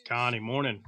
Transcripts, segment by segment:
Connie, morning.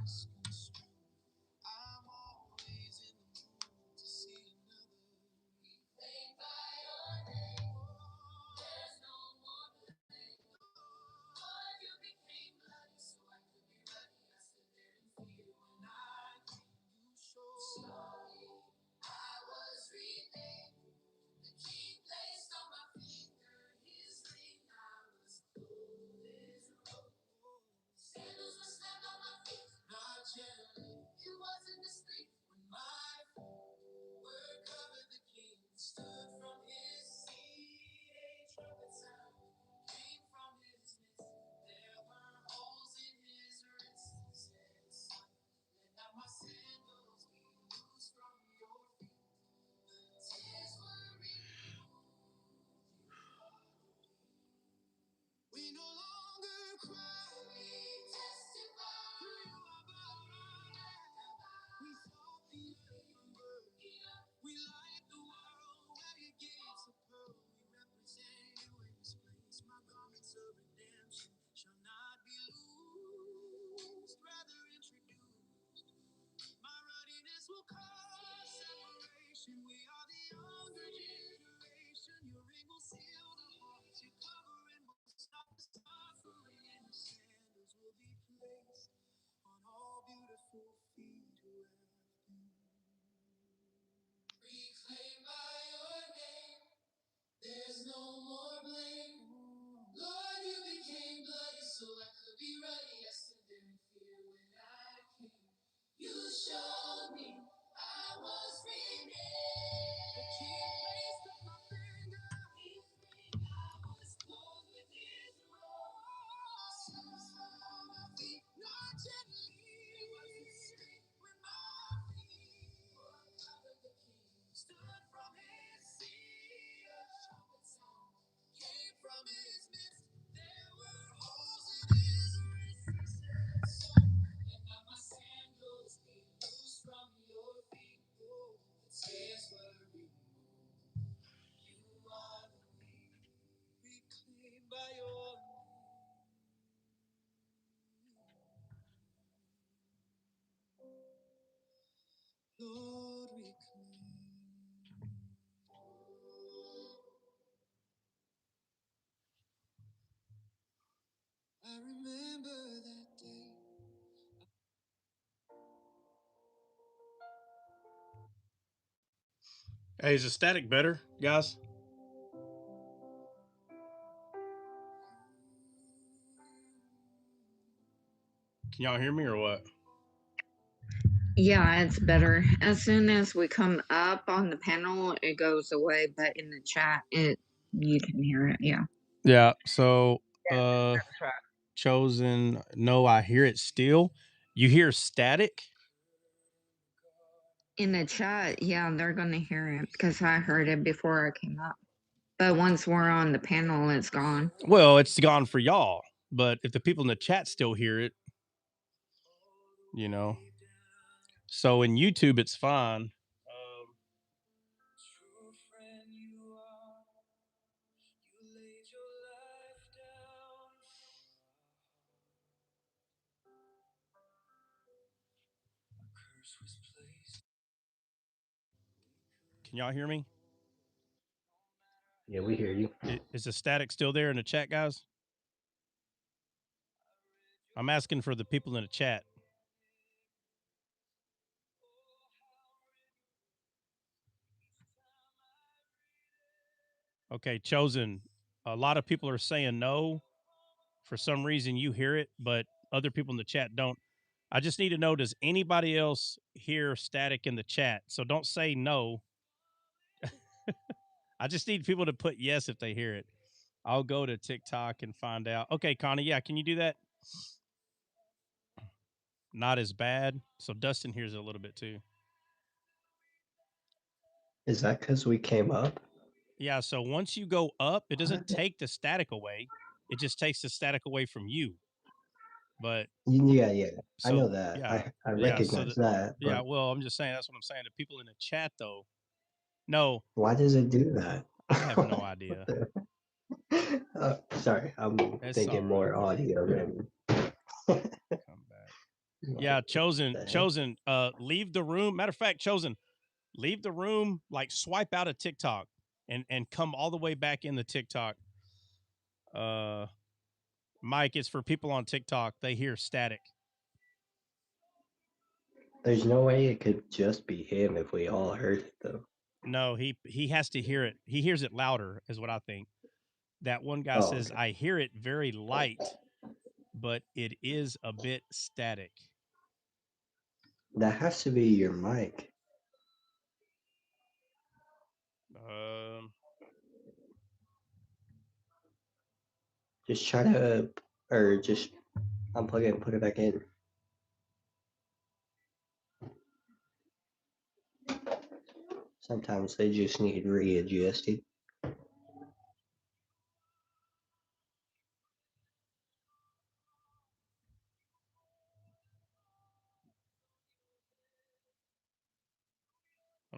Hey, is the static better, guys? Can y'all hear me or what? Yeah, it's better. As soon as we come up on the panel, it goes away, but in the chat, you can hear it. Yeah. Yeah. So, chosen. No, I hear it still. You hear static? In the chat, yeah, they're going to hear it because I heard it before I came up. But once we're on the panel, it's gone. Well, it's gone for y'all. But if the people in the chat still hear it, you know. So in YouTube, it's fine. Can y'all hear me? Yeah, we hear you. Is the static still there in the chat, guys? I'm asking for the people in the chat. Okay, Chosen. A lot of people are saying no. For some reason, you hear it, but other people in the chat don't. I just need to know, does anybody else hear static in the chat? So don't say no. I just need people to put yes if they hear it. I'll go to TikTok and find out. Okay, Connie, yeah, can you do that? Not as bad. So Dustin hears it a little bit too. Is that because we came up? Yeah, so once you go up, it doesn't What? take the static away. It just takes the static away from you. But Yeah, yeah. I so know that. yeah, I yeah. So recognize that, yeah. but Well, I'm just saying that's what I'm saying. The people in the chat though, no, why does it do that? I have no What idea. the? Sorry, I'm It's all thinking right. more audio Yeah, than. come back. Like, Yeah, chosen, the heck? chosen. Leave the room. Matter of fact, chosen. Leave the room. Like swipe out of TikTok and come all the way back in the TikTok. Uh, Mike, it's for people on TikTok. They hear static. There's no way it could just be him if we all heard it, though. No, he has to hear it. He hears it louder, is what I think. That one guy Oh, says, okay. I hear it very light, but it is a bit static. That has to be your mic. Um, Just try to, or just unplug it and put it back in. Sometimes they just need readjusting. I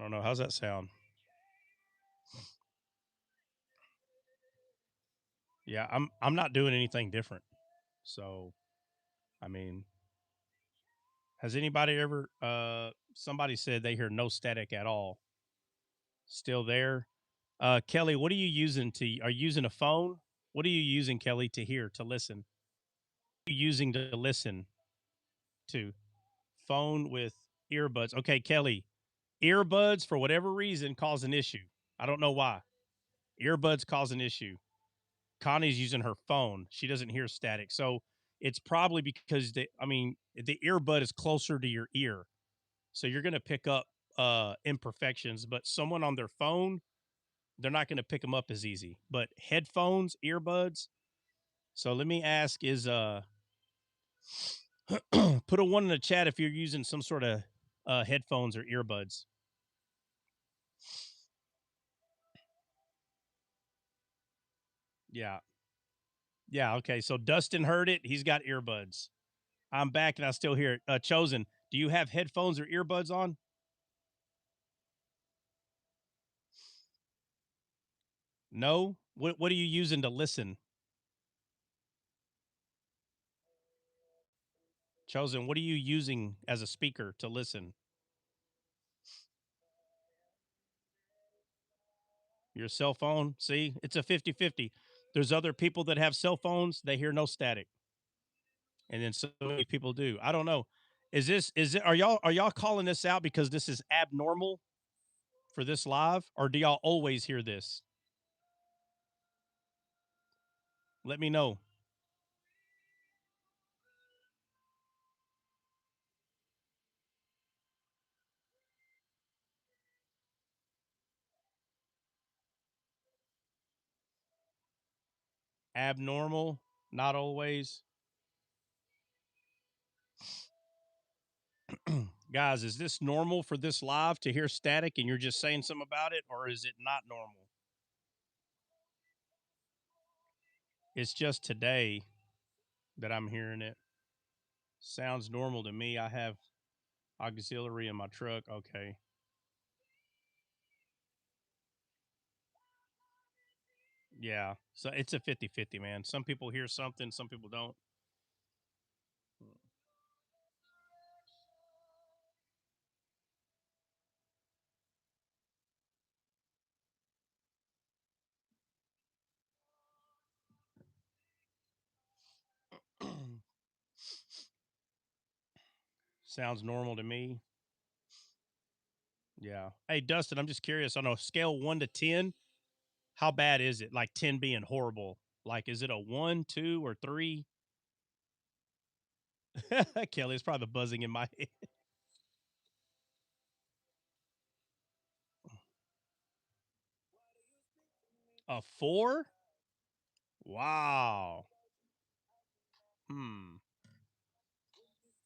don't know. How's that sound? Yeah, I'm not doing anything different. So, I mean, has anybody ever somebody said they hear no static at all? Still there? Kelly, what are you using are you using a phone? What are you using, Kelly, to hear, to listen? What are you using to listen to? Phone with earbuds. Okay, Kelly, earbuds for whatever reason cause an issue. I don't know why. Earbuds cause an issue. Connie's using her phone. She doesn't hear static. So it's probably because the earbud is closer to your ear. So you're going to pick up imperfections, but someone on their phone, they're not going to pick them up as easy. But headphones, earbuds. So let me ask is put a one in the chat if you're using some sort of headphones or earbuds. Yeah. Yeah, okay. So Dustin heard it. He's got earbuds. I'm back and I still hear it. Chosen, do you have headphones or earbuds on? No? What are you using to listen? Chosen, what are you using as a speaker to listen? Your cell phone? See, it's a 50-50. There's other people that have cell phones, they hear no static. And then so many people do. I don't know. Are y'all calling this out because this is abnormal for this live? Or do y'all always hear this? Let me know. Abnormal, not always. Guys, is this normal for this live to hear static and you're just saying something about it, or is it not normal? It's just today that I'm hearing it. Sounds normal to me. I have auxiliary in my truck. Okay. Yeah. So it's a 50-50, man. Some people hear something, some people don't. Sounds normal to me. Yeah. Hey, Dustin, I'm just curious on a scale 1 to 10, how bad is it? Like 10 being horrible. Like, is it a 1, 2, or 3? Kelly, it's probably buzzing in my head. A 4? Wow.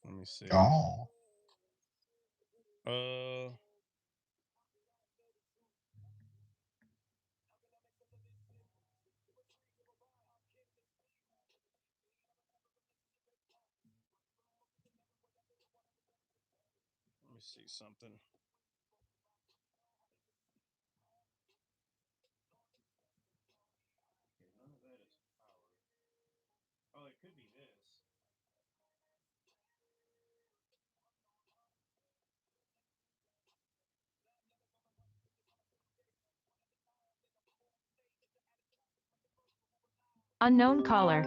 Let me see. Oh. Uh, Let me see something. None of that is power. Oh, it could be this. Unknown caller.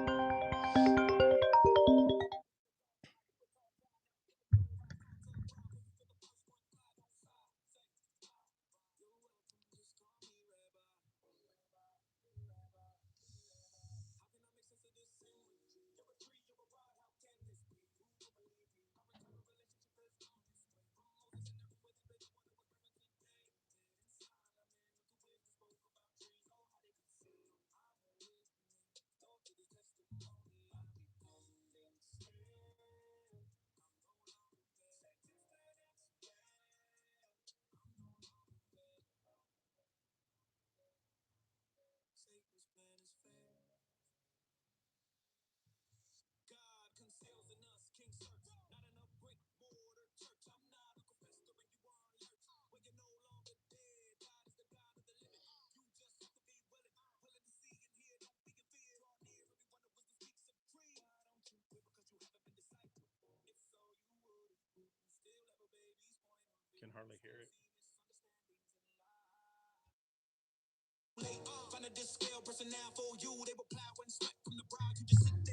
Can hardly hear it.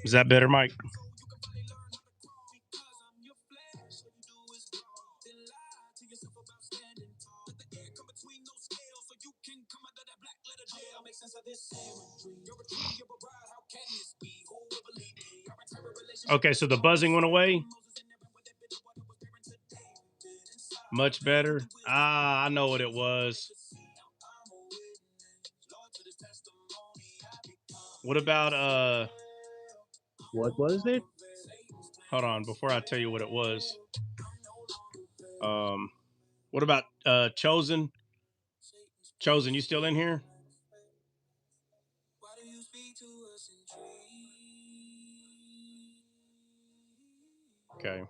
Is that better, Mike? Okay, so the buzzing went away. Much better. I know what it was. What about What was it? hold on, before I tell you what it was. What about Chosen? Chosen, you still in here? Okay.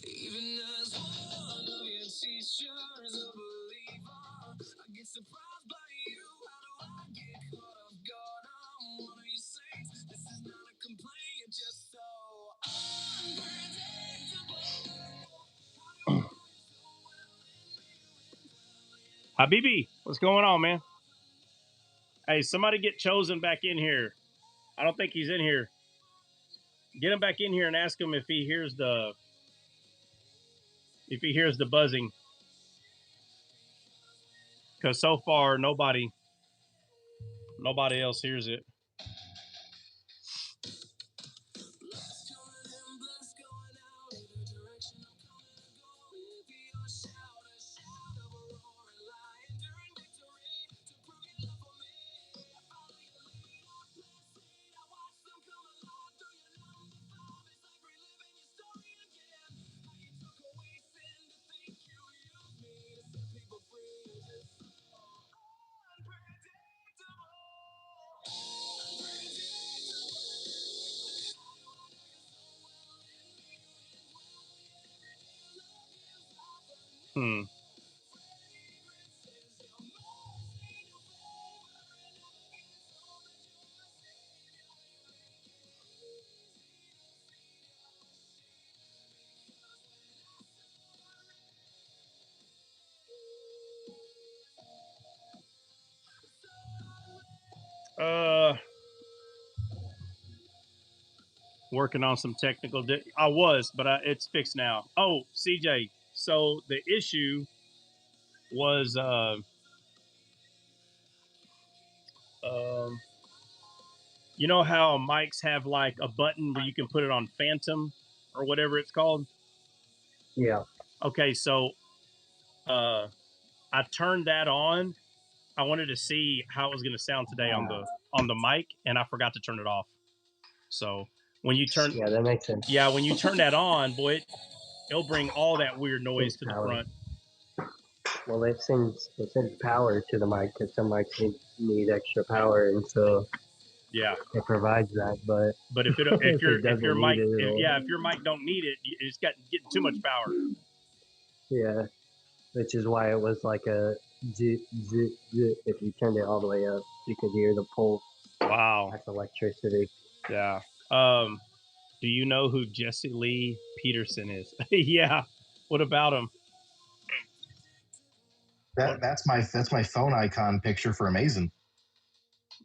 Even as one of your teachers a believer, I get surprised by you. How do I get caught off guard? I'm one of your saints. This is not a complaint, it's just so unpredictable. Habibi, what's going on, man? Hey, somebody get Chosen back in here. I don't think he's in here. Get him back in here and ask him if he hears the buzzing. Because so far nobody else hears it. Hmm. Working on some technical. I was, but it's fixed now. Oh, CJ. So the issue was, um, you know how mics have like a button where you can put it on Phantom or whatever it's called. Yeah. Okay, so I turned that on. I wanted to see how it was going to sound today on the mic, and I forgot to turn it off. So when you turn, Yeah, that makes sense. yeah, when you turn that on, boy, it'll bring all that weird noise to the front. Well, it sends power to the mic because some mics need extra power, and so Yeah, it provides that. But if your mic, if your mic don't need it, it's getting too much power. Yeah, which is why it was like a z z z. If you turned it all the way up, you could hear the pulse. Wow, that's electricity. Yeah. Do you know who Jesse Lee Peterson is? Yeah. What about him? That's my phone icon picture for Amazing.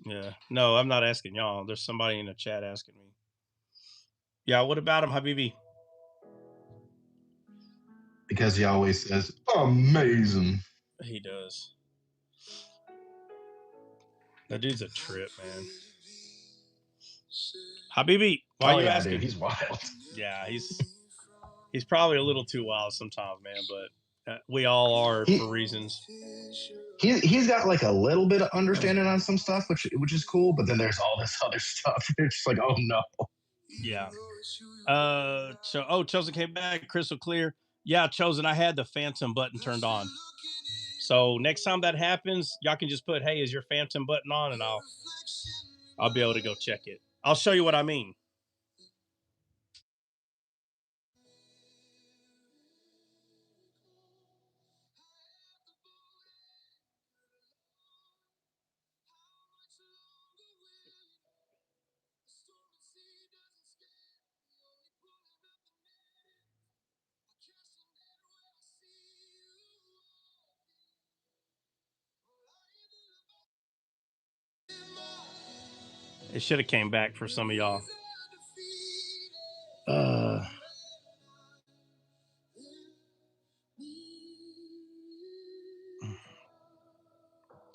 Yeah. No, I'm not asking y'all. There's somebody in the chat asking me. Yeah. What about him, Habibi? Because he always says amazing. He does. That dude's a trip, man. Habibi, why are you asking? Dude, he's wild. Yeah, he's probably a little too wild sometimes, man. But we all are for reasons. He's got like a little bit of understanding on some stuff, which is cool. But then there's all this other stuff. It's just like, oh no. Yeah. Chosen came back crystal clear. Yeah, Chosen. I had the Phantom button turned on. So next time that happens, y'all can just put, "Hey, is your Phantom button on?" and I'll be able to go check it. I'll show you what I mean. It should have came back for some of y'all.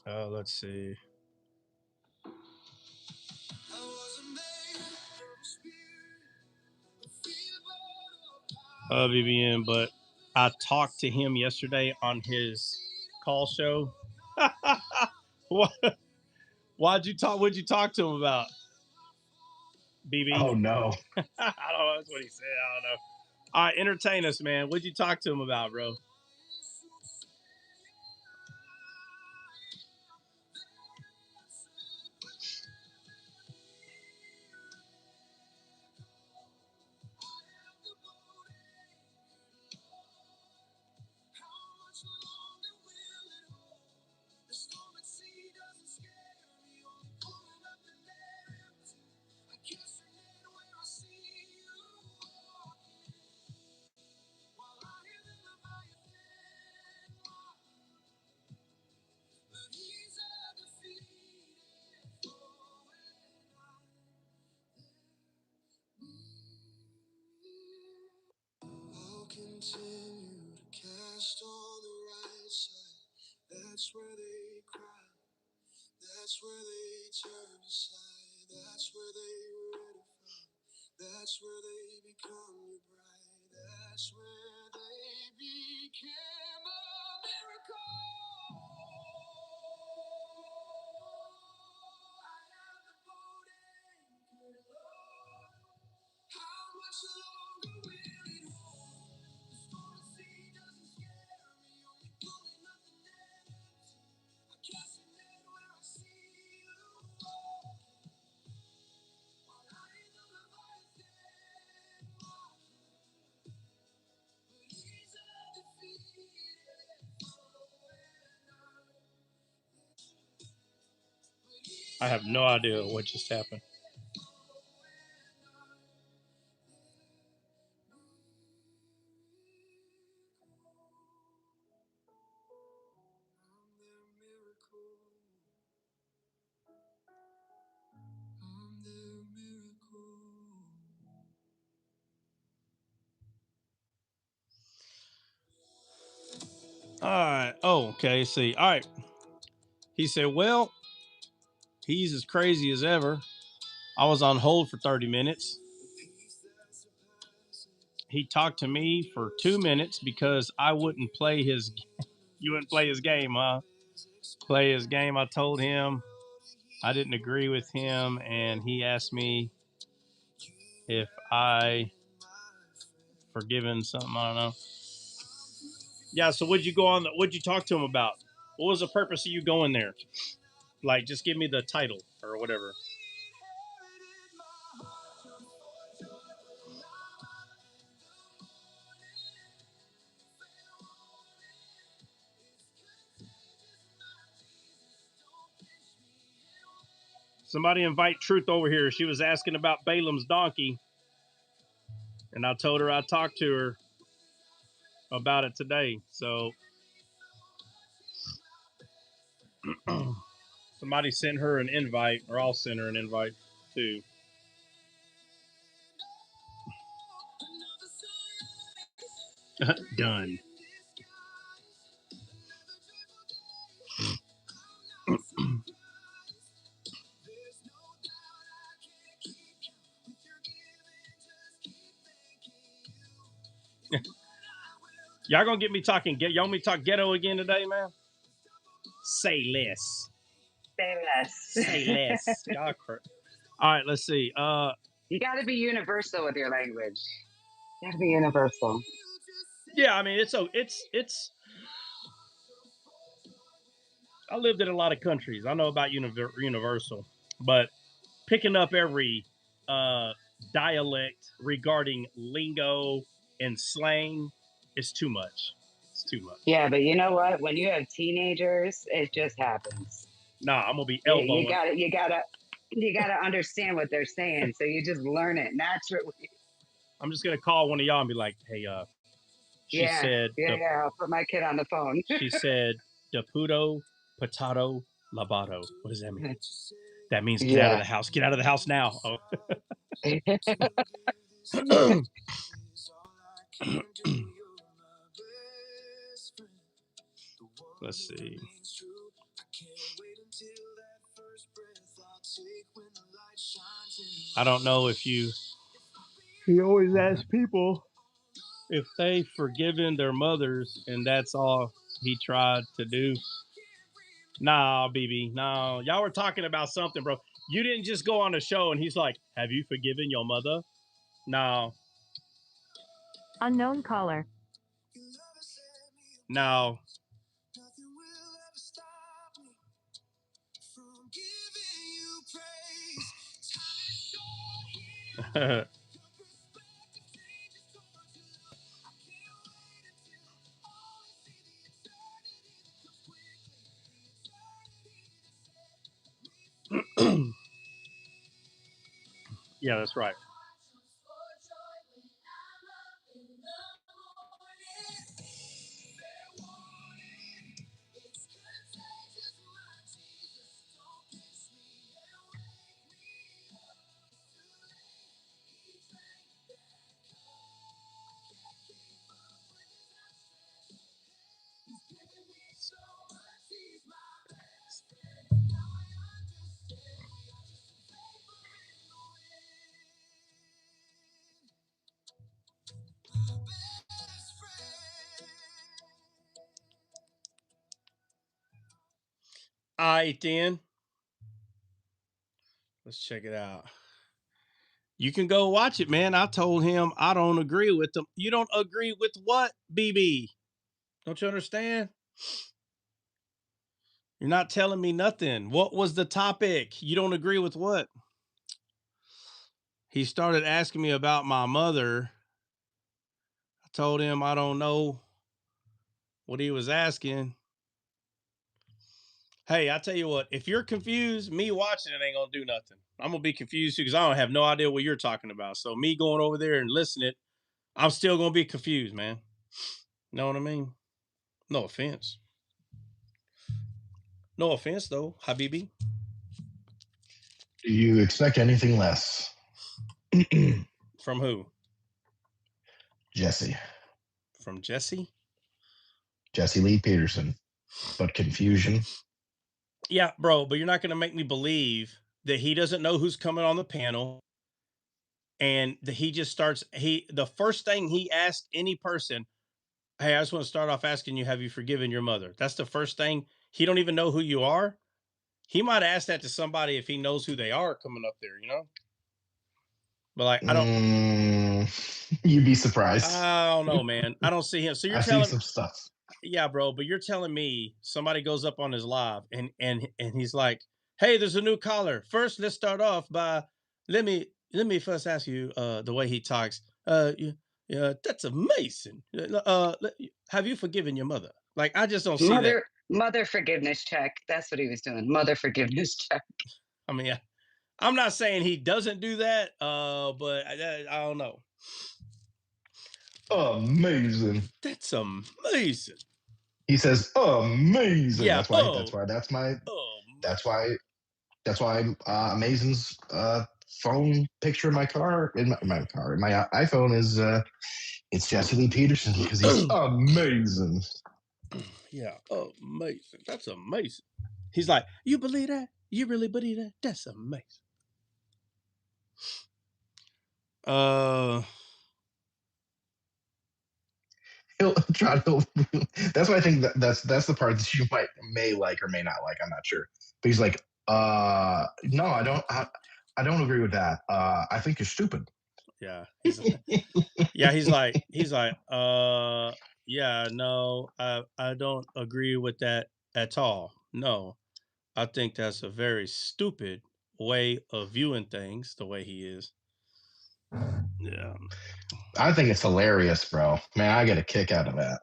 Let's see. VBN, but I talked to him yesterday on his call show. What? What'd you talk to him about? BB? Oh no. I don't know. That's what he said. I don't know. All right, entertain us, man. What'd you talk to him about, bro? Continue to cast on the right side. That's where they cry. That's where they turn aside. That's where they redefine. That's where they become your bride. That's where they became a miracle. I have the boat anchored low. How much longer will it hold? The storm at sea doesn't scare me. Only pulling up the net. I cast a net where I see you walk. While I in the Leviathan walk. But he's undefeated. I have no idea what just happened. All right. Oh, okay. See. All right. He said, well, he's as crazy as ever. I was on hold for 30 minutes. He talked to me for 2 minutes because I wouldn't play his. You wouldn't play his game, huh? Play his game. I told him I didn't agree with him, and he asked me if I forgiven something. I don't know. Yeah. So what'd you go on? What'd you talk to him about? What was the purpose of you going there? Like, just give me the title or whatever. Somebody invite Truth over here. She was asking about Balaam's donkey, and I told her I talked to her about it today. So somebody sent her an invite, or I'll send her an invite too. Done. Y'all gonna get me talking? Y'all want me to talk ghetto again today, man? Say less. Say less. Say less. Y'all all right, let's see. You got to be universal with your language. You got to be universal. Yeah, I mean, it's. I lived in a lot of countries. I know about universal, but picking up every dialect regarding lingo and slang is too much. It's too much. Yeah, but you know what? When you have teenagers, it just happens. Nah, I'm gonna be elbowing. You gotta understand what they're saying. So you just learn it naturally. I'm just gonna call one of y'all and be like, "Hey, she said, I'll put my kid on the phone." She said, "Deputo, potato, lavado." What does that mean? That means get out of the house. Get out of the house now. Oh. Let's see. I don't know if you. He always asks people if they've forgiven their mothers, and that's all he tried to do. Nah, BB, no. Y'all were talking about something, bro. You didn't just go on a show and he's like, have you forgiven your mother? No. Unknown caller. No. Yeah, that's right. All right, then. Let's check it out. You can go watch it, man. I told him I don't agree with them. You don't agree with what, BB? Don't you understand? You're not telling me nothing. What was the topic? You don't agree with what? He started asking me about my mother. I told him I don't know what he was asking. Hey, I tell you what, if you're confused, me watching it ain't gonna do nothing. I'm gonna be confused too because I don't have no idea what you're talking about. So me going over there and listening, I'm still gonna be confused, man. Know what I mean? No offense. No offense though, Habibi. Do you expect anything less? From who? Jesse. From Jesse? Jesse Lee Peterson. But confusion. Yeah, bro, but you're not going to make me believe that he doesn't know who's coming on the panel, and that he just starts. The first thing he asked any person, "Hey, I just want to start off asking you, have you forgiven your mother?" That's the first thing. He don't even know who you are. He might ask that to somebody if he knows who they are coming up there, you know. But like, You'd be surprised. I don't know, man. I don't see him. So you're I see telling, some stuff. yeah, bro, but you're telling me somebody goes up on his live and he's like, "Hey, there's a new caller. First, let's start off by let me first ask you the way he talks. Yeah, that's amazing. Have you forgiven your mother?" Like, I just don't see that. Mother forgiveness check. That's what he was doing. Mother forgiveness check. I mean, I'm not saying he doesn't do that, but I don't know. Amazing. That's amazing. He says amazing. Yeah. That's why Amazing's phone picture in my car in my iPhone is it's Jesse Lee Peterson because he's amazing. Yeah, amazing. That's amazing. He's like, "You believe that? You really believe that? That's amazing." He'll try to. That's why I think that's the part that you may like or may not like. I'm not sure, but he's like, no, I don't agree with that. I think you're stupid. Yeah. He's like, yeah, no, I don't agree with that at all. No, I think that's a very stupid way of viewing things. The way he is. Yeah. I think it's hilarious, bro. Man, I get a kick out of that.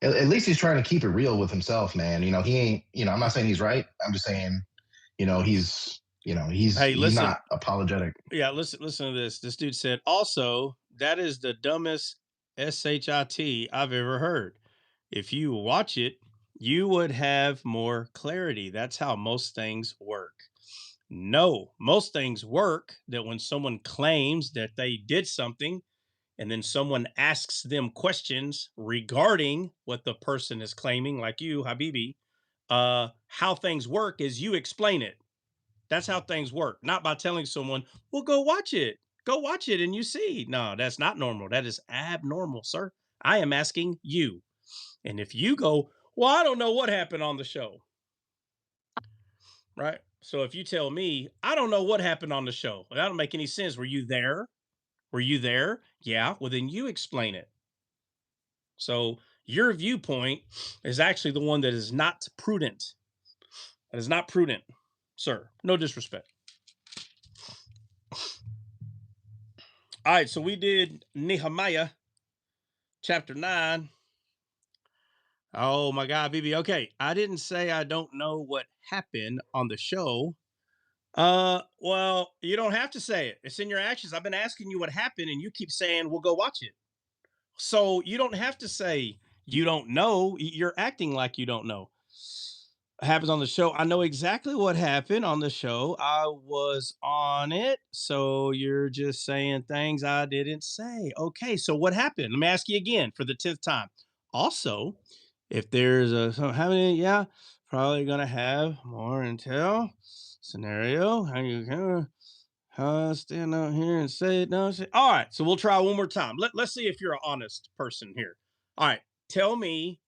At least he's trying to keep it real with himself, man. You know, he ain't. You know, I'm not saying he's right. I'm just saying, he's Hey, he's listen. not apologetic. Yeah, listen to this. This dude said, "Also, that is the dumbest shit I've ever heard. If you watch it, you would have more clarity. That's how most things work." No, most things work that when someone claims that they did something and then someone asks them questions regarding what the person is claiming, like you, Habibi, how things work is you explain it. That's how things work, not by telling someone, "Well, go watch it. Go watch it and you see." No, that's not normal. That is abnormal, sir. I am asking you. And if you go, "Well, I don't know what happened on the show." Right? So if you tell me, "I don't know what happened on the show." Well, that don't make any sense. Were you there? Were you there? Yeah. Well, then you explain it. So your viewpoint is actually the one that is not prudent. That is not prudent, sir. No disrespect. All right. So we did Nehemiah chapter 9. Oh my God, BB. Okay. I didn't say I don't know what happened on the show. Well, you don't have to say it. It's in your actions. I've been asking you what happened and you keep saying, "We'll go watch it." So you don't have to say you don't know. You're acting like you don't know. Happens on the show. I know exactly what happened on the show. I was on it. So you're just saying things I didn't say. Okay. So what happened? Let me ask you again for the 10th time. Also, if there's how many, yeah, probably going to have more intel scenario. How you can stand out here and say it. No, all right. So we'll try one more time. Let's see if you're an honest person here. All right. Tell me,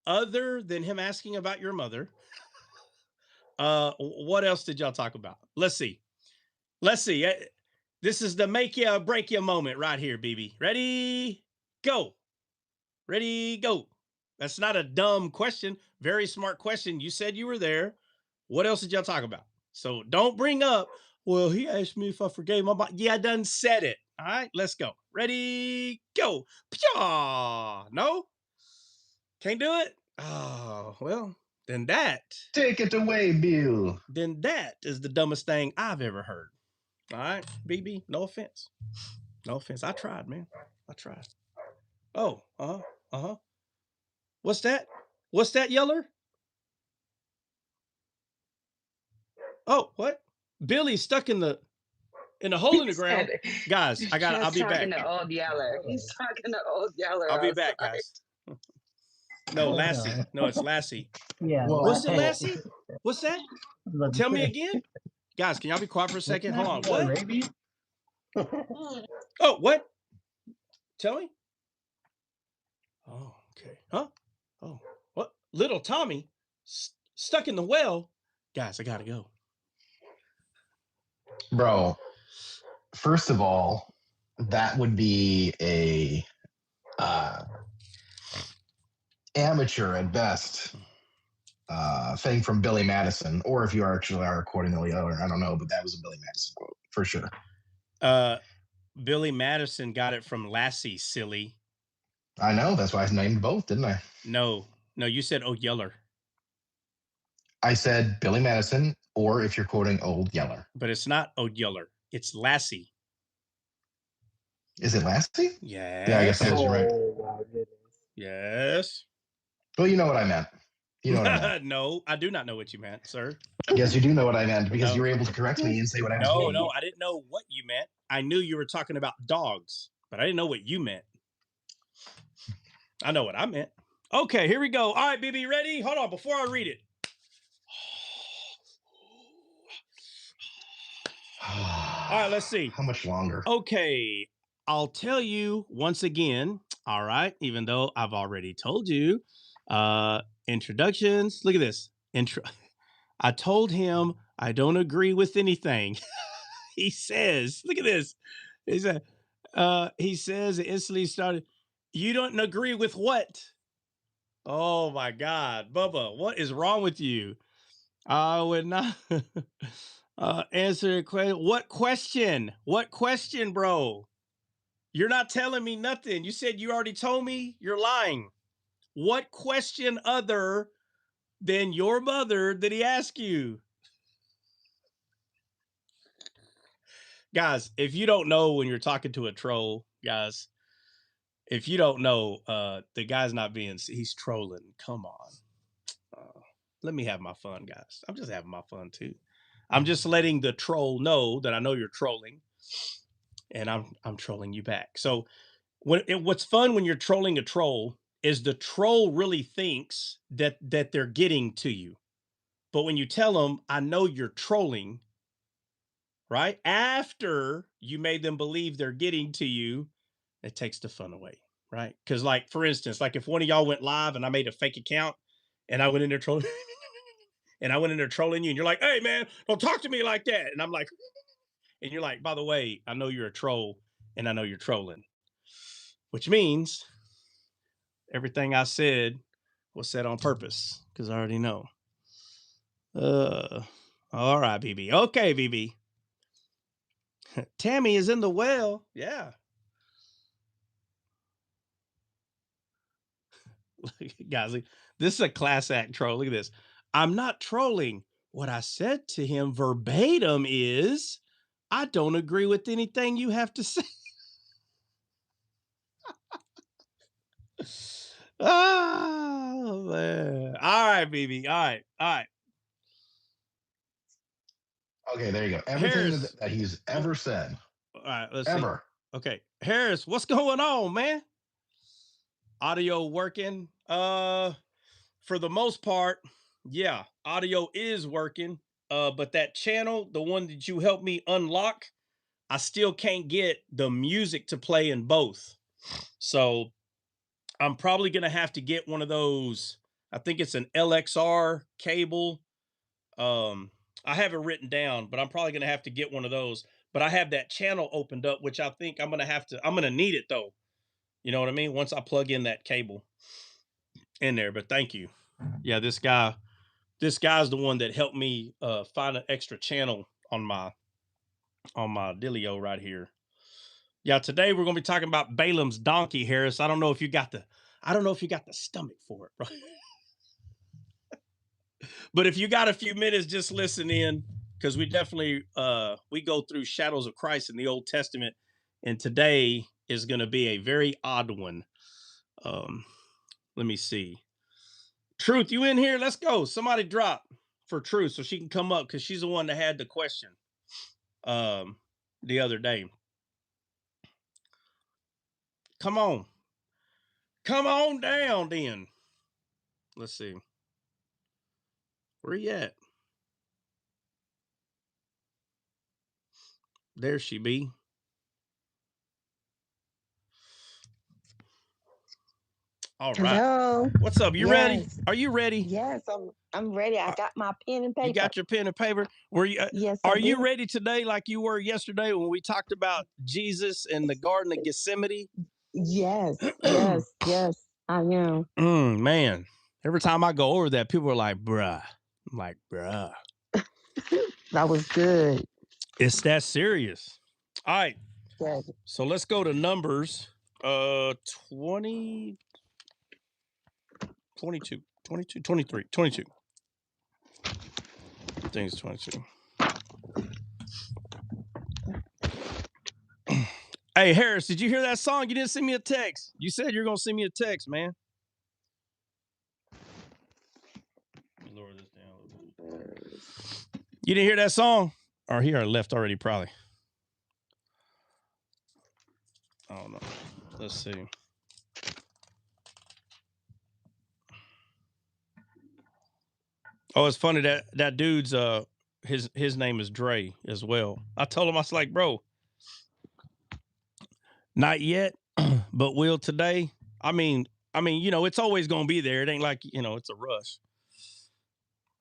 other than him asking about your mother, what else did y'all talk about? Let's see. Let's see. This is the make you or break you moment right here, BB. Ready? Go. Ready? Go. That's not a dumb question. Very smart question. You said you were there. What else did y'all talk about? So don't bring up, "Well, he asked me if I forgave my mom." Yeah, I done said it. All right, let's go. Ready? Go. Pyaw. No? Can't do it? Oh, well, then Take it away, Bill. that is the dumbest thing I've ever heard. All right, BB, no offense. No offense. I tried, man. I tried. Oh, uh-huh. Uh-huh. What's that? What's that, Yeller? Oh, what? Billy's stuck in the In a hole in the He ground. said, Guys, I'll just be back. talking to Old Yeller. He's talking to Old Yeller I'll be outside. back, guys. No, Lassie. No, it's Lassie. Yeah. Well, What's it, well, Lassie? What's that? Tell me again. Guys, can y'all be quiet for a second? Hold on. What? Rabies? Oh, what? Tell me. Oh, okay. Huh? Oh, what? Little Tommy stuck in the well. Guys, I gotta go. bro, first of all, that would be a amateur at best thing from Billy Madison, or if you actually are quoting the other, I don't know, but that was a Billy Madison quote for sure. Billy Madison got it from Lassie, silly. I know, that's why I named both, didn't I? No, you said Old Yeller. I said Billy Madison, or if you're quoting Old Yeller. But it's not Old Yeller. It's Lassie. Is it Lassie? Yes. Yeah, I guess that is, you're right. Oh, my goodness. Yes. Well, you know what I meant. You know what I meant. No, I do not know what you meant, sir. Yes, you do know what I meant because No. you were able to correct me and say what I was meaning. No, I didn't know what you meant. I knew you were talking about dogs, but I didn't know what you meant. I know what I meant. Okay, here we go. All right, BB, ready? Hold on, before I read it. All right, let's see. How much longer? Okay, I'll tell you once again. All right, even though I've already told you. Introductions. Look at this. I told him I don't agree with anything. He says, look at this. He says it instantly started. You don't agree with what? Oh my God, Bubba, what is wrong with you? I would not answer a question. What question? What question, bro? You're not telling me nothing. You said you already told me. You're lying. What question other than your mother did he ask you? Guys, if you don't know when you're talking to a troll, guys, if you don't know, the guy's not being, he's trolling. Come on. Let me have my fun, guys. I'm just having my fun too. I'm just letting the troll know that I know you're trolling, and I'm trolling you back. So what's fun when you're trolling a troll is the troll really thinks that they're getting to you. But when you tell them, I know you're trolling, right? After you made them believe they're getting to you, it takes the fun away, right? Because, like, for instance, like if one of y'all went live and I made a fake account and I went in there trolling and I went in there trolling you and you're like, hey man, don't talk to me like that. And I'm like, and you're like, by the way, I know you're a troll and I know you're trolling, which means everything I said was said on purpose because I already know. All right, BB. Okay, BB. Tammy is in the well. Yeah. Guys, this is a class act troll. Look at this. I'm not trolling. What I said to him verbatim is, I don't agree with anything you have to say. Oh, man. All right, BB. All right. All right. Okay, there you go. Everything Harris. that he's ever said. All right, let's Ever. see. Okay. Harris, what's going on, man? Audio working? For the most part, yeah, audio is working. But that channel, the one that you helped me unlock, I still can't get the music to play in both. So I'm probably gonna have to get one of those. I think it's an LXR cable. I have it written down, but I'm probably gonna have to get one of those. But I have that channel opened up, which I think I'm gonna need it though. You know what I mean? Once I plug in that cable in there. But thank you. Yeah, this guy's the one that helped me find an extra channel on my Dilio right here. Yeah, today we're gonna be talking about Balaam's donkey, Harris. I don't know if you got the stomach for it, bro. But if you got a few minutes, just listen in, because we definitely we go through shadows of Christ in the Old Testament, and today is gonna be a very odd one. Let me see. Truth, you in here? Let's go. Somebody drop for Truth so she can come up because she's the one that had the question. the other day. Come on. Come on down then. Let's see. Where you at? There she be. All right. Hello. What's up? You ready? Yes. Are you ready? Yes, I'm ready. I Uh, got my pen and You paper. got your pen and paper? Were you Yes, I are you do. ready today like you were yesterday when we talked about Jesus in the Garden of Gethsemane? Yes, yes, yes, I am. Man, every time I go over that, people are like, bruh. I'm like, bruh. That was good. It's that serious. All right. Good. So let's go to Numbers 20, 22, 22, 23, 22. I think it's 22. Hey, Harris, did you hear that song? You didn't send me a text. You said you're going to send me a text, man. Let me lower this down a little bit. You didn't hear that song? Or he already left already, probably. I don't know. Let's see. Oh, it's funny that dude's his name is Dre as well. I told him, I was like, bro, not yet, but will today. I mean, it's always gonna be there. It ain't like it's a rush.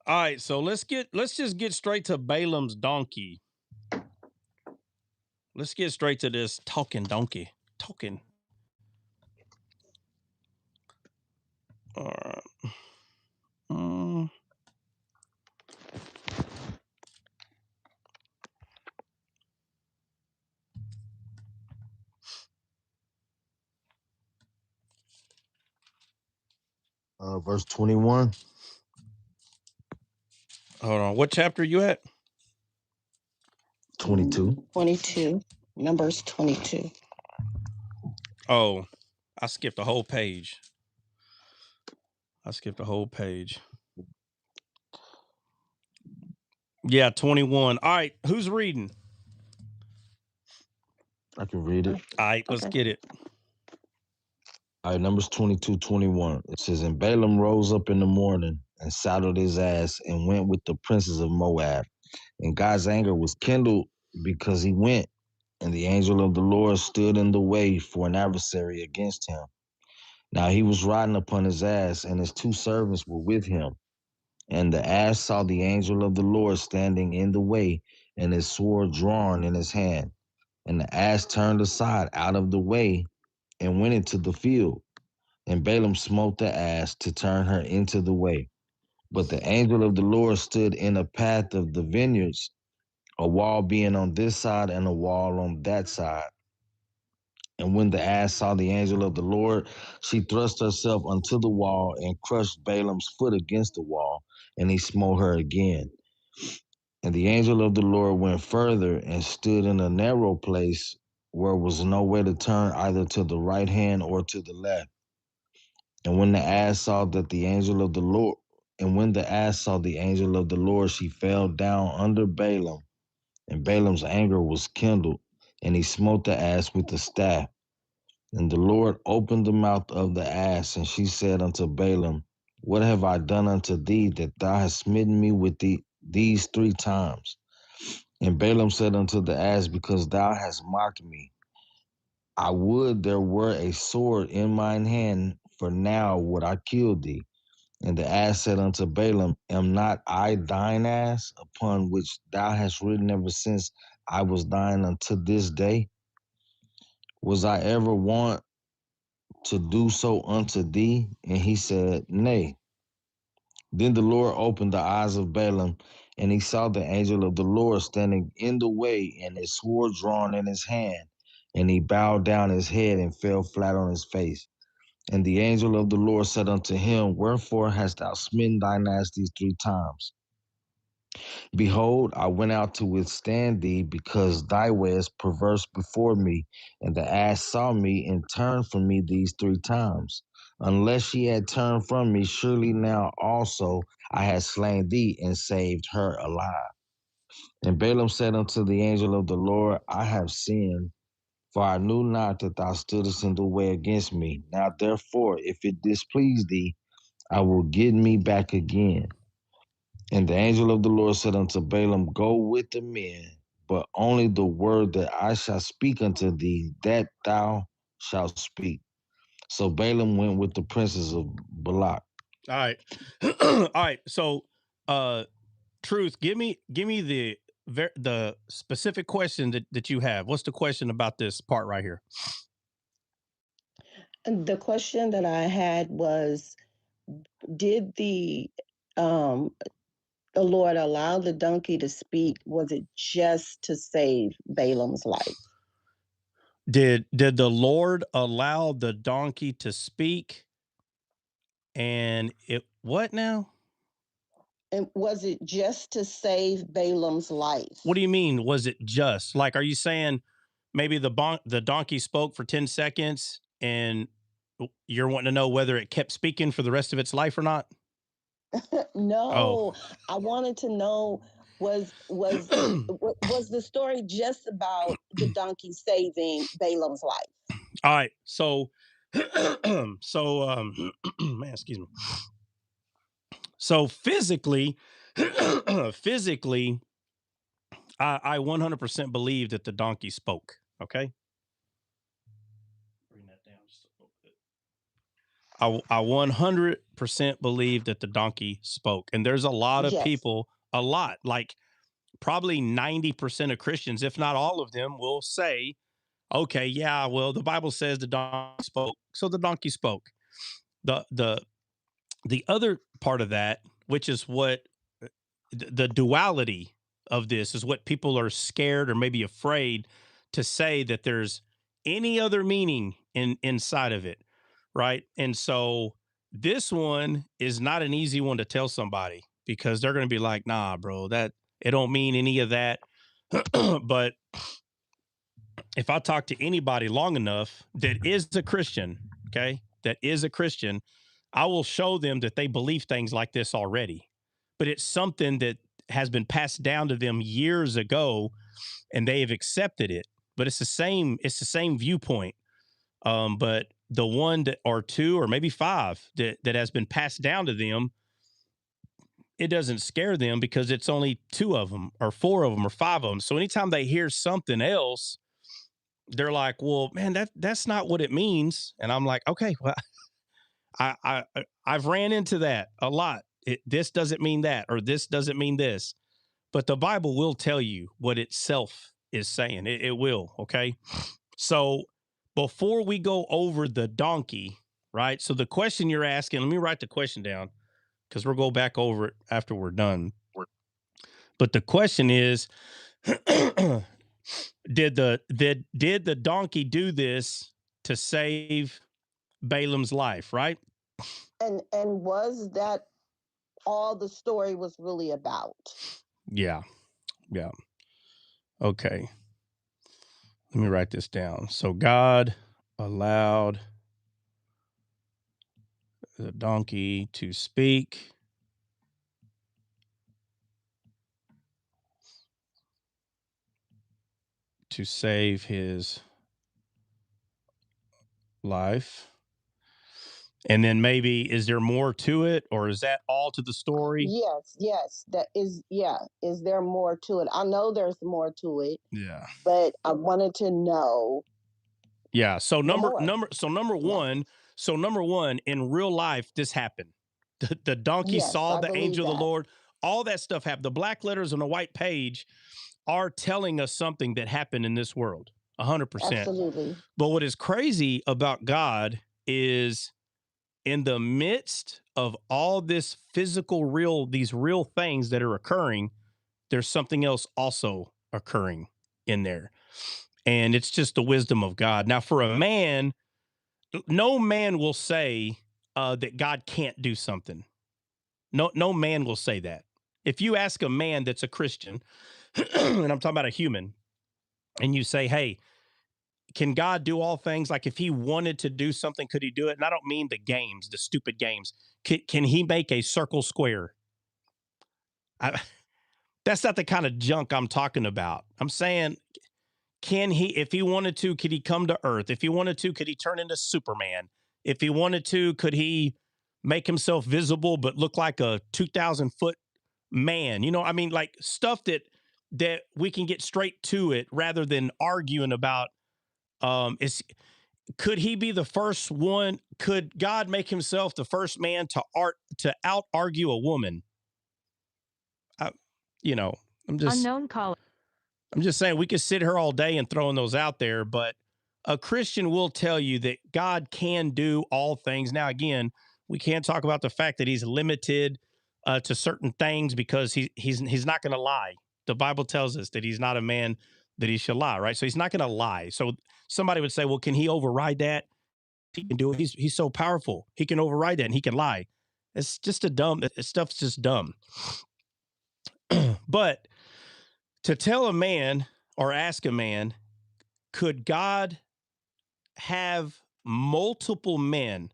All right, so let's just get straight to Balaam's donkey. Let's get straight to this talking donkey. Talking. All right. Verse 21. Hold on. What chapter you at? 22. 22. Numbers 22. Oh, I skipped a whole page. Yeah, 21. All right, who's reading? I can read it. All right, let's get it. All right, Numbers 22, 21. It says, And Balaam rose up in the morning and saddled his ass and went with the princes of Moab. And God's anger was kindled because he went. And the angel of the Lord stood in the way for an adversary against him. Now he was riding upon his ass, and his two servants were with him. And the ass saw the angel of the Lord standing in the way, and his sword drawn in his hand. And the ass turned aside out of the way and went into the field. And Balaam smote the ass to turn her into the way. But the angel of the Lord stood in a path of the vineyards, a wall being on this side and a wall on that side. And when the ass saw the angel of the Lord, she thrust herself unto the wall and crushed Balaam's foot against the wall, and he smote her again. And the angel of the Lord went further and stood in a narrow place where was no way to turn either to the right hand or to the left. And when the ass saw that the angel of the Lord, and when the ass saw the angel of the Lord, she fell down under Balaam, and Balaam's anger was kindled, and he smote the ass with the staff. And the Lord opened the mouth of the ass, and she said unto Balaam, What have I done unto thee that thou hast smitten me with these 3 times? And Balaam said unto the ass, Because thou hast mocked me, I would there were a sword in mine hand, for now would I kill thee. And the ass said unto Balaam, Am not I thine ass, upon which thou hast ridden ever since I was thine unto this day? Was I ever wont to do so unto thee? And he said, Nay. Then the Lord opened the eyes of Balaam, and he saw the angel of the Lord standing in the way, and his sword drawn in his hand. And he bowed down his head and fell flat on his face. And the angel of the Lord said unto him, Wherefore hast thou smitten thine ass these 3 times? Behold, I went out to withstand thee, because thy way is perverse before me. And the ass saw me and turned from me these 3 times. Unless she had turned from me, surely now also I had slain thee and saved her alive. And Balaam said unto the angel of the Lord, I have sinned, for I knew not that thou stoodest in the way against me. Now therefore, if it displease thee, I will get me back again. And the angel of the Lord said unto Balaam, Go with the men, but only the word that I shall speak unto thee, that thou shalt speak. So Balaam went with the princes of Balak. All right. All right. So, Truth, give me the specific question that you have. What's the question about this part right here? The question that I had was, did um the Lord allow the donkey to speak? Was it just to save Balaam's life? Did the Lord allow the donkey to speak? And it what now? And was it just to save Balaam's life? What do you mean? Was it just like? Are you saying maybe the donkey spoke for 10 seconds and you're wanting to know whether it kept speaking for the rest of its life or not? Oh, No, I wanted to know, was the story just about the donkey saving Balaam's life? all right. So, man, excuse me. So physically, physically, I 100% believe that the donkey spoke. Okay. Bring that down just a little bit. I 100% believe that the donkey spoke. And there's a lot of Yes. people, a lot, like probably 90% of Christians, if not all of them, will say, okay, yeah, well, the Bible says the donkey spoke. So the donkey spoke. The the the other part of that, which is what the duality of this is what people are scared or maybe afraid to say, that there's any other meaning inside of it, right? And so this one is not an easy one to tell somebody, because they're going to be like, nah, bro, that it don't mean any of that. But if I talk to anybody long enough that is a Christian, okay, that is a Christian, I will show them that they believe things like this already. But it's something that has been passed down to them years ago, and they have accepted it. But it's the same viewpoint. But the one that, or two, or maybe five that has been passed down to them, it doesn't scare them because it's only two of them, or four of them, or five of them. So anytime they hear something else, they're like, well, man, that's not what it means. And I'm like, okay, well, I've ran into that a lot. This doesn't mean that, or this doesn't mean this, but the Bible will tell you what itself is saying. It will. Okay. So before we go over the donkey, right? So the question you're asking, let me write the question down, because we'll go back over it after we're done. But the question is, did the donkey do this to save Balaam's life, right? And was that all the story was really about? Yeah. Yeah. Okay. Let me write this down. So God allowed the donkey to speak to save his life. And then maybe, is there more to it, or is that all to the story? Yes, that is, yeah. Is there more to it? I know there's more to it, Yeah. but I wanted to know. Yeah. So number more. number so number Yeah. one, so number one, in real life, this happened. The donkey Yes, saw I the believe angel of the that. Lord. All that stuff happened. The black letters on the white page are telling us something that happened in this world. 100%. Absolutely. But what is crazy about God is, in the midst of all this physical, these real things that are occurring, there's something else also occurring in there. And it's just the wisdom of God. Now, for a man, no man will say that God can't do something. No man will say that. If you ask a man that's a Christian, and I'm talking about a human, and you say, hey, can God do all things? Like, if he wanted to do something, could he do it? And I don't mean the games, the stupid games. Can he make a circle square? I, That's not the kind of junk I'm talking about. I'm saying, can he, if he wanted to, could he come to Earth? If he wanted to, could he turn into Superman? If he wanted to, could he make himself visible but look like a 2,000-foot man? You know, I mean, like stuff that we can get straight to it rather than arguing about. Could he be the first one? Could God make himself the first man to out argue a woman? You know, I'm just Unknown caller. I'm just saying we could sit here all day and throwing those out there, but a Christian will tell you that God can do all things. Now, again, we can't talk about the fact that he's limited to certain things because he's not going to lie. The Bible tells us that he's not a man that he shall lie, right? So he's not going to lie. So somebody would say, well, can he override that? He can do it. He's so powerful. He can override that and he can lie. It's just stuff's just dumb. But to tell a man or ask a man, could God have multiple men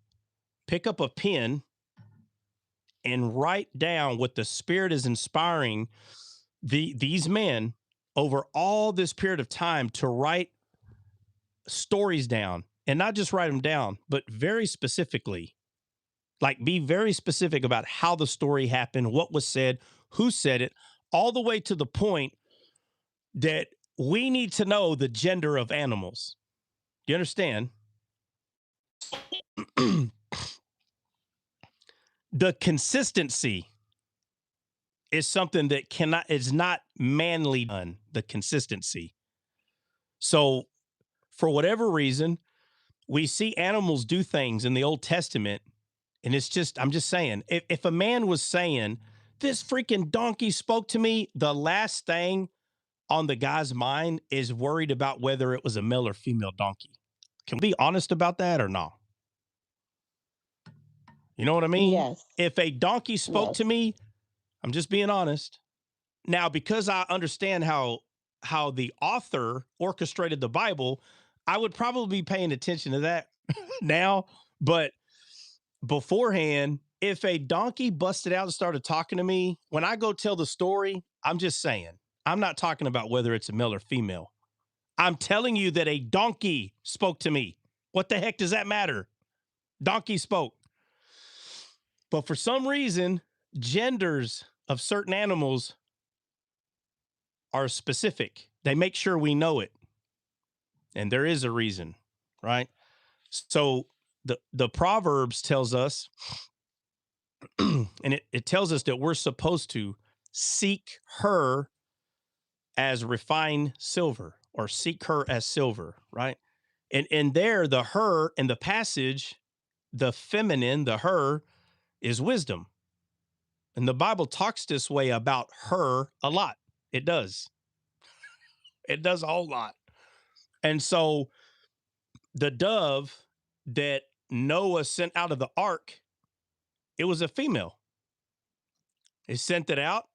pick up a pen and write down what the Spirit is inspiring these men over all this period of time to write stories down, and not just write them down, but very specifically, like be very specific about how the story happened, what was said, who said it, all the way to the point that we need to know the gender of animals. You understand? The consistency is something that is not manly done, the consistency. So for whatever reason, we see animals do things in the Old Testament. And it's just, I'm just saying, if a man was saying, this freaking donkey spoke to me, the last thing on the guy's mind is worried about whether it was a male or female donkey. Can we be honest about that or not? You know what I mean? Yes. If a donkey spoke to Yes. me, I'm just being honest. Now, because I understand how the author orchestrated the Bible, I would probably be paying attention to that now. But beforehand, if a donkey busted out and started talking to me, when I go tell the story, I'm just saying, I'm not talking about whether it's a male or female. I'm telling you that a donkey spoke to me. What the heck does that matter? Donkey spoke. But for some reason, genders of certain animals are specific. They make sure we know it. And there is a reason, right? So the Proverbs tells us, and it tells us that we're supposed to seek her as refined silver, or seek her as silver, right? And there, the her in the passage, the feminine, the her, is wisdom. And the Bible talks this way about her a lot. It does. It does a whole lot. And so the dove that Noah sent out of the ark, it was a female. He sent it out,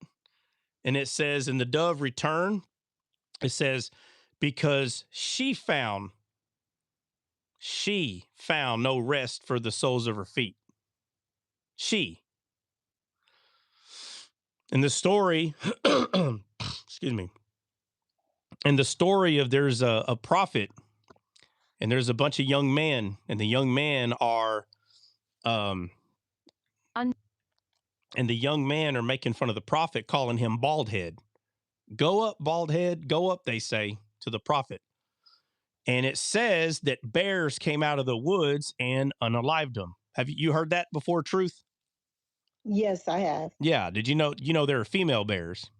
and it says, and the dove returned. It says, because she found no rest for the soles of her feet. She. In the story, excuse me, in the story of there's a prophet, and there's a bunch of young men, and the young men are, and the young men are making fun of the prophet, calling him bald head. Go up, bald head, go up, they say to the prophet. And it says that bears came out of the woods and unalived them. Have you heard that before, Truth? Yes, I have. Yeah. Did you know there are female bears?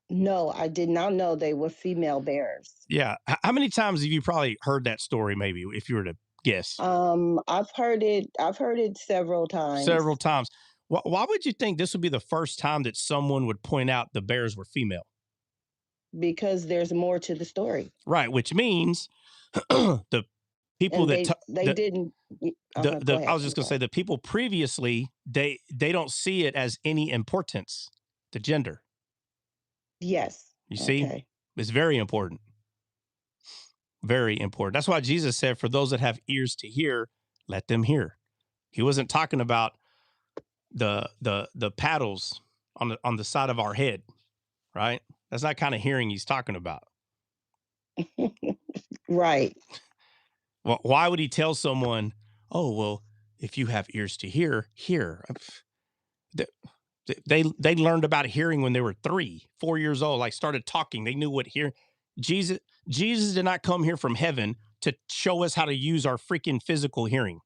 No, I did not know they were female bears. Yeah. How many times have you probably heard that story, maybe, if you were to guess? I've heard it several times. Several times. Why would you think this would be the first time that someone would point out the bears were female? Because there's more to the story. Right, which means the people And that they didn't. I was just going to say the people previously, they don't see it as any importance, the gender. Yes. You see, it's very important. Very important. That's why Jesus said, for those that have ears to hear, let them hear. He wasn't talking about the paddles on the side of our head, right? That's not kind of hearing he's talking about. Right. Well, why would he tell someone, oh, well, if you have ears to hear, hear? They learned about hearing when they were 3, 4 years old, like started talking. They knew what hearing. Jesus did not come here from heaven to show us how to use our freaking physical hearing.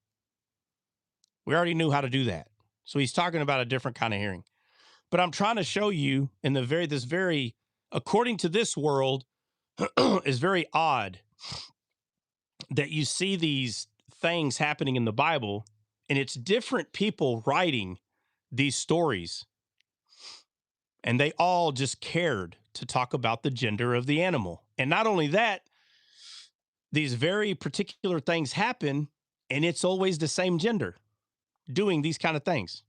We already knew how to do that. So he's talking about a different kind of hearing. But I'm trying to show you in this very, according to this world, is very odd that you see these things happening in the Bible, and it's different people writing these stories. And they all just cared to talk about the gender of the animal. And not only that, these very particular things happen, and it's always the same gender doing these kind of things.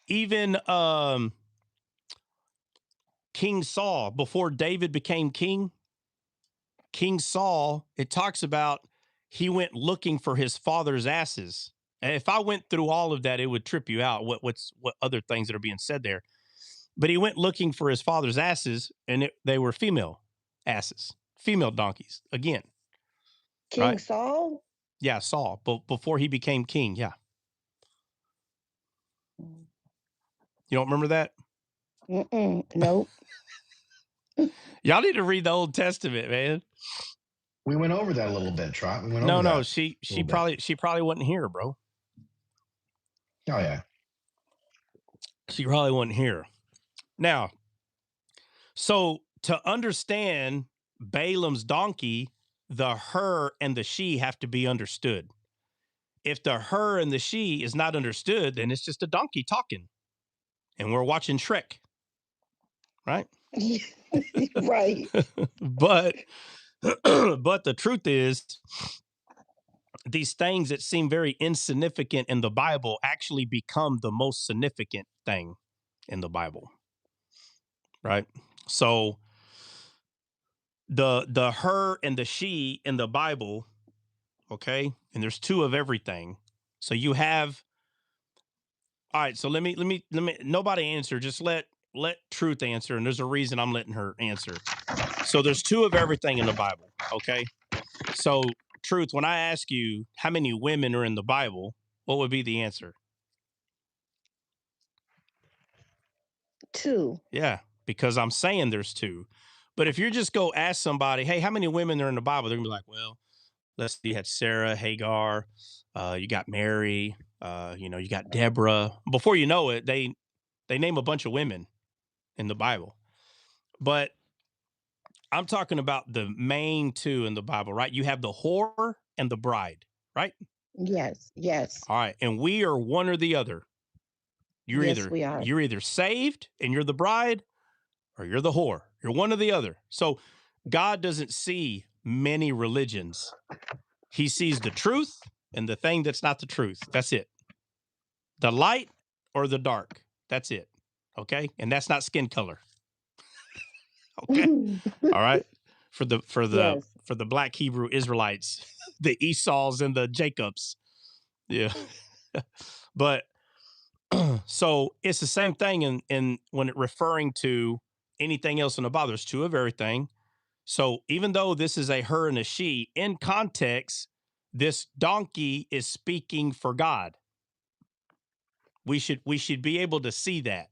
Even King Saul, before David became king, King Saul, it talks about he went looking for his father's asses. And if I went through all of that, it would trip you out. What other things that are being said there? But he went looking for his father's asses, and they were female asses, female donkeys. Again, King right? Saul? Yeah, Saul, but before he became king. Yeah, you don't remember that? Nope. Y'all need to read the Old Testament, man. We went over that a little bit, Trot. We went No, over no, that. she a little bit. she probably wasn't here, bro. Oh yeah. She probably wasn't here. Now, so to understand Balaam's donkey, the her and the she have to be understood. If the her and the she is not understood, then it's just a donkey talking, and we're watching Shrek, right? Right. But but the truth is, these things that seem very insignificant in the Bible actually become the most significant thing in the Bible, right? So the her and the she in the Bible, okay, and there's 2 of everything. So you have, all right. So let me nobody answer. Just let Truth answer, and there's a reason I'm letting her answer. So there's 2 of everything in the Bible, okay? So Truth, when I ask you how many women are in the Bible, what would be the answer? 2. Yeah, because I'm saying there's 2. But if you just go ask somebody, hey, how many women are in the Bible? They're gonna be like, well, let's see, you had Sarah, Hagar, you got Mary, you got Deborah. Before you know it, they name a bunch of women in the Bible. But I'm talking about the main 2 in the Bible, right? You have the whore and the bride, right? Yes. Yes. All right, and we are one or the other. Yes, we are. You're either saved and you're the bride, or you're the whore. You're one or the other. So God doesn't see many religions. He sees the truth and the thing that's not the truth. That's it. The light or the dark. That's it. Okay? And that's not skin color. Okay? All right? For the Yes. for the black Hebrew Israelites, the Esau's and the Jacobs. Yeah. But so it's the same thing in when it referring to anything else in the Bible. There's 2 of everything. So even though this is a her and a she, in context, this donkey is speaking for God. We should be able to see that,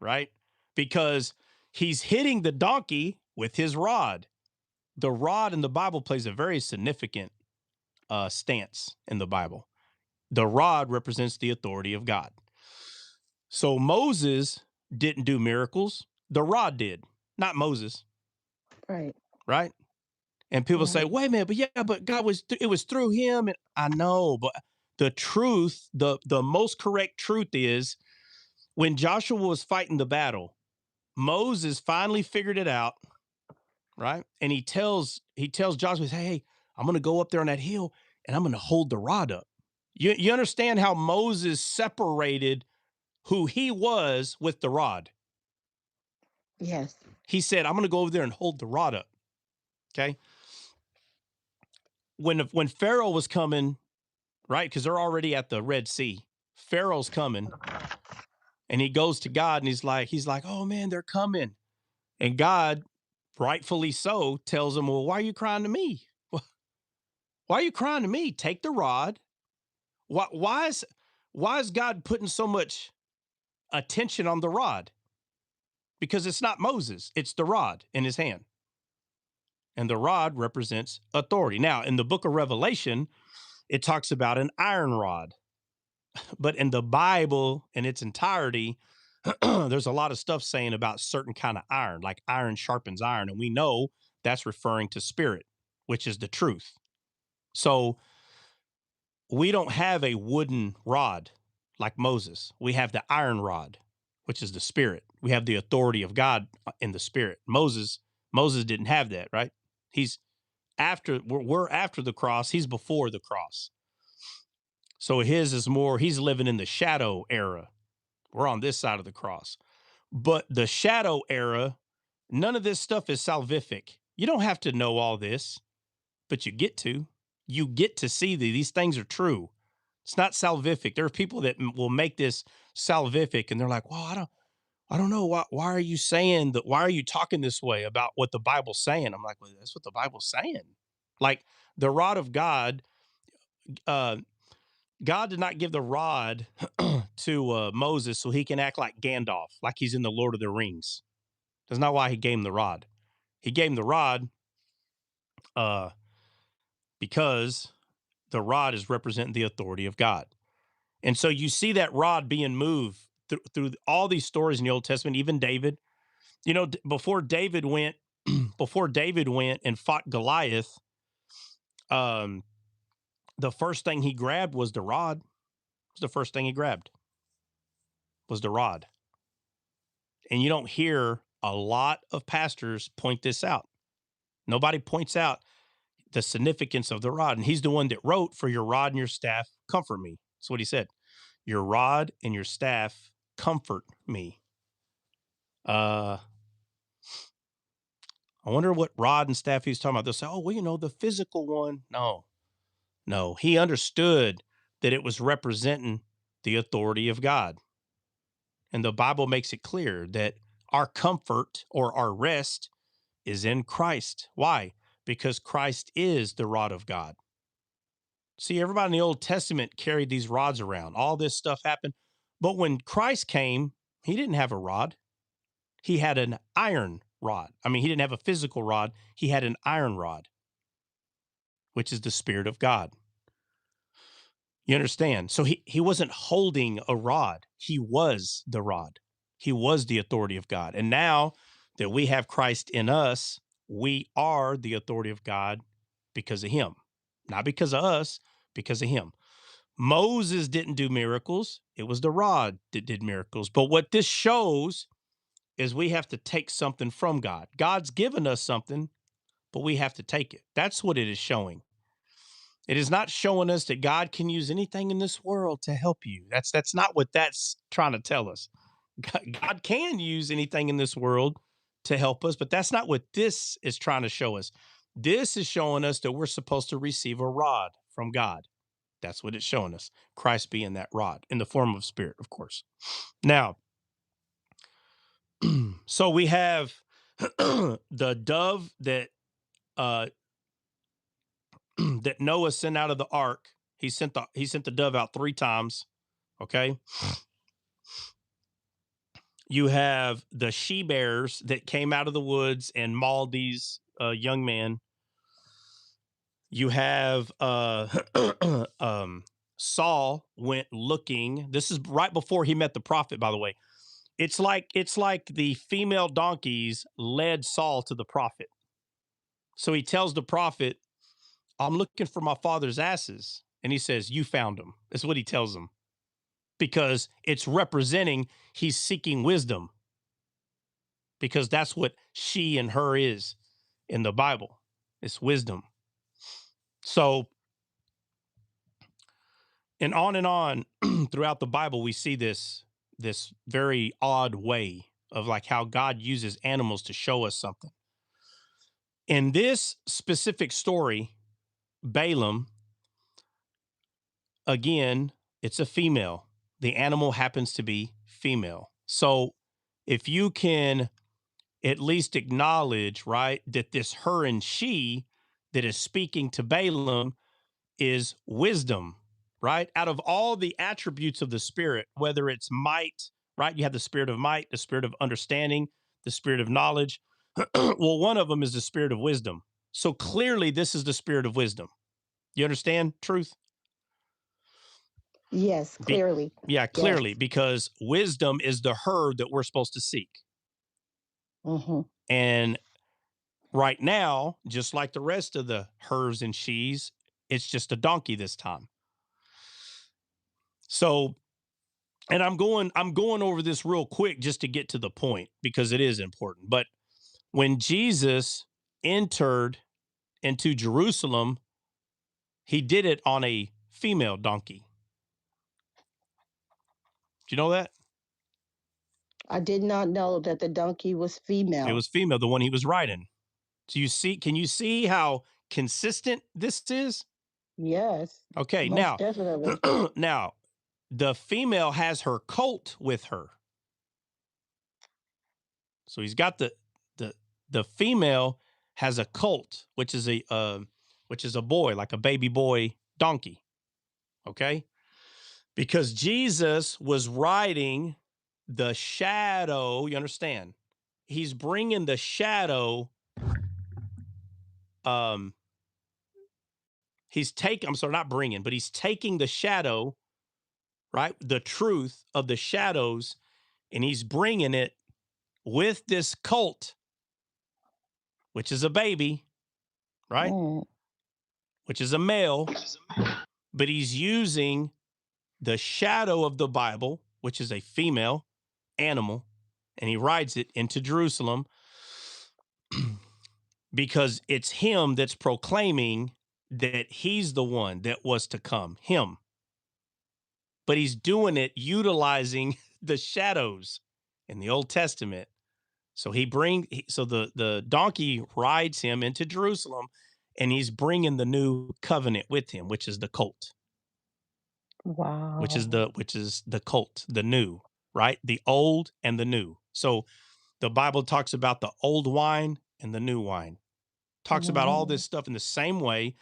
right? Because he's hitting the donkey with his rod. The rod in the Bible plays a very significant stance in the Bible. The rod represents the authority of God. So Moses didn't do miracles. The rod did, not Moses. Right. Right. And people say, wait a minute, but God it was through him. And I know, but the truth, the most correct truth is when Joshua was fighting the battle, Moses finally figured it out. Right. And he tells Joshua, hey, I'm going to go up there on that hill and I'm going to hold the rod up. You understand how Moses separated who he was with the rod? Yes. He said, I'm going to go over there and hold the rod up. Okay. When Pharaoh was coming, right, because they're already at the Red Sea, Pharaoh's coming. And he goes to God and he's like, oh man, they're coming. And God, rightfully so, tells him, well, why are you crying to me? Why are you crying to me? Take the rod. Why is God putting so much attention on the rod? Because it's not Moses, it's the rod in his hand. And the rod represents authority. Now, in the book of Revelation, it talks about an iron rod. But in the Bible in its entirety, there's a lot of stuff saying about certain kind of iron, like iron sharpens iron. And we know that's referring to spirit, which is the truth. So we don't have a wooden rod like Moses. We have the iron rod, which is the spirit. We have the authority of God in the spirit. Moses didn't have that, right? We're after the cross. He's before the cross. So his is more, he's living in the shadow era. We're on this side of the cross. But the shadow era, none of this stuff is salvific. You don't have to know all this, but you get to. You get to see these things are true. It's not salvific. There are people that will make this salvific, and they're like, "Well, I don't know. Why are you saying that? Why are you talking this way about what the Bible's saying?" I'm like, "Well, that's what the Bible's saying." Like the rod of God, uh, God did not give the rod to Moses so he can act like Gandalf, like he's in the Lord of the Rings. That's not why he gave him the rod. He gave him the rod because the rod is representing the authority of God. And so you see that rod being moved through all these stories in the Old Testament, even David. You know, before David went and fought Goliath, um, the first thing he grabbed was the rod. It was the first thing he grabbed was the rod. And you don't hear a lot of pastors point this out. Nobody points out the significance of the rod. And he's the one that wrote, "For your rod and your staff comfort me." That's what he said. Your rod and your staff comfort me. I wonder what rod and staff he's talking about. They'll say, "Oh, well, you know, the physical one." No. He understood that it was representing the authority of God. And the Bible makes it clear that our comfort or our rest is in Christ. Why? Because Christ is the rod of God. See, everybody in the Old Testament carried these rods around. All this stuff happened. But when Christ came, he didn't have a rod. He had an iron rod. I mean, he didn't have a physical rod. He had an iron rod, which is the Spirit of God. You understand? So he wasn't holding a rod. He was the rod. He was the authority of God. And now that we have Christ in us, we are the authority of God because of him. Not because of us, because of him. Moses didn't do miracles. It was the rod that did miracles. But what this shows is we have to take something from God. God's given us something, but we have to take it. That's what it is showing. It is not showing us that God can use anything in this world to help you. That's not what that's trying to tell us. God can use anything in this world to help us, but that's not what this is trying to show us. This is showing us that we're supposed to receive a rod from God. That's what it's showing us. Christ being that rod in the form of spirit, of course. Now, so we have the dove that that Noah sent out of the ark. He sent the dove out 3 times. Okay. You have the she bears that came out of the woods and mauled these young men. You have Saul went looking. This is right before he met the prophet, by the way. It's like the female donkeys led Saul to the prophet. So he tells the prophet, "I'm looking for my father's asses." And he says, "You found them." That's what he tells them. Because it's representing he's seeking wisdom. Because that's what she and her is in the Bible. It's wisdom. So, and on throughout the Bible, we see this very odd way of like how God uses animals to show us something. In this specific story, Balaam, again, it's a female. The animal happens to be female. So if you can at least acknowledge, right, that this her and she that is speaking to Balaam is wisdom, right? Out of all the attributes of the Spirit, whether it's might, right? You have the spirit of might, the spirit of understanding, the spirit of knowledge. Well, one of them is the spirit of wisdom. So clearly, this is the spirit of wisdom. You understand, Truth? Yes, clearly. Yeah, Yes. clearly, because wisdom is the her that we're supposed to seek. Mm-hmm. And right now, just like the rest of the hers and she's, it's just a donkey this time. So, and I'm going over this real quick just to get to the point because it is important. But when Jesus entered into Jerusalem, he did it on a female donkey. Do you know that? I did not know that the donkey was female. It was female, the one he was riding. So can you see how consistent this is? Yes. Okay, Most definitely. now the female has her colt with her. So he's got the female has a colt, which is a boy, like a baby boy donkey. Okay? Because Jesus was riding the shadow, you understand? He's bringing the shadow he's taking the shadow, right? The truth of the shadows, and he's bringing it with this colt, which is a baby, right? Mm. Which is a male, but he's using the shadow of the Bible, which is a female animal, and he rides it into Jerusalem because it's him that's proclaiming that he's the one that was to come, him. But he's doing it utilizing the shadows in the Old Testament. So the donkey rides him into Jerusalem, and he's bringing the new covenant with him, which is the colt. Wow. Which is the colt, the new, right? The old and the new. So the Bible talks about the old wine and the new wine. Talks about all this stuff in the same way.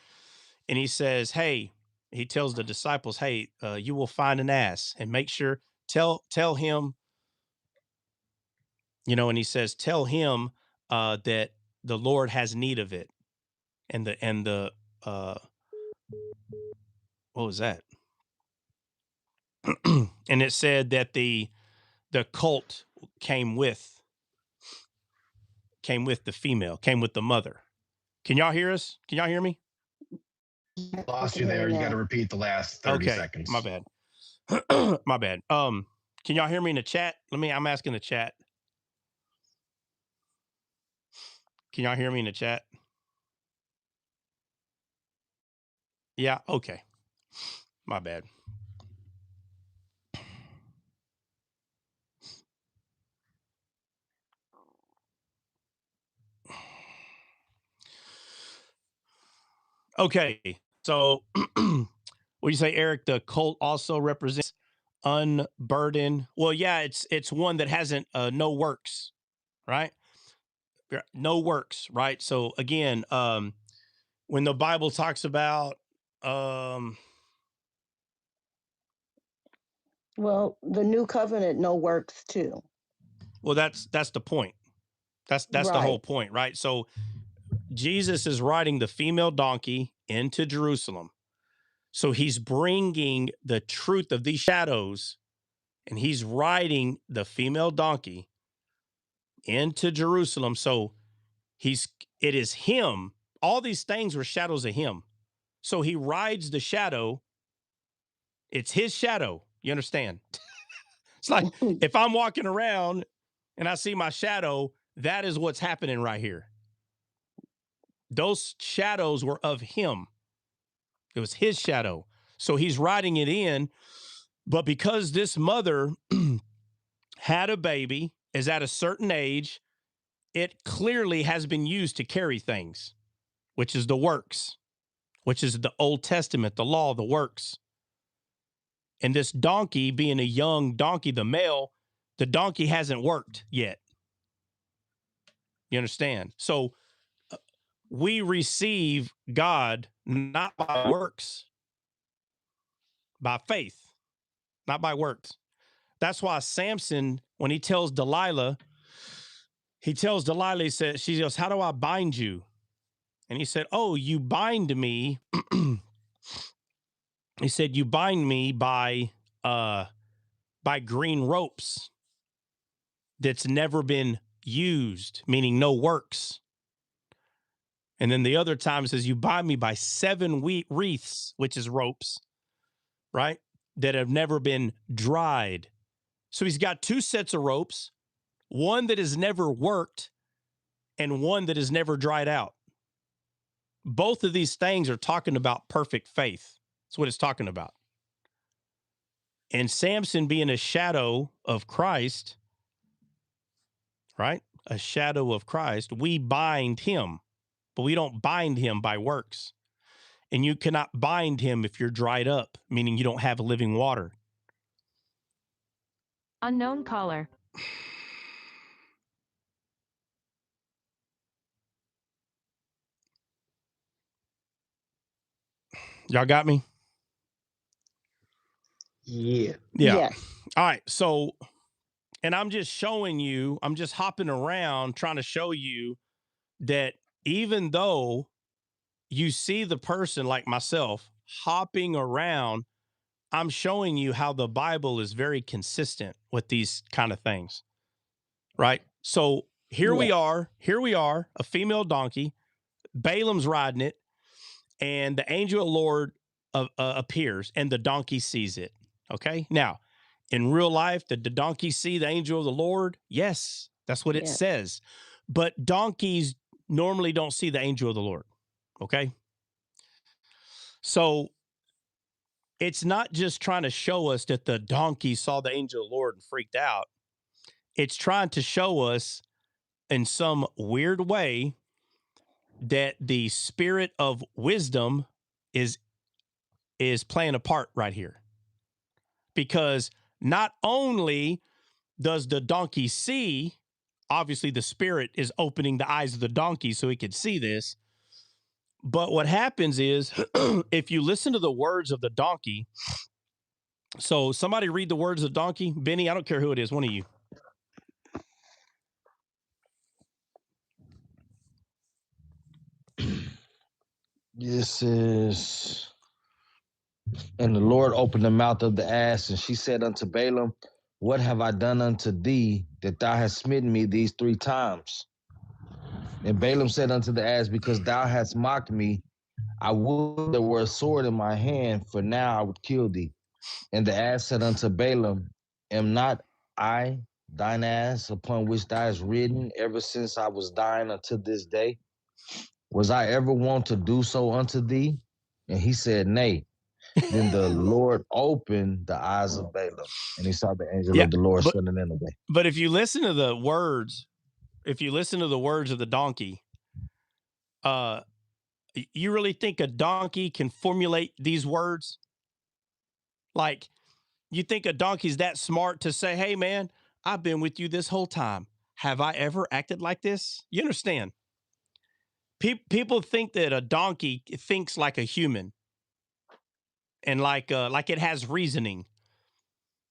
And he says, hey, he tells the disciples, hey, you will find an ass, and make sure, tell him, and he says, tell him that the Lord has need of it. And the what was that? And it said that the colt came with the female, came with the mother. Can y'all hear us? Can y'all hear me? Lost you there. You got to repeat the last 30 seconds. My bad. My bad. Can y'all hear me in the chat? I'm asking the chat. Can y'all hear me in the chat? Yeah, okay. My bad. Okay. So what do you say, Eric? The colt also represents unburdened. Well, yeah, it's one that hasn't no works, right? No works, right? So again, when the Bible talks about well, the new covenant no works too. Well, that's the point. That's right. The whole point, right? So Jesus is riding the female donkey into Jerusalem. So he's bringing the truth of these shadows, and he's riding the female donkey into Jerusalem. So it is him. All these things were shadows of him. So he rides the shadow. It's his shadow. You understand? It's like if I'm walking around and I see my shadow, that is what's happening right here. Those shadows were of him. It was his shadow. So he's riding it in. But because this mother had a baby, is at a certain age, it clearly has been used to carry things, which is the works, which is the Old Testament, the law, the works. And this donkey, being a young donkey, the male, The donkey hasn't worked yet. You understand? So we receive God not by works, by faith, not by works. That's why Samson, when he tells Delilah, he says, she goes, how do I bind you? And he said, oh, you bind me. He said, you bind me by green ropes that's never been used, meaning no works. And then the other time it says, you bind me by 7 wreaths, which is ropes, right? That have never been dried. So he's got 2 sets of ropes, one that has never worked and one that has never dried out. Both of these things are talking about perfect faith. That's what it's talking about. And Samson being a shadow of Christ, right? A shadow of Christ, we bind him, but we don't bind him by works. And you cannot bind him if you're dried up, meaning you don't have living water. Unknown caller. Y'all got me? Yeah. Yeah. Yes. All right. So, and I'm just showing you, I'm just hopping around trying to show you that even though you see the person like myself hopping around, I'm showing you how the Bible is very consistent with these kind of things, right? So here we are, a female donkey, Balaam's riding it, and the angel of the Lord appears, and the donkey sees it. Okay. Now, in real life, did the donkey see the angel of the Lord? Yes, that's what it says. But donkeys normally don't see the angel of the Lord. Okay. So it's not just trying to show us that the donkey saw the angel of the Lord and freaked out. It's trying to show us in some weird way that the spirit of wisdom is playing a part right here. Because not only does the donkey see, obviously the spirit is opening the eyes of the donkey so he could see this. But what happens is if you listen to the words of the donkey, so somebody read the words of the donkey. Benny, I don't care who it is, one of you. This is, and the Lord opened the mouth of the ass, and she said unto Balaam, what have I done unto thee that thou hast smitten me these 3 times? And Balaam said unto the ass, because thou hast mocked me, I would there were a sword in my hand, for now I would kill thee. And the ass said unto Balaam, am not I thine ass upon which thou hast ridden ever since I was dying unto this day? Was I ever wont to do so unto thee? And he said, nay. Then the Lord opened the eyes of Balaam, and he saw the angel of the Lord standing in the way. But if you listen to the words, of the donkey, you really think a donkey can formulate these words? Like, you think a donkey's that smart to say, hey, man, I've been with you this whole time. Have I ever acted like this? You understand? People think that a donkey thinks like a human and like it has reasoning.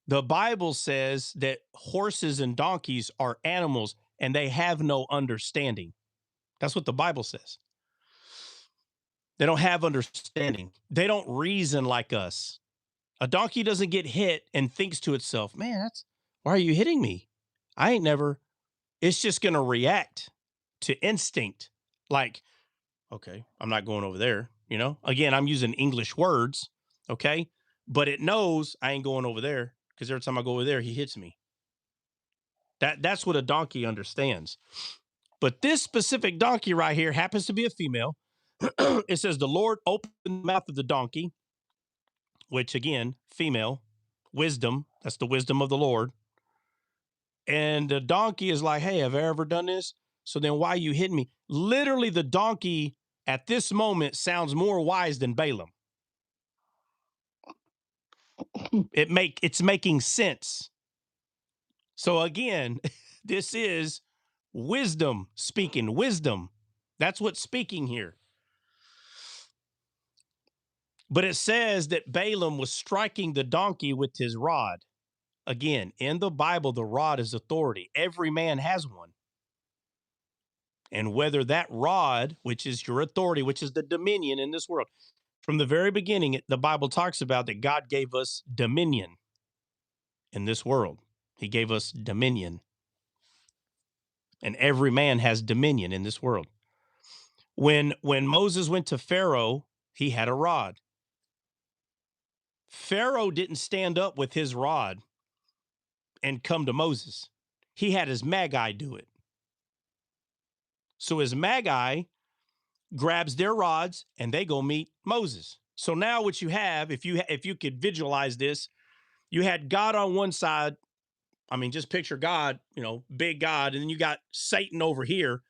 The Bible says that horses and donkeys are animals and they have no understanding. That's what the Bible says. They don't have understanding. They don't reason like us. A donkey doesn't get hit and thinks to itself, man, why are you hitting me? I ain't never. It's just going to react to instinct. Like, okay, I'm not going over there. You know, again, I'm using English words. Okay. But it knows I ain't going over there because every time I go over there, he hits me. That's what a donkey understands. But this specific donkey right here happens to be a female. It says the Lord opened the mouth of the donkey, which again, female, wisdom. That's the wisdom of the Lord. And the donkey is like, hey, have I ever done this? So then why are you hitting me? Literally, the donkey at this moment sounds more wise than Balaam. It's making sense. So again, this is wisdom speaking. Wisdom. That's what's speaking here. But it says that Balaam was striking the donkey with his rod. Again, in the Bible, the rod is authority. Every man has one. And whether that rod, which is your authority, which is the dominion in this world, from the very beginning, the Bible talks about that God gave us dominion in this world. He gave us dominion. And every man has dominion in this world. When Moses went to Pharaoh, he had a rod. Pharaoh didn't stand up with his rod and come to Moses. He had his Magi do it. So his Magi grabs their rods and they go meet Moses. So now what you have, if you could visualize this, you had God on one side. I mean, just picture God, big God, and then you got Satan over here,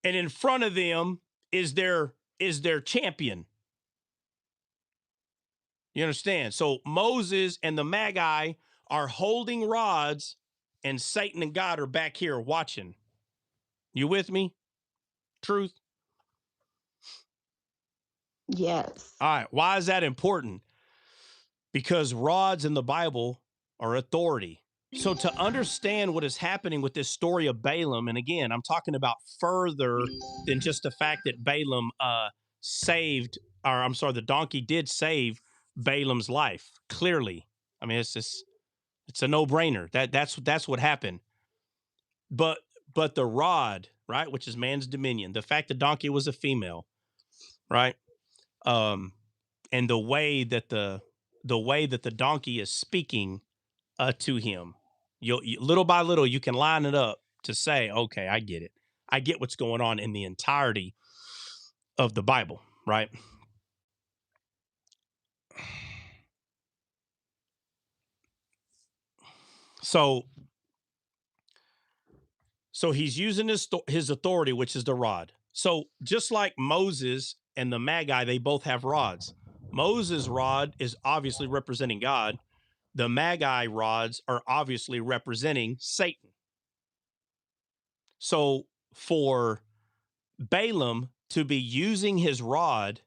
and in front of them is their champion. You understand? So Moses and the Magi are holding rods, and Satan and God are back here watching. You with me? Truth? Yes. All right. Why is that important? Because rods in the Bible are authority. So to understand what is happening with this story of Balaam, and again, I'm talking about further than just the fact that Balaam the donkey did save Balaam's life. Clearly. I mean, it's a no-brainer. That's what happened. But the rod, right, which is man's dominion, the fact the donkey was a female, right? And the way that the donkey is speaking to him, you little by little, you can line it up to say, okay, I get it. I get what's going on in the entirety of the Bible, right? So he's using his authority, which is the rod. So just like Moses and the Magi, they both have rods. Moses' rod is obviously representing God. The Magi rods are obviously representing Satan. So for Balaam to be using his rod,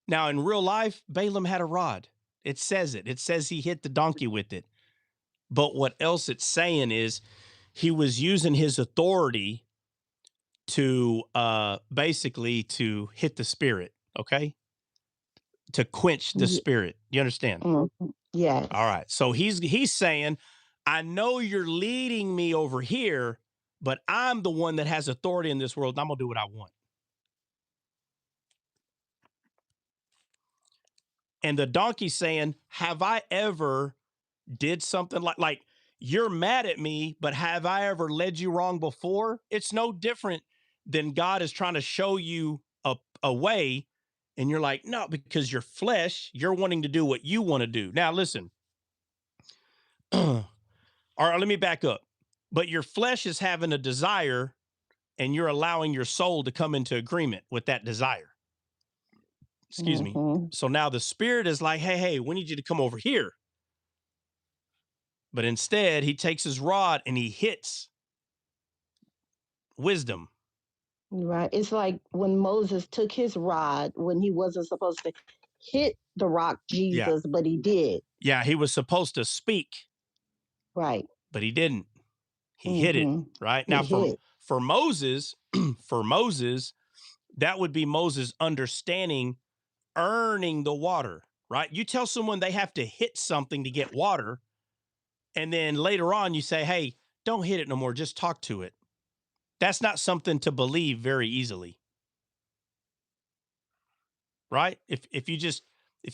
now in real life, Balaam had a rod. It says it. It says he hit the donkey with it. But what else it's saying is he was using his authority to basically to hit the spirit, okay? To quench the spirit. You understand? Mm-hmm. Yes. All right. So he's saying, I know you're leading me over here, but I'm the one that has authority in this world, and I'm gonna do what I want. And the donkey's saying, have I ever did something like you're mad at me, but have I ever led you wrong before? It's no different than God is trying to show you a way, and you're like, no, because your flesh, you're wanting to do what you want to do. Now, listen, or let me back up. But your flesh is having a desire, and you're allowing your soul to come into agreement with that desire. Excuse me. So now the spirit is like, hey, we need you to come over here. But instead, he takes his rod and he hits wisdom. Right. It's like when Moses took his rod when he wasn't supposed to hit the rock Jesus, but he did. Yeah, he was supposed to speak. Right. But he didn't. He hit it, right? Now for Moses, that would be Moses understanding earning the water, right? You tell someone they have to hit something to get water, and then later on you say, hey, don't hit it no more, just talk to it. That's not something to believe very easily. Right? If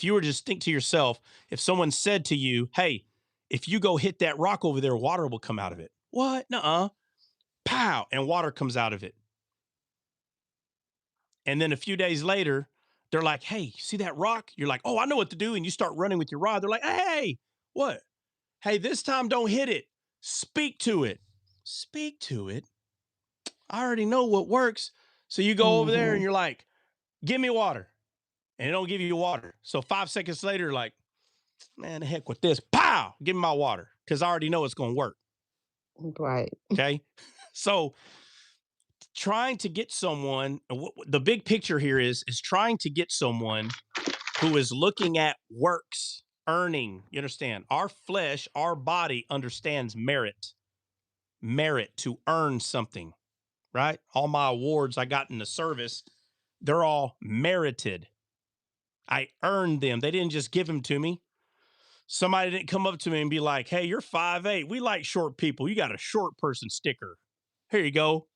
you were to just think to yourself, if someone said to you, hey, if you go hit that rock over there, water will come out of it. What? Nuh-uh. Pow, and water comes out of it. And then a few days later, they're like, hey, see that rock? You're like, oh, I know what to do. And you start running with your rod. They're like, hey, what? Hey, this time don't hit it. Speak to it. Speak to it. I already know what works. So you go over there and you're like, give me water. And it don't give you water. So 5 seconds later, like, man, the heck with this. Pow! Give me my water. Because I already know it's going to work. Right. Okay. So trying to get someone, the big picture here is trying to get someone who is looking at works, earning. You understand? Our flesh, our body understands merit to earn something, right? All my awards I got in the service, they're all merited. I earned them. They didn't just give them to me. Somebody didn't come up to me and be like, hey, you're 5'8". We like short people. You got a short person sticker. Here you go.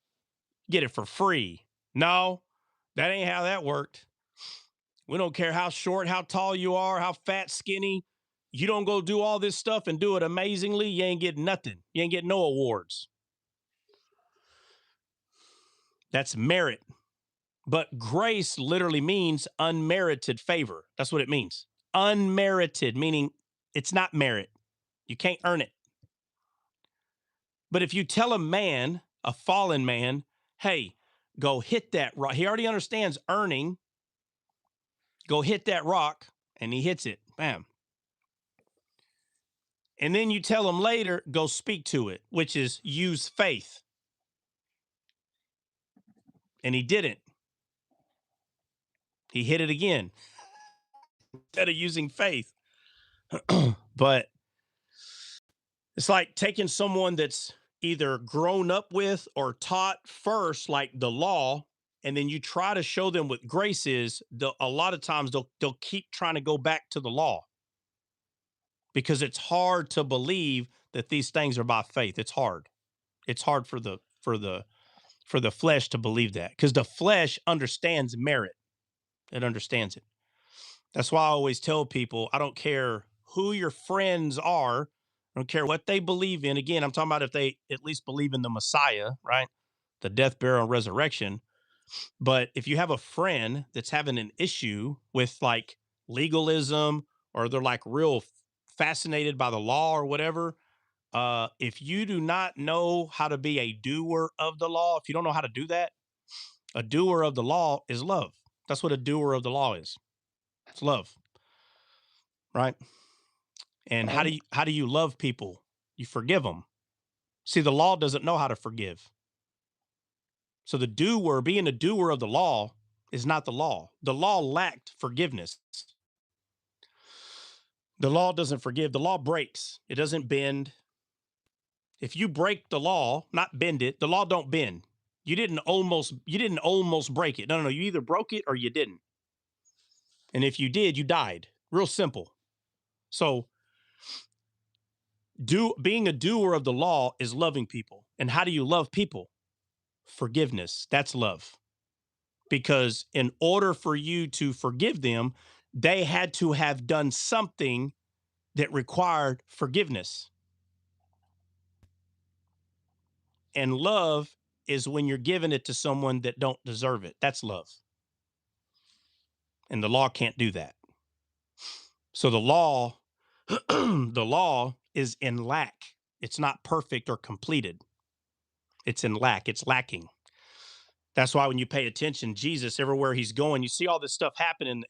Get it for free. No, that ain't how that worked. We don't care how short, how tall you are, how fat, skinny. You don't go do all this stuff and do it amazingly, you ain't getting nothing. You ain't getting no awards. That's merit. But grace literally means unmerited favor. That's what it means. Unmerited, meaning it's not merit. You can't earn it. But if you tell a man, a fallen man, hey, go hit that rock, he already understands earning. Go hit that rock, and he hits it. Bam. And then you tell him later, go speak to it, which is use faith. And he didn't. He hit it again instead of using faith. But it's like taking someone that's either grown up with or taught first, like the law, and then you try to show them what grace is. A lot of times they'll keep trying to go back to the law because it's hard to believe that these things are by faith. It's hard. It's hard for the flesh to believe that because the flesh understands merit. It understands it. That's why I always tell people, I don't care who your friends are. I don't care what they believe in. Again, I'm talking about if they at least believe in the Messiah, right? The death, burial, and resurrection. But if you have a friend that's having an issue with like legalism or they're like real fascinated by the law or whatever, if you do not know how to be a doer of the law, if you don't know how to do that, a doer of the law is love. That's what a doer of the law is. It's love, right? And Right. how do you love people? You forgive them. See, the law doesn't know how to forgive. So the doer, being a doer of the law, is not the law. The law lacked forgiveness. The law doesn't forgive. The law breaks. It doesn't bend. If you break the law, not bend it, the law don't bend. You didn't almost break it. No. You either broke it or you didn't. And if you did, you died. Real simple. So being a doer of the law is loving people. And how do you love people? Forgiveness. That's love. Because in order for you to forgive them, they had to have done something that required forgiveness. And love is when you're giving it to someone that don't deserve it. That's love. And the law can't do that. So the law the law is in lack. It's not perfect or completed. It's in lack. It's lacking. That's why when you pay attention, Jesus, everywhere he's going, you see all this stuff happen in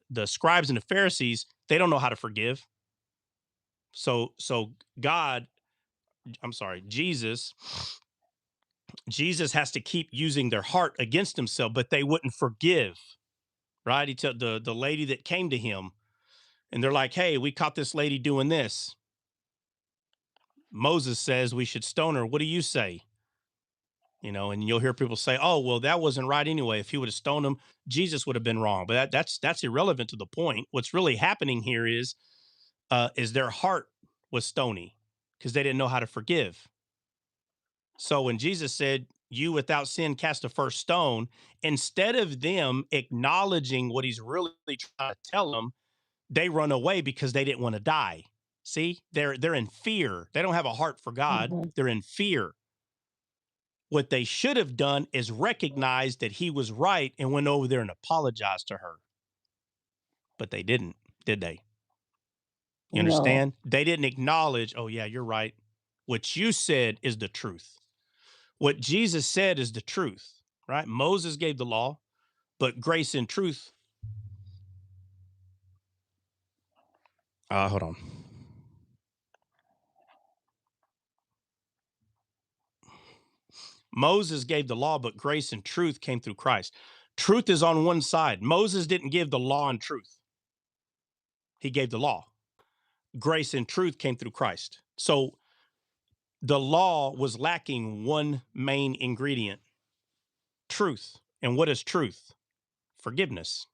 the scribes and the Pharisees. They don't know how to forgive. So God, I'm sorry, Jesus has to keep using their heart against himself, but they wouldn't forgive. Right? He told the lady that came to him, and they're like, "Hey, we caught this lady doing this. Moses says we should stone her. What do you say?" You know, and you'll hear people say, "Oh, well, that wasn't right anyway. If he would have stoned him, Jesus would have been wrong." But that's irrelevant to the point. What's really happening here is their heart was stony because they didn't know how to forgive. So when Jesus said, "You without sin cast the first stone," instead of them acknowledging what he's really trying to tell them, they run away because they didn't want to die. See, they're in fear. They don't have a heart for God. Mhm. They're in fear. What they should have done is recognize that he was right and went over there and apologized to her. But they didn't, did they? You No. understand? They didn't acknowledge, oh, yeah, you're right. What you said is the truth. What Jesus said is the truth, right? Moses gave the law, but grace and truth. Hold on. Moses gave the law, but grace and truth came through Christ. Truth is on one side. Moses didn't give the law and truth. He gave the law. Grace and truth came through Christ. So the law was lacking one main ingredient, truth. And what is truth? Forgiveness.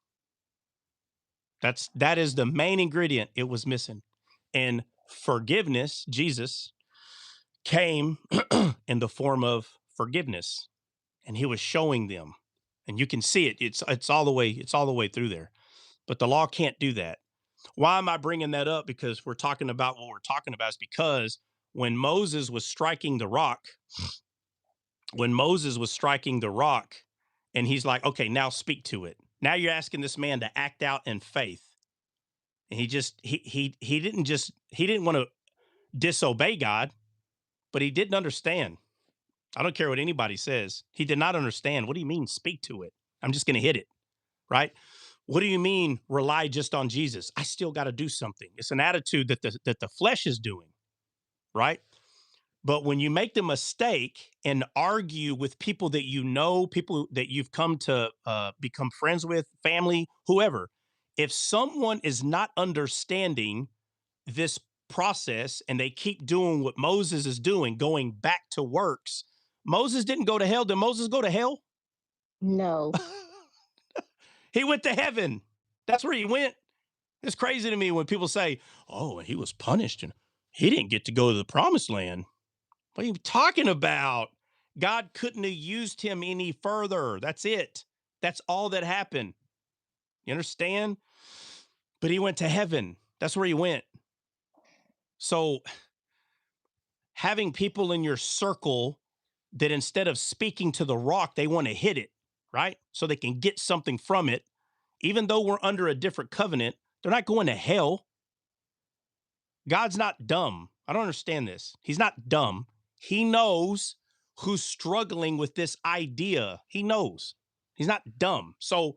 That is the main ingredient it was missing. And forgiveness, Jesus, came in the form of forgiveness. And he was showing them. And you can see it. It's all the way through there. But the law can't do that. Why am I bringing that up? Because we're talking about what we're talking about is because when Moses was striking the rock, and he's like, okay, now speak to it. Now you're asking this man to act out in faith. And he didn't want to disobey God, but he didn't understand. I don't care what anybody says. He did not understand. What do you mean speak to it? I'm just going to hit it, right? What do you mean rely just on Jesus? I still got to do something. It's an attitude that the flesh is doing, right? But when you make the mistake and argue with people that you know, people that you've come to become friends with, family, whoever, if someone is not understanding this process and they keep doing what Moses is doing, going back to works, Moses didn't go to hell. Did Moses go to hell? No. He went to heaven. That's where he went. It's crazy to me when people say, oh, he was punished and he didn't get to go to the promised land. What are you talking about? God couldn't have used him any further. That's it. That's all that happened. You understand? But he went to heaven. That's where he went. So having people in your circle that instead of speaking to the rock, they want to hit it, right? So they can get something from it. Even though we're under a different covenant, they're not going to hell. God's not dumb. I don't understand this. He's not dumb. He knows who's struggling with this idea. He knows. He's not dumb. So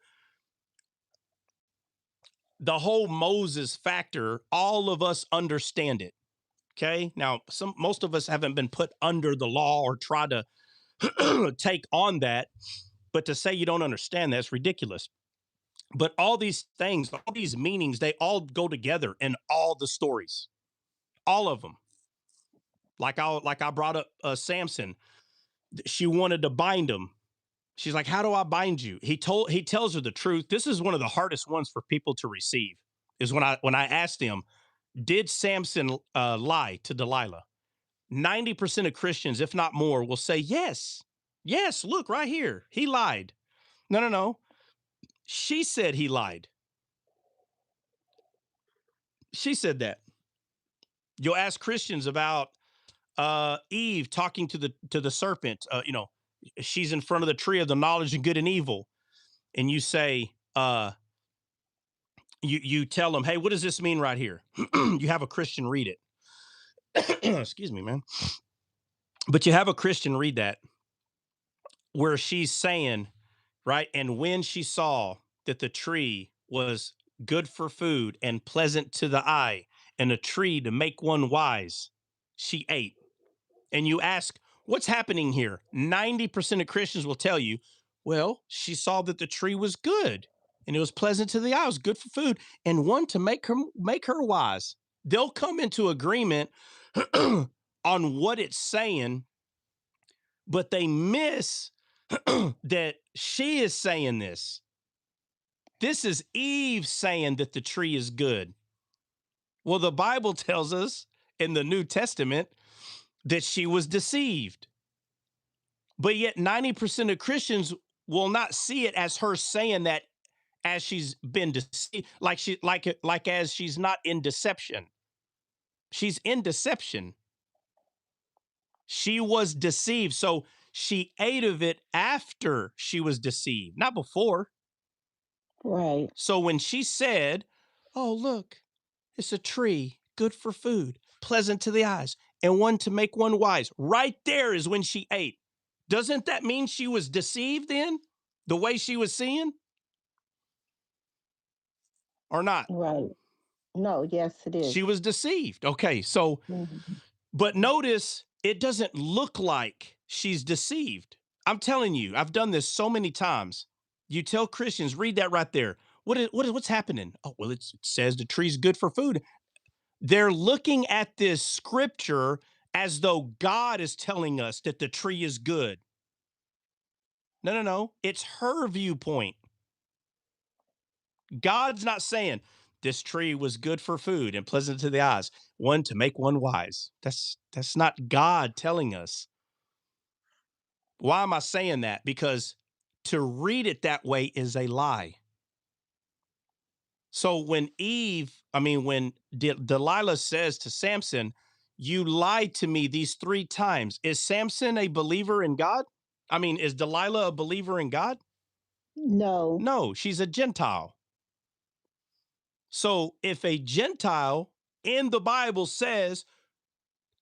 the whole Moses factor, all of us understand it. Okay. Now, most of us haven't been put under the law or try to take on that. But to say you don't understand that's ridiculous. But all these things, all these meanings, they all go together in all the stories. All of them. Like I brought up Samson. She wanted to bind him. She's like, how do I bind you? He tells her the truth. This is one of the hardest ones for people to receive is when I asked him, did Samson lie to Delilah? 90% of Christians, if not more, will say, yes. Yes, look right here. He lied. No. She said he lied. She said that. You'll ask Christians about Eve talking to the serpent. She's in front of the tree of the knowledge of good and evil. And you say, you tell them, hey, what does this mean right here? You have a Christian read it. Excuse me, man. But you have a Christian read that where she's saying, right? And when she saw that the tree was good for food and pleasant to the eye and a tree to make one wise, she ate. And you ask, what's happening here? 90% of Christians will tell you, well, she saw that the tree was good and it was pleasant to the eye, it was good for food, and one to make her wise. They'll come into agreement on what it's saying, but they miss that she is saying this. This is Eve saying that the tree is good. Well, the Bible tells us in the New Testament that she was deceived. But yet 90% of Christians will not see it as her saying that as she's been deceived, like as she's not in deception. She's in deception. She was deceived. So she ate of it after she was deceived, not before. Right. So when she said, oh, look, it's a tree, good for food, pleasant to the eyes, and one to make one wise, right there is when she ate. Doesn't that mean she was deceived then? The way she was seeing? Or not? Right. No, yes, it is. She was deceived. Okay, so, Mhm. but notice it doesn't look like she's deceived. I'm telling you, I've done this so many times. You tell Christians, read that right there. What's happening? Oh, well, it says the tree's good for food. They're looking at this scripture as though God is telling us that the tree is good. No. It's her viewpoint. God's not saying this tree was good for food and pleasant to the eyes, one to make one wise. That's not God telling us. Why am I saying that? Because to read it that way is a lie. So when when Delilah says to Samson, you lied to me these 3 times, is Samson a believer in God? Is Delilah a believer in God? No. No, she's a Gentile. So if a Gentile in the Bible says,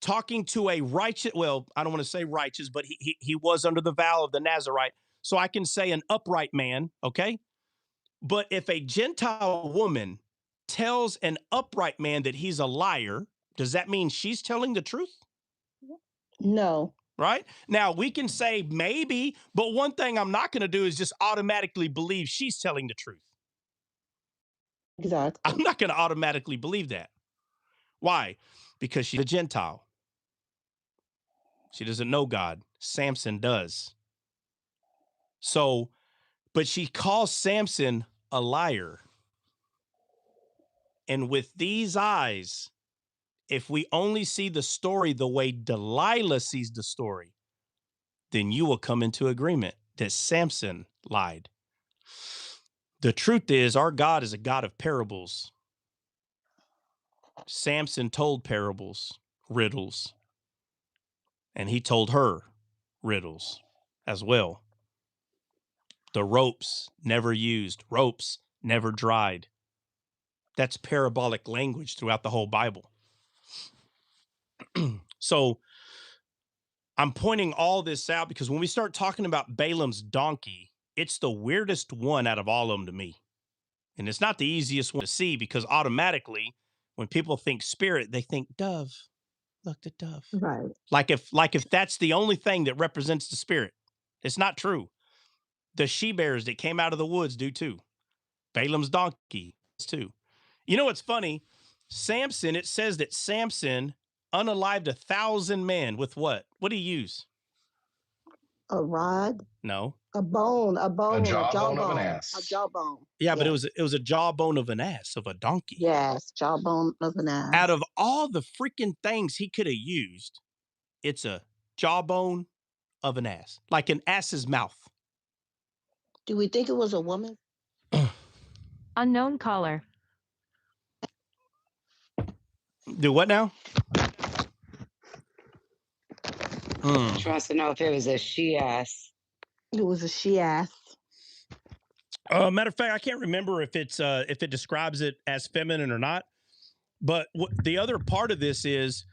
talking to a righteous, well, I don't want to say righteous, but he was under the vow of the Nazarite. So I can say an upright man, okay? But if a Gentile woman tells an upright man that he's a liar, does that mean she's telling the truth? No. Right? Now, we can say maybe, but one thing I'm not going to do is just automatically believe she's telling the truth. Exactly. I'm not going to automatically believe that. Why? Because she's a Gentile. She doesn't know God. Samson does. So, but she calls Samson a liar. And with these eyes, if we only see the story the way Delilah sees the story, then you will come into agreement that Samson lied. The truth is, our God is a God of parables. Samson told parables, riddles, and he told her riddles as well. The ropes never used, ropes never dried. That's parabolic language throughout the whole Bible. So I'm pointing all this out because when we start talking about Balaam's donkey, it's the weirdest one out of all of them to me. And it's not the easiest one to see because automatically when people think spirit, they think dove. Look, the dove. Right. Like if that's the only thing that represents the spirit. It's not true. The she-bears that came out of the woods do too. Balaam's donkey does too. You know what's funny? Samson, it says that Samson unalived 1,000 men with what? What did he use? A rod? No. A bone, A jawbone of an a ass. jawbone. Yeah, but it was a jawbone of an ass, of a donkey. Yes, jawbone of an ass. Out of all the freaking things he could have used, it's a jawbone of an ass, like an ass's mouth. Do we think it was a woman? Unknown caller. Do what now? She wants to know if it was a she-ass. It was a she-ass. Matter of fact, I can't remember if it describes it as feminine or not. But the other part of this is,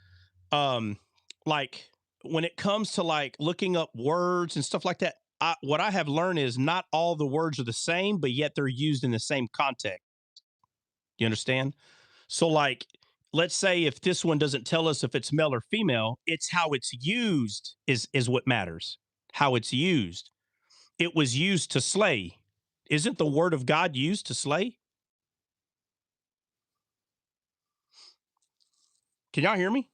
like when it comes to like looking up words and stuff like that, what I have learned is not all the words are the same, but yet they're used in the same context. You understand? So like, let's say if this one doesn't tell us if it's male or female, it's how it's used is what matters. How it's used. It was used to slay. Isn't the word of God used to slay? Can y'all hear me?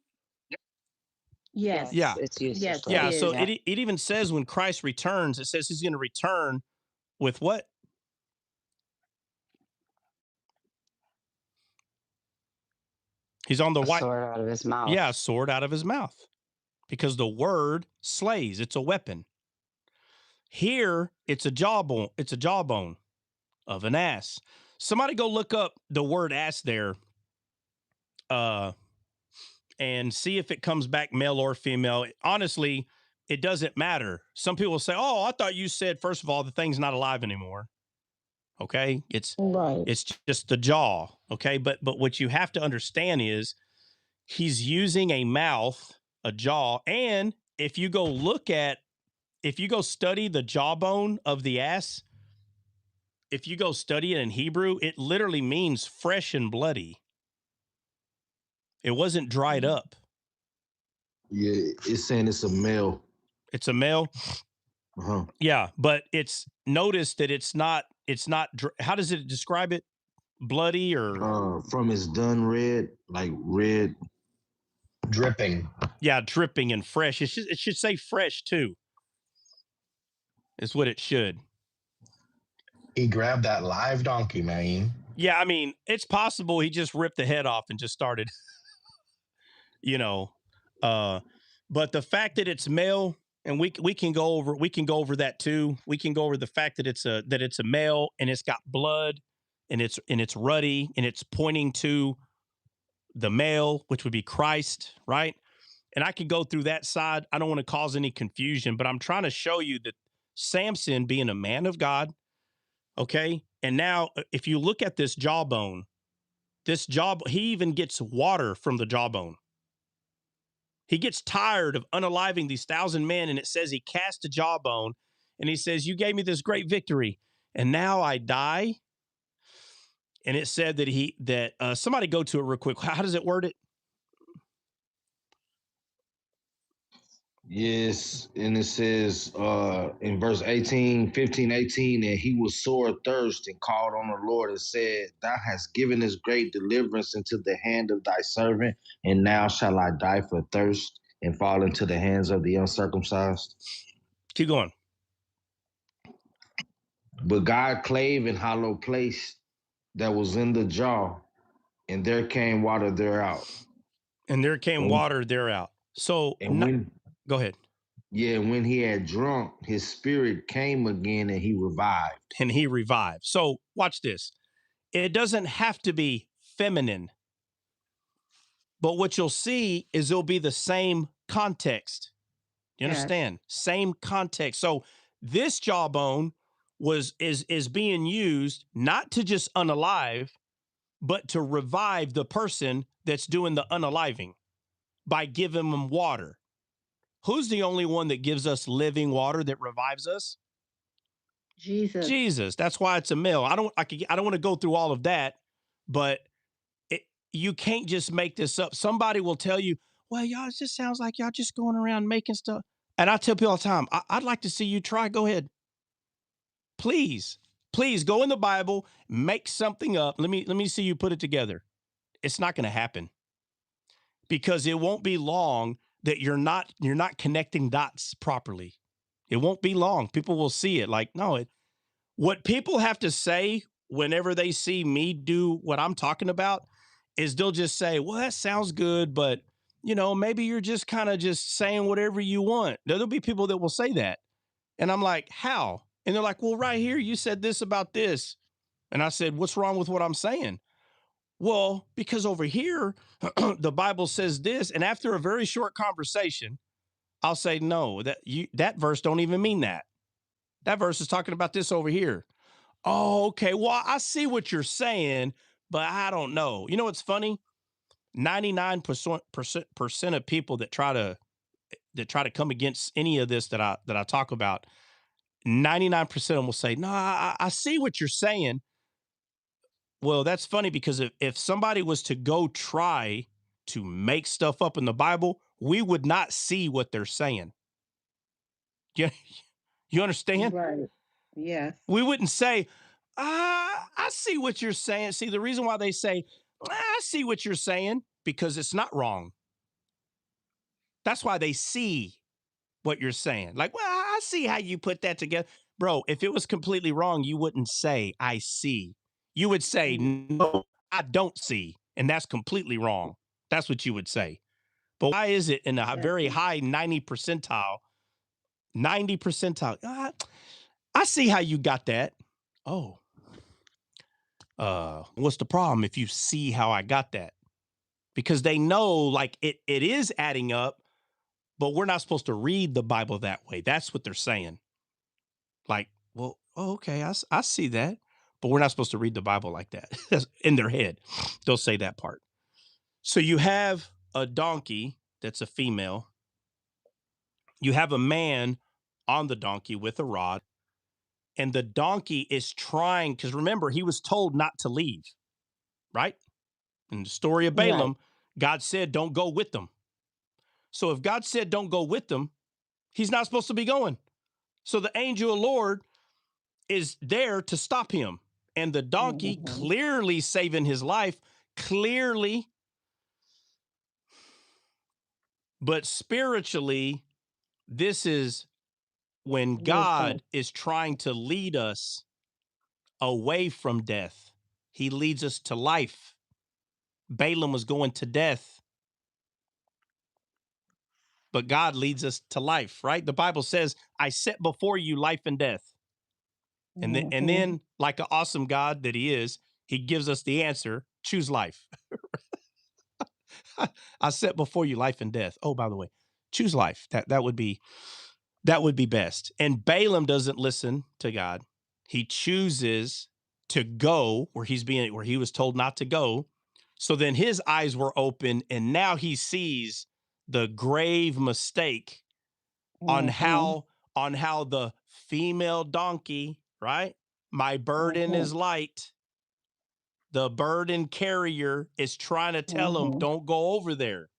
Yes. Yeah. It's used Yes, to slay. Yeah. it So is. it even says when Christ returns, it says he's going to return with what? He's on the A white. sword out of his mouth. Yeah, a sword out of his mouth. Because the word slays. It's a weapon. Here, it's a jawbone. It's a jawbone of an ass. Somebody go look up the word ass there. And see if it comes back male or female. Honestly, it doesn't matter. Some people say, "Oh, I thought you said first of all the thing's not alive anymore." Okay, it's just the jaw. Okay, but what you have to understand is he's using a mouth, a jaw, and if you go study the jawbone of the ass, if you go study it in Hebrew, it literally means fresh and bloody. It wasn't dried up. Yeah, it's saying it's a male. It's a male. Uh-huh. Yeah, but notice that it's not, how does it describe it? Bloody or From his done red, like red. Dripping. yeah, dripping and fresh. It should say fresh too. Is what it should. He grabbed that live donkey, man. Yeah, I mean, it's possible he just ripped the head off and just started, you know. But the fact that it's male, and we can go over that too. We can go over the fact that it's a male and it's got blood and it's ruddy and it's pointing to the male, which would be Christ, right? And I could go through that side. I don't want to cause any confusion, but I'm trying to show you that Samson, being a man of God, okay? And now if you look at this jawbone, he even gets water from the jawbone. He gets tired of unaliving these 1,000 men, and it says he cast the jawbone, and he says, "You gave me this great victory, and now I die." And it said that somebody go to it real quick. How does it word it? Yes, and it says in verse 18, 15, 18, that he was sore thirst and called on the Lord and said, Thou hast given this great deliverance into the hand of thy servant, and now shall I die for thirst and fall into the hands of the uncircumcised. Keep going. But God clave an hollow place that was in the jaw, and there came water thereout. And there came water thereout. So, go ahead. Yeah, when he had drunk, his spirit came again and he revived. So watch this. It doesn't have to be feminine, but what you'll see is it'll be the same context. You understand? Same context. So this jawbone is being used not to just unalive, but to revive the person that's doing the unaliving by giving them water. Who's the only one that gives us living water that revives us? Jesus. That's why it's a male. I don't want to go through all of that, but you can't just make this up. Somebody will tell you, well, y'all, it just sounds like y'all just going around making stuff. And I tell people all the time, I'd like to see you try. Go ahead. Please go in the Bible, make something up. Let me see you put it together. It's not going to happen because it won't be long that you're not connecting dots properly. It won't be long. People will see it like, no, what people have to say whenever they see me do what I'm talking about is they'll just say, well, that sounds good, but maybe you're just kind of just saying whatever you want. There'll be people that will say that. And I'm like, how? And they're like, well, right here, you said this about this. And I said, what's wrong with what I'm saying? Well, because over here, the Bible says this. And after a very short conversation, I'll say, no, that verse don't even mean that. That verse is talking about this over here. Oh, okay. Well, I see what you're saying, but I don't know. You know what's funny? 99% of people that try to come against any of this that I talk about, 99% of them will say, no, I see what you're saying. Well, that's funny because if somebody was to go try to make stuff up in the Bible, we would not see what they're saying. You understand? Right. Yes. We wouldn't say, I see what you're saying. See, the reason why they say, I see what you're saying, because it's not wrong. That's why they see what you're saying. Like, well, I see how you put that together. Bro, if it was completely wrong, you wouldn't say, I see. You would say, no, I don't see. And that's completely wrong. That's what you would say. But why is it in a very high 90 percentile? I see how you got that. Oh, what's the problem if you see how I got that? Because they know like it is adding up, but we're not supposed to read the Bible that way. That's what they're saying. Like, well, okay, I see that, but we're not supposed to read the Bible like that. That's in their head. They'll say that part. So you have a donkey that's a female. You have a man on the donkey with a rod, and the donkey is trying, because remember, he was told not to leave, right? In the story of Balaam, God said, don't go with them. So if God said, don't go with them, He's not supposed to be going. So the angel of the Lord is there to stop him. And the donkey clearly saving his life, clearly. But spiritually, this is when God is trying to lead us away from death. He leads us to life. Balaam was going to death, but God leads us to life, right? The Bible says, I set before you life and death. And then, like an awesome God that he is, he gives us the answer, choose life. I set before you life and death. Oh, by the way, choose life. That would be best. And Balaam doesn't listen to God. He chooses to go where he was told not to go. So then his eyes were open, and now he sees the grave mistake on how the female donkey, right? My burden is light. The burden carrier is trying to tell him, don't go over there.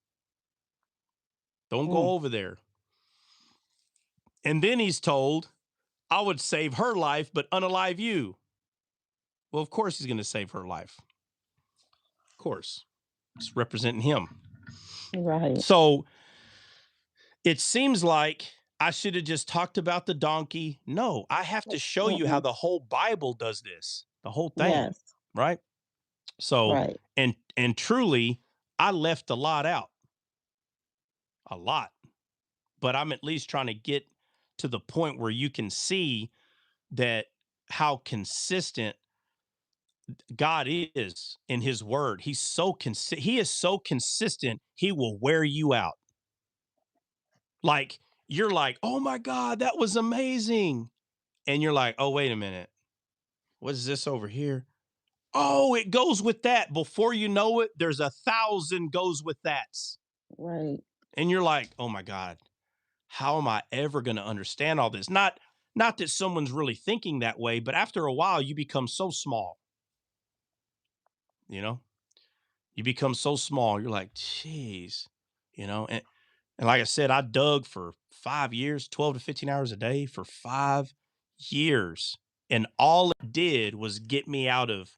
Don't go over there. And then he's told, I would save her life, but unalive you. Well, of course he's going to save her life. Of course. It's representing him. Right. So it seems like I should have just talked about the donkey. No, I have to show you how the whole Bible does this, the whole thing. Yes. Right? So, Right. and truly, I left a lot out. A lot. But I'm at least trying to get to the point where you can see that how consistent God is in his word. He is so consistent, he will wear you out. Like, you're like, oh my God, that was amazing. And you're like, oh, wait a minute. What is this over here? Oh, it goes with that. Before you know it, there's 1,000 goes with that's. Right. And you're like, oh my God, how am I ever going to understand all this? Not that someone's really thinking that way, but after a while, you become so small. You know, you become so small. You're like, geez, and like I said, I dug for 5 years, 12 to 15 hours a day for 5 years. And all it did was get me out of,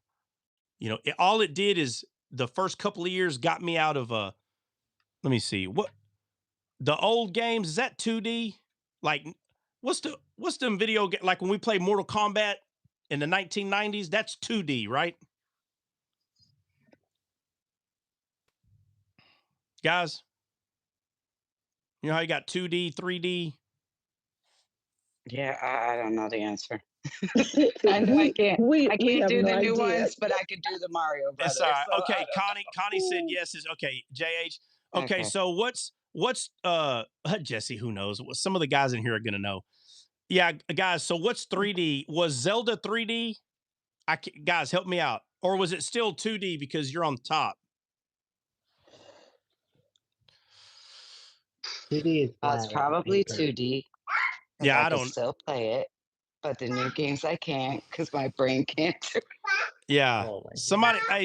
all it did is the first couple of years got me out of let me see, what the old games, is that 2D? Like, what's them video game, like when we played Mortal Kombat in the 1990s, that's 2D, right? Guys, you know how you got 2D, 3D? Yeah, I don't know the answer. I know I can't have do no the new idea. ones, but I could do the Mario Brothers. It's all right. So Okay, Connie said yes. Is okay. JH. Okay, Okay. so what's Jesse? Who knows? Some of the guys in here are gonna know. Yeah, guys. So what's 3D? Was Zelda 3D? Guys, help me out. Or was it still 2D because you're on top? 2D is flat. It's probably right? 2D. Yeah, I I can don't. still play it, but the new games I can't because my brain can't do it. Yeah. Oh my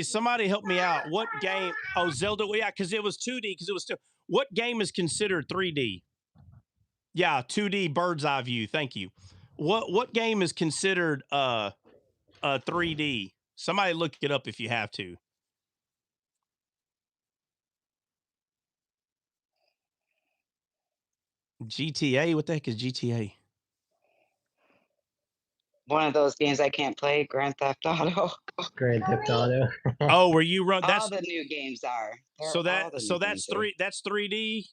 Somebody help me out. What game? Oh, Zelda. Well, yeah, because it was 2D. Because it was still. What game is considered 3D? Yeah, 2D bird's eye view. Thank you. What game is considered 3D? Somebody look it up if you have to. GTA? What the heck is GTA? One of those games I can't play, Grand Theft Auto. Grand Theft Auto. Oh, where you run? All the new games are. That's 3D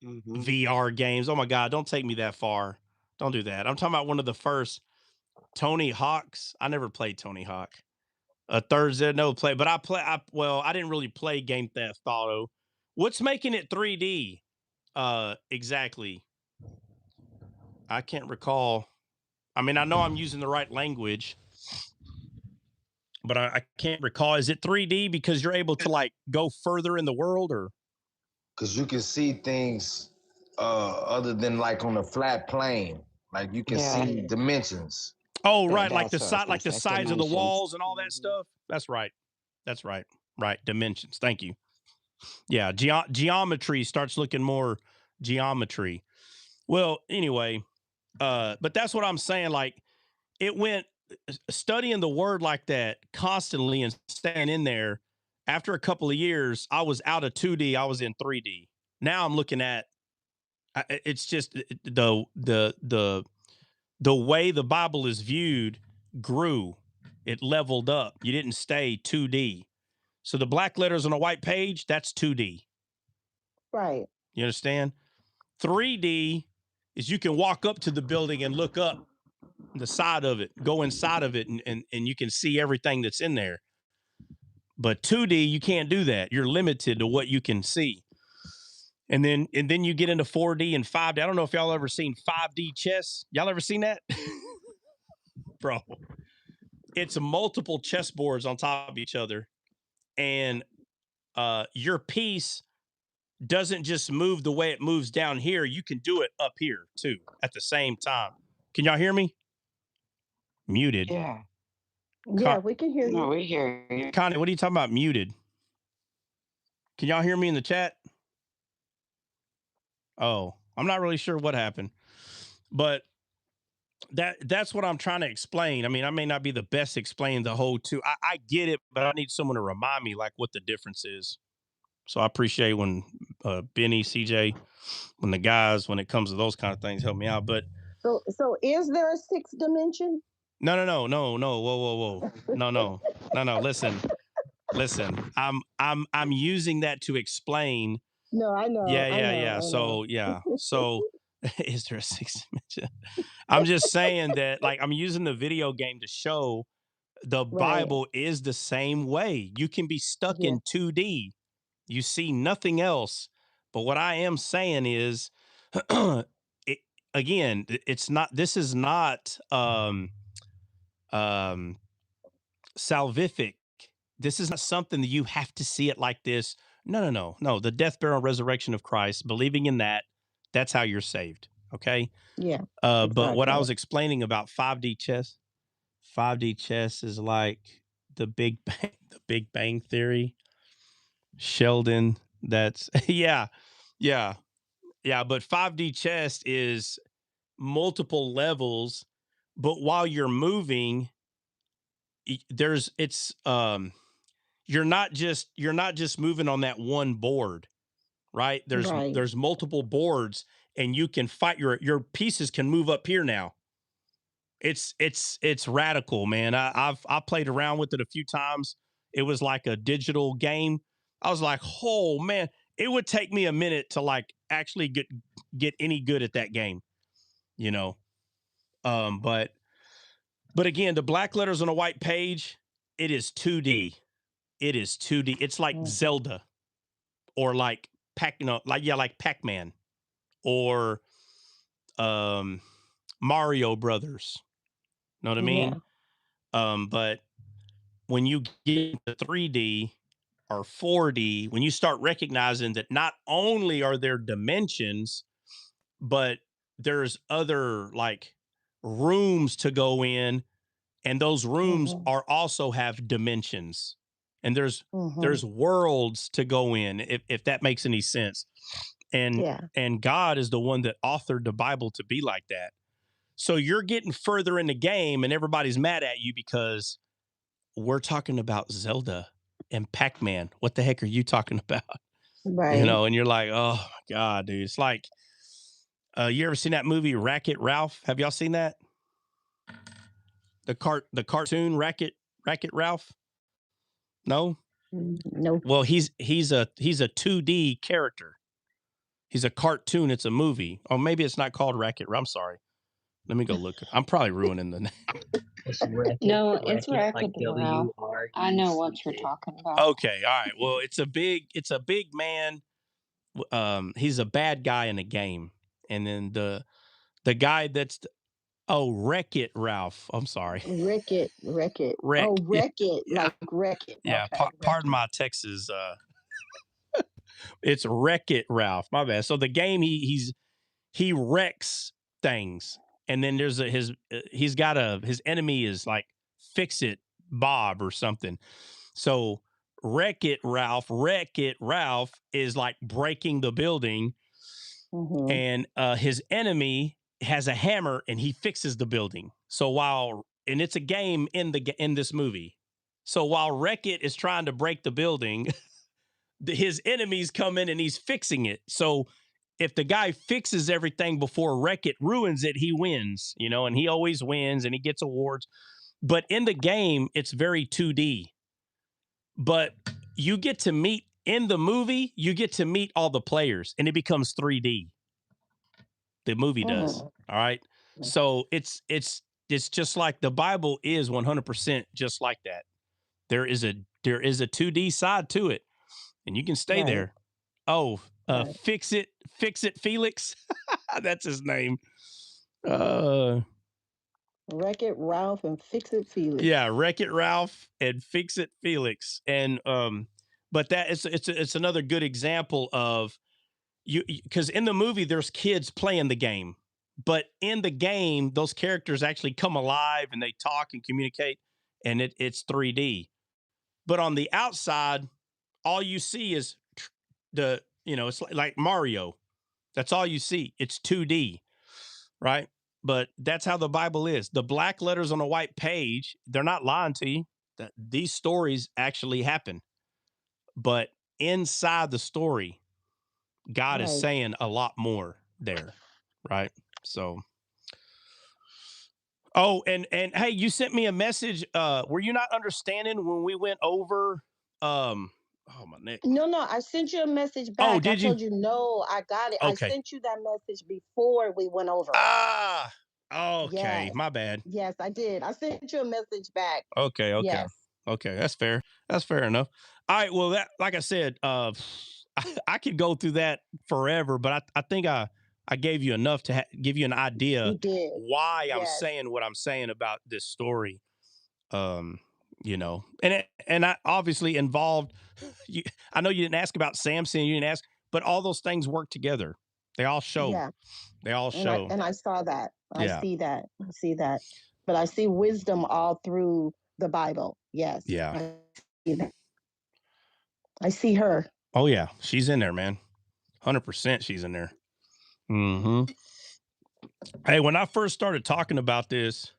Mm-hmm. VR games. Oh my God, don't take me that far. Don't do that. I'm talking about one of the first Tony Hawk's. I never played Tony Hawk. Thursday, no play, but I didn't really play Game Theft Auto. What's making it 3D? Exactly. I can't recall. I mean, I know I'm using the right language, but I can't recall. Is it 3D because you're able to like go further in the world, or? Because you can see things other than like on a flat plane. Like you can see dimensions. Oh, right, like That's what I was the gonna say, sides of the dimensions. walls and all that stuff. That's right. That's right. Right, dimensions. Thank you. Yeah, geometry starts looking more geometry. Well, anyway, but that's what I'm saying. Like, it went studying the word like that constantly and staying in there. After a couple of years, I was out of 2D. I was in 3D. Now I'm looking at it's just the way the Bible is viewed grew. It leveled up. You didn't stay 2D. So the black letters on a white page, that's 2D. Right. You understand? 3D is you can walk up to the building and look up the side of it, go inside of it, and you can see everything that's in there. But 2D, you can't do that. You're limited to what you can see. And then you get into 4D and 5D. I don't know if y'all ever seen 5D chess. Y'all ever seen that? Bro, it's multiple chessboards on top of each other. And your piece doesn't just move the way it moves down here. You can do it up here too at the same time. Can y'all hear me? Muted. Yeah. Yeah, we can hear No, you. we hear you. Connie, what are you talking about muted? Can y'all hear me in the chat? Oh, I'm not really sure what happened. But that's what I'm trying to explain. I mean, I may not be the best explaining the whole two. I get it, but I need someone to remind me like what the difference is. So I appreciate when Benny, CJ, when the guys, when it comes to those kind of things, help me out. But so is there a sixth dimension? no. Whoa. No. Listen. I'm using that to explain. No, I know. Yeah. So is there a sixth dimension? I'm just saying that, like, I'm using the video game to show the Bible is the same way. You can be stuck in 2D. You see nothing else. But what I am saying is, it's not, this is not salvific. This is not something that you have to see it like this. No. The death, burial, and resurrection of Christ, believing in that, that's how you're saved. Okay. Yeah. But what I was explaining about 5D chess is like the Big Bang Theory. Sheldon, that's yeah. But 5D chess is multiple levels, but while you're moving, you're not just moving on that one board, right? There's multiple boards, and you can fight your pieces can move up here now. It's radical, man. I played around with it a few times. It was like a digital game. I was like, oh man, it would take me a minute to like actually get any good at that game, you know. But again, the black letters on a white page, it is 2D. It is 2D. It's like Zelda, or like like Pac-Man, or Mario Brothers. Know what I mean? Yeah. But when you get to 3D or 4D, when you start recognizing that not only are there dimensions, but there's other like rooms to go in, and those rooms are also have dimensions, and there's worlds to go in, if that makes any sense. And God is the one that authored the Bible to be like that. So you're getting further in the game, and everybody's mad at you because we're talking about Zelda and Pac-Man. What the heck are you talking about? Right. You know, and you're like, oh my God, dude. It's like, you ever seen that movie Wreck-It Ralph? Have y'all seen that? The cartoon Wreck-It Ralph? No? No. Well, he's a 2D character. He's a cartoon. It's a movie. Or maybe it's not called Wreck-It. I'm sorry. Let me go look. I'm probably ruining the name. No, it's Wreck-It Ralph. I know what you're talking about. Okay, all right. Well, it's a big man. He's a bad guy in a game, and then the guy that's Wreck-It Ralph. I'm sorry. Wreck-It. Wreck. Oh, Wreck-It, Yeah. like Wreck-It. Yeah. Okay, Pardon my Texas. It's Wreck-It Ralph. My bad. So the game, he wrecks things, and then there's his enemy is like Fix-It Bob or something. So Wreck-It Ralph is like breaking the building, and his enemy has a hammer and he fixes the building. So and it's a game in this movie. So while Wreck-It is trying to break the building, his enemies come in and he's fixing it. So if the guy fixes everything before Wreck-It ruins it, he wins, and he always wins and he gets awards. But in the game, it's very 2D. But you get to meet in the movie, you get to meet all the players and it becomes 3D. The movie does. All right. So it's just like the Bible is 100% just like that. There is a 2D side to it, and you can stay there. Oh, Fix It Felix. That's his name. Wreck-It Ralph and Fix It Felix. Yeah, Wreck-It Ralph and Fix It Felix. And but that it's another good example of because in the movie there's kids playing the game, but in the game those characters actually come alive and they talk and communicate, and it's 3D. But on the outside, all you see is it's like Mario. That's all you see. It's 2D, right? But that's how the Bible is. The black letters on a white page, they're not lying to you. These stories actually happen. But inside the story, God is saying a lot more there, right? So, and hey, you sent me a message. Were you not understanding when we went over? Oh my neck. No, I sent you a message back. Oh, did you? I told you no, I got it. Okay. I sent you that message before we went over. Okay, yes. my bad. Yes, I did. I sent you a message back. Okay. Yes. Okay, that's fair. That's fair enough. All right, well, that, like I said, I could go through that forever, but I think I gave you enough to give you an idea why I'm saying what I'm saying about this story. And I obviously involved. I know you didn't ask about Samson. You didn't ask, but all those things work together. They all show. Yeah. They all show. And I saw that. Yeah. I see that. I see that. But I see wisdom all through the Bible. Yes. Yeah. I see that. I see her. Oh yeah, she's in there, man. 100% she's in there. Mm-hmm. Hey, when I first started talking about this,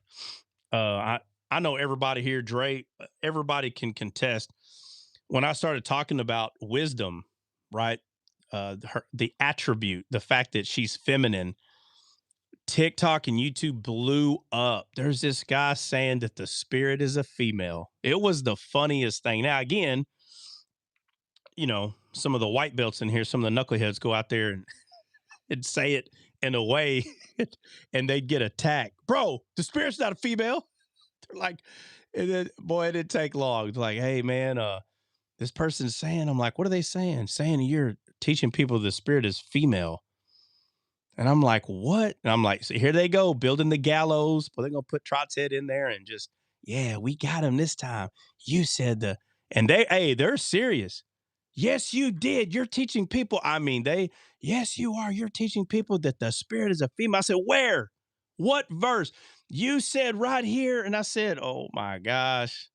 I know everybody here, Dre, everybody can contest. When I started talking about wisdom, right? The attribute, the fact that she's feminine, TikTok and YouTube blew up. There's this guy saying that the spirit is a female. It was the funniest thing. Now, again, some of the white belts in here, some of the knuckleheads go out there and say it in a way and they'd get attacked. Bro, the spirit's not a female. They're like, and then, boy, it didn't take long. It's like, hey, man, this person's saying, I'm like, what are they saying? Saying you're teaching people the spirit is female. And I'm like, what? And I'm like, so here they go, building the gallows. But they're going to put Trot's head in there and just, yeah, we got him this time. You said and they're serious. Yes, you did. You're teaching people. I mean, yes, you are. You're teaching people that the spirit is a female. I said, where? What verse? You said right here. And I said, oh my gosh.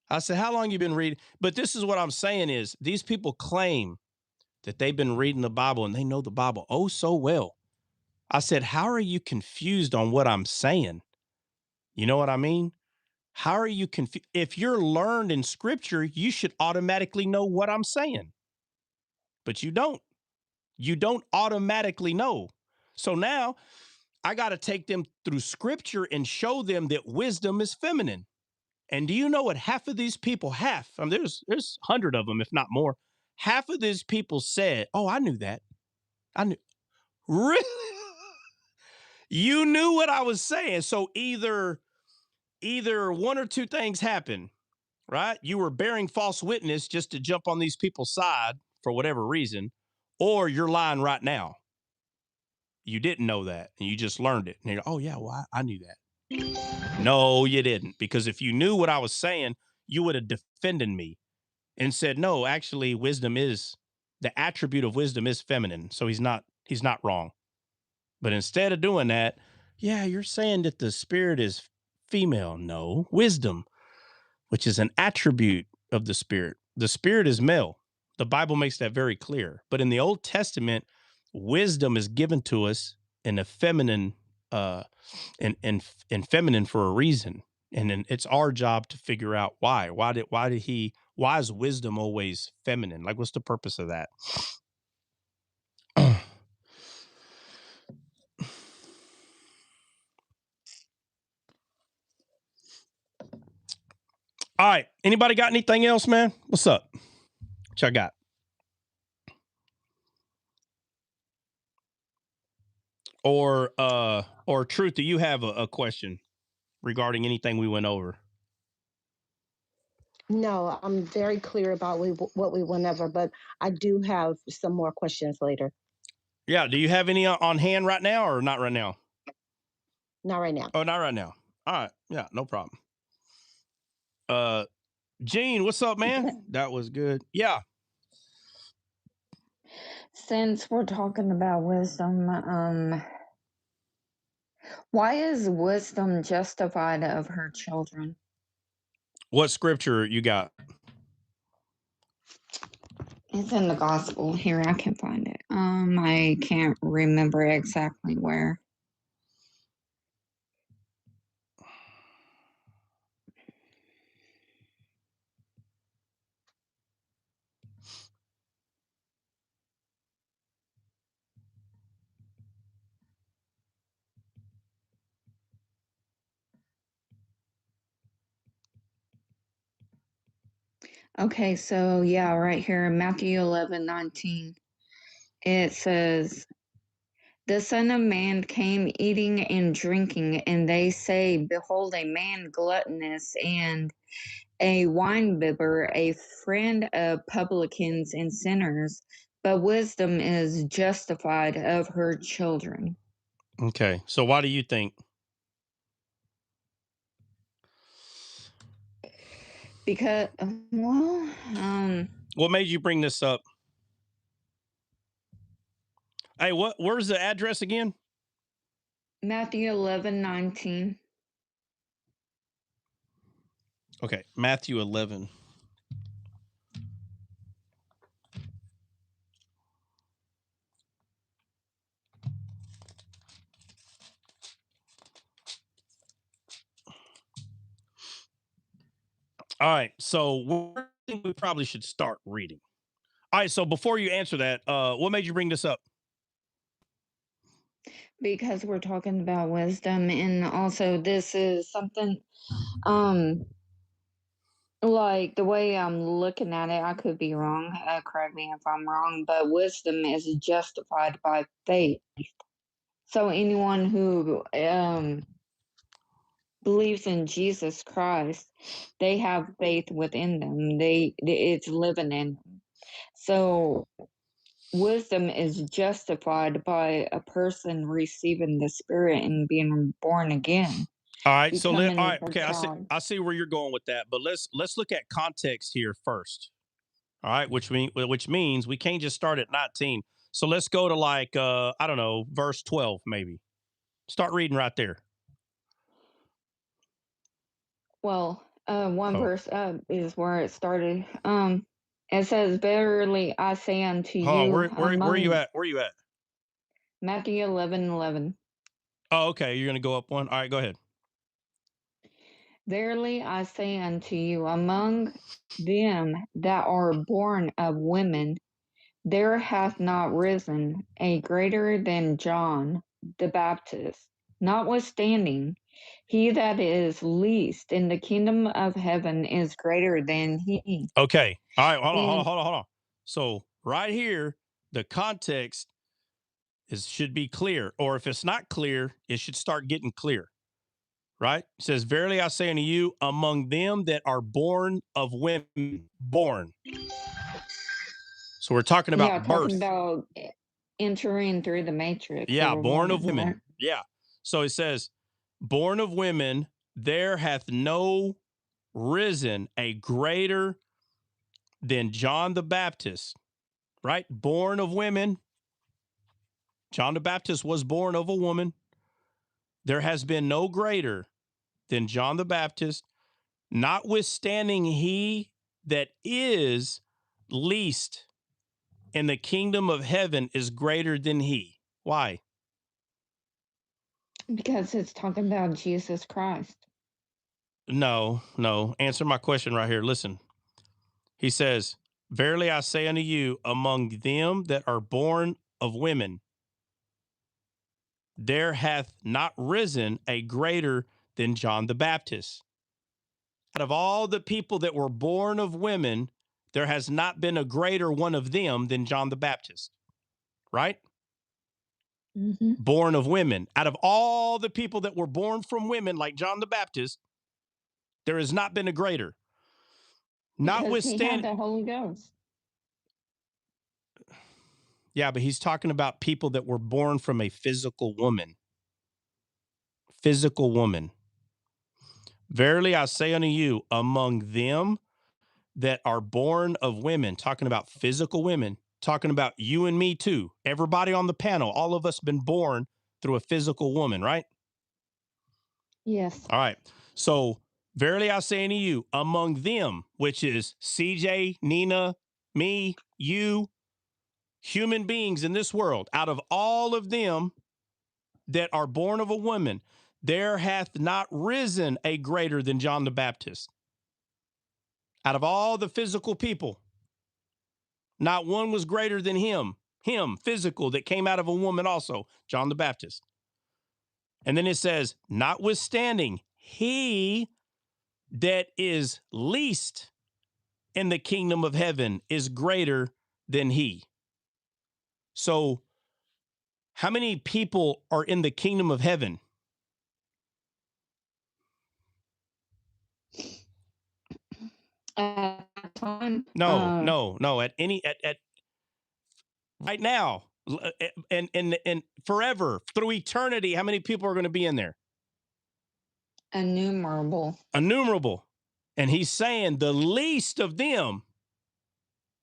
I said, how long you been reading? But this is what I'm saying is these people claim that they've been reading the Bible and they know the Bible oh so well. I said, how are you confused on what I'm saying? You know what I mean? How are you confused? If you're learned in scripture, you should automatically know what I'm saying. But you don't. You don't automatically know. So now I got to take them through scripture and show them that wisdom is feminine. And do you know what half of these people, there's 100 of them, if not more. Half of these people said, oh, I knew that. I knew. Really? You knew what I was saying. So either one or two things happen, right? You were bearing false witness just to jump on these people's side for whatever reason, or you're lying right now. You didn't know that, and you just learned it. And you're, oh, yeah, well, I knew that. No, you didn't, because if you knew what I was saying, you would have defended me and said, no, actually, the attribute of wisdom is feminine, so he's not wrong. But instead of doing that, yeah, you're saying that the spirit is female. No, wisdom, which is an attribute of the spirit. The spirit is male. The Bible makes that very clear. But in the Old Testament, wisdom is given to us in a feminine, in feminine for a reason, and then it's our job to figure out why. Why is wisdom always feminine? Like, what's the purpose of that? All right. Anybody got anything else, man? What's up? What y'all got? Or Truth, do you have a question regarding anything we went over? No, I'm very clear about what we went over, but I do have some more questions later. Yeah. Do you have any on hand right now or not right now? Not right now. Oh, not right now. All right. Yeah, no problem. Gene, what's up, man? That was good. Yeah. Since we're talking about wisdom, why is wisdom justified of her children? What scripture you got? It's in the gospel. Here, I can find it. I can't remember exactly where. Okay, so yeah, right here in Matthew 11:19, it says, "The Son of Man came eating and drinking, and they say, Behold, a man gluttonous and a winebibber, a friend of publicans and sinners, but wisdom is justified of her children." Okay. So why do you think? Because, well, What made you bring this up? Hey, where's the address again? Matthew 11:19. Okay, Matthew 11. All right, so I think we probably should start reading. All right, so before you answer that, what made you bring this up? Because we're talking about wisdom, and also this is something, like the way I'm looking at it, I could be wrong. Correct me if I'm wrong, but wisdom is justified by faith. So anyone who believes in Jesus Christ, they have faith within them. It's living in them. So wisdom is justified by a person receiving the Spirit and being born again, All right, so becoming all right, a okay, child. I see where you're going with that, but let's look at context here first. All right, which means we can't just start at 19. So let's go to like I don't know, verse 12 maybe. Start reading right there. Well, one Oh, verse is where it started. It says, "Verily I say unto hold on. you, Where are you among at? Where are you at? Matthew 11:11. Oh, okay. You're gonna go up one. All right, go ahead. Verily I say unto you, among them that are born of women, there hath not risen a greater than John the Baptist. Notwithstanding, he that is least in the kingdom of heaven is greater than he." Okay. All right. Hold on. Hold on. And Hold on. Hold on. So right here, the context should be clear, or if it's not clear, it should start getting clear. Right? It says, "Verily I say unto you, among them that are born of women, born." So we're talking yeah, about talking birth. about entering through the matrix Yeah, or born of whatever. women. Yeah. So it says, "Born of women, there hath no risen a greater than John the Baptist." Right? Born of women. John the Baptist was born of a woman. There has been no greater than John the Baptist, notwithstanding he that is least in the kingdom of heaven is greater than he. Why? Because it's talking about Jesus Christ. No. Answer my question right here. Listen. He says, verily I say unto you, among them that are born of women, there hath not risen a greater than John the Baptist. Out of all the people that were born of women, there has not been a greater one of them than John the Baptist. Right? Mm-hmm. Born of women. Out of all the people that were born from women, like John the Baptist, there has not been a greater. Because he had Notwithstanding, the Holy Ghost. yeah, but he's talking about people that were born from a physical woman. Physical woman. Verily I say unto you, among them that are born of women, talking about physical women, talking about you and me too. Everybody on the panel, all of us been born through a physical woman, right? Yes. All right. So verily I say unto you, among them, which is CJ, Nina, me, you, human beings in this world, out of all of them that are born of a woman, there hath not risen a greater than John the Baptist. Out of all the physical people, not one was greater than him, physical, that came out of a woman also, John the Baptist. And then it says, notwithstanding, he that is least in the kingdom of heaven is greater than he. So, how many people are in the kingdom of heaven? At that time, No. At right now, and forever, through eternity, how many people are going to be in there? innumerable. Innumerable. And he's saying the least of them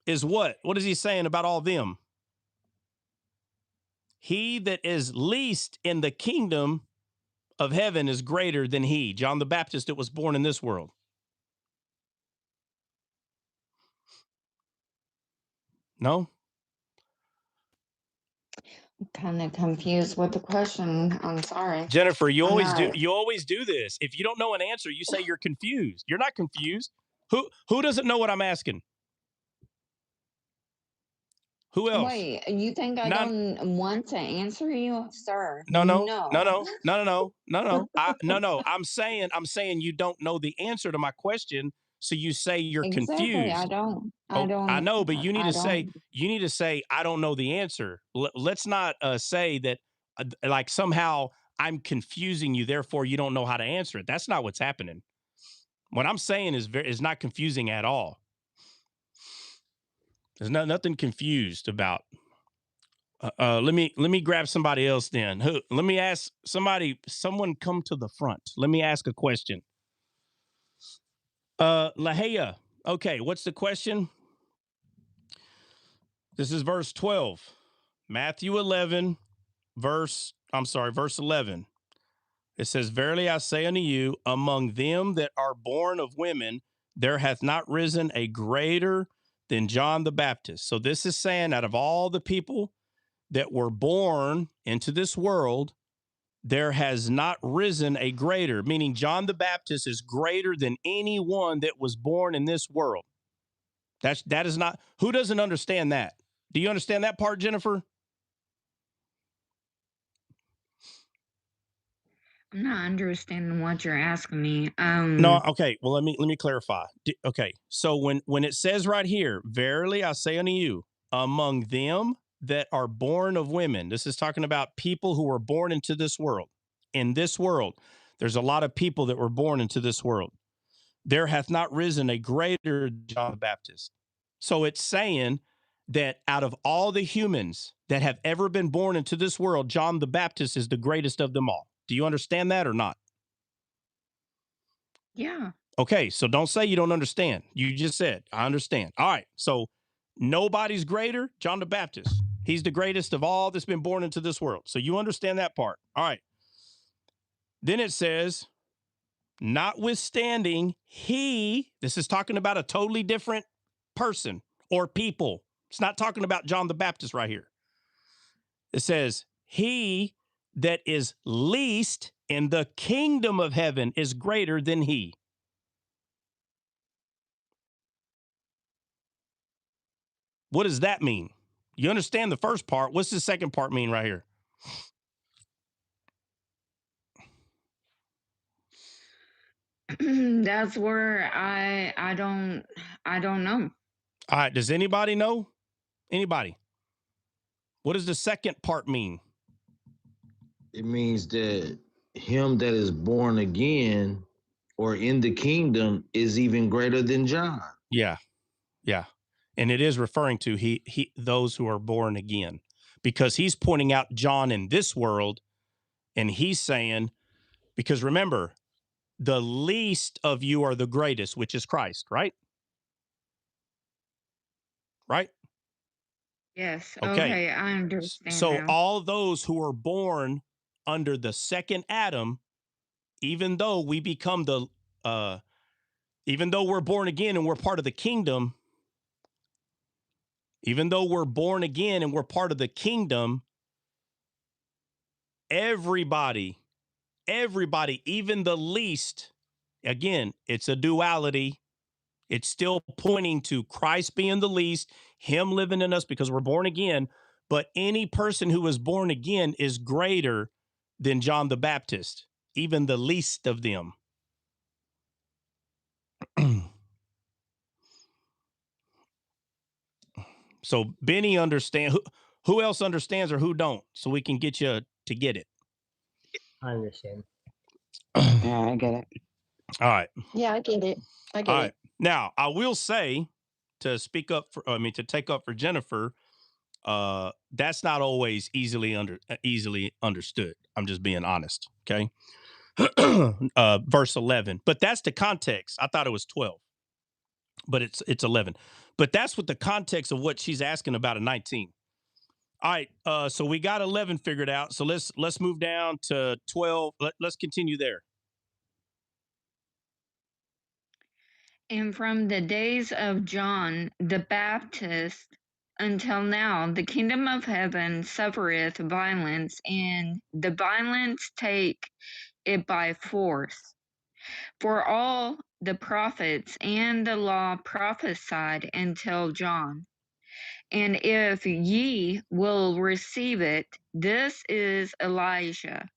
is what? What is he saying about all them? He that is least in the kingdom of heaven is greater than he, John the Baptist, that was born in this world. No? Kind of confused with the question. I'm sorry. Jennifer, you I'm always not. do this. If you don't know an answer, you say you're confused. You're not confused. Who doesn't know what I'm asking? Who else? Wait, you think I don't want to answer you, sir? No. I'm saying you don't know the answer to my question, so you say you're Exactly. I confused. don't. I know, but you need I to say don't. I don't know the answer. Let's not say that like somehow I'm confusing you, therefore you don't know how to answer it. That's not what's happening. What I'm saying is not confusing at all. There's nothing confused about. Let me grab somebody else then. Let me ask someone come to the front. Let me ask a question. Lahia. Okay, what's the question? This is verse 12. Matthew 11, verse 11. It says, verily I say unto you, among them that are born of women, there hath not risen a greater than John the Baptist. So this is saying out of all the people that were born into this world, there has not risen a greater, meaning John the Baptist is greater than anyone that was born in this world. That is not, who doesn't understand that? Do you understand that part, Jennifer? I'm not understanding what you're asking me. No, okay. Well, let me clarify. Okay, so when it says right here, verily I say unto you, among them that are born of women, this is talking about people who were born into this world. In this world, there's a lot of people that were born into this world. There hath not risen a greater John the Baptist. So it's saying that out of all the humans that have ever been born into this world, John the Baptist is the greatest of them all. Do you understand that or not? Yeah. Okay, so don't say you don't understand. You just said, I understand. All right, so nobody's greater, John the Baptist. He's the greatest of all that's been born into this world. So you understand that part. All right. Then it says, notwithstanding, he, this is talking about a totally different person or people. It's not talking about John the Baptist right here. It says, he that is least in the kingdom of heaven is greater than he. What does that mean? You understand the first part. What's the second part mean right here? That's where I don't know. All right. Does anybody know? Anybody? What does the second part mean? It means that him that is born again or in the kingdom is even greater than John. Yeah. Yeah. And it is referring to he those who are born again, because he's pointing out John in this world, and he's saying, because remember, the least of you are the greatest, which is Christ, right? Right? Yes. Okay. Okay, I understand So now. all those who are born under the second Adam, even though we become even though we're born again and we're part of the kingdom, even though we're born again and we're part of the kingdom, everybody, even the least, again, it's a duality. It's still pointing to Christ being the least, him living in us because we're born again. But any person who is born again is greater than John the Baptist, even the least of them. So Benny understand. Who else understands or who don't? So we can get you to get it. I understand. Yeah, I get it. All right. Yeah, I get it. I get All it. right. Now, I will say, to speak up for, to take up for Jennifer, that's not always easily understood. I'm just being honest. Okay. Verse 11, but that's the context. I thought it was 12, but it's 11. But that's what the context of what she's asking about in 19. All right. So we got 11 figured out. So let's move down to 12. Let's continue there. And from the days of John the Baptist until now, the kingdom of heaven suffereth violence, and the violence take it by force. For all the prophets and the law prophesied until John. And if ye will receive it, this is Elijah,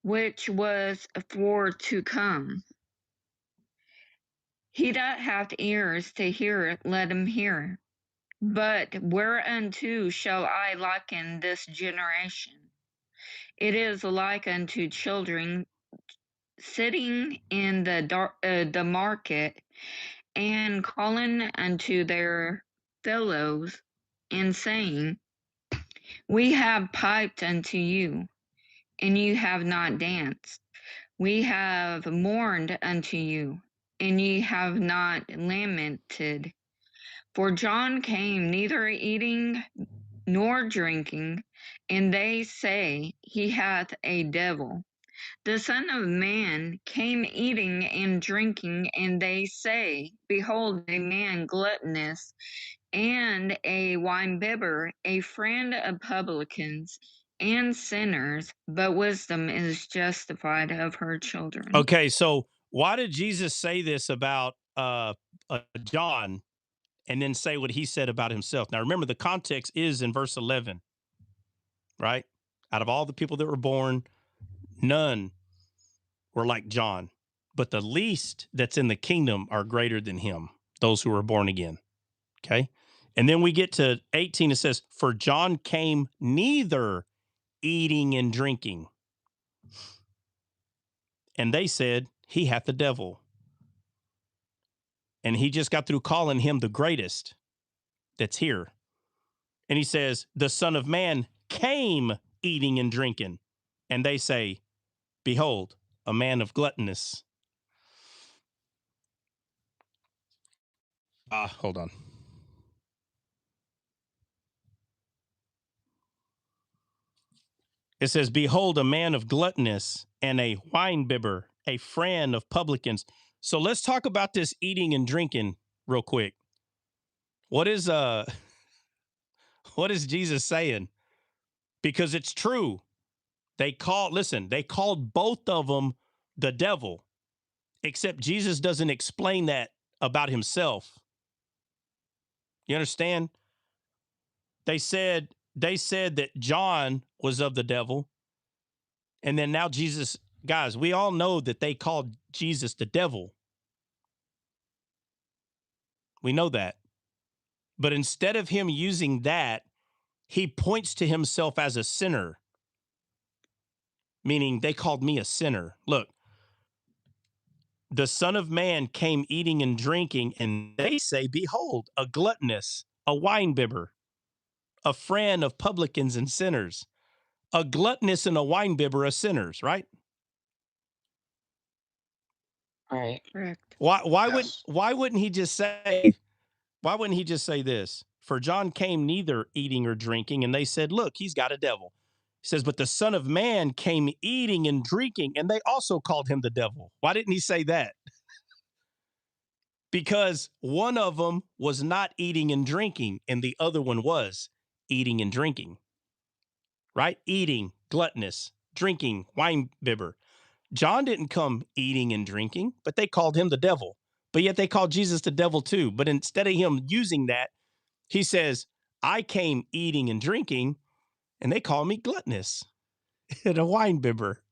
which was for to come. He that hath ears to hear, let him hear. But whereunto shall I liken this generation? It is like unto children sitting in the market, and calling unto their fellows, and saying, We have piped unto you, and you have not danced. We have mourned unto you, and ye have not lamented. For John came neither eating nor drinking, and they say he hath a devil. The Son of Man came eating and drinking, and they say, Behold, a man gluttonous, and a winebibber, a friend of publicans and sinners, but wisdom is justified of her children. Okay. So why did Jesus say this about John, and then say what he said about himself? Now, remember, the context is in verse 11, right? Out of all the people that were born, none were like John, but the least that's in the kingdom are greater than him, those who are born again. Okay. And then we get to 18. It says, For John came neither eating and drinking. And they said, He hath the devil. And he just got through calling him the greatest that's here. And he says, The Son of Man came eating and drinking. And they say, Behold, a man of gluttonous. Hold on. It says, Behold, a man of gluttonous and a winebibber, a friend of publicans. So let's talk about this eating and drinking real quick. What is What is Jesus saying? Because it's true. They called both of them the devil, except Jesus doesn't explain that about himself. You understand? They said that John was of the devil. And then now Jesus, guys, we all know that they called Jesus the devil. We know that. But instead of him using that, he points to himself as a sinner, meaning they called me a sinner. Look, the Son of Man came eating and drinking, and they say, behold, a gluttonous, a winebibber, a friend of publicans and sinners. A gluttonous and a winebibber are sinners, right? Right. Correct. Why Yes. wouldn't he just say this? For John came neither eating or drinking, and they said, look, he's got a devil. He says, but the Son of Man came eating and drinking, and they also called him the devil. Why didn't he say that? Because one of them was not eating and drinking, and the other one was eating and drinking, right? Eating, gluttonous, drinking, wine bibber. John didn't come eating and drinking, but they called him the devil. But yet they called Jesus the devil too. But instead of him using that, he says, I came eating and drinking, and they call me gluttonous and a wine bibber.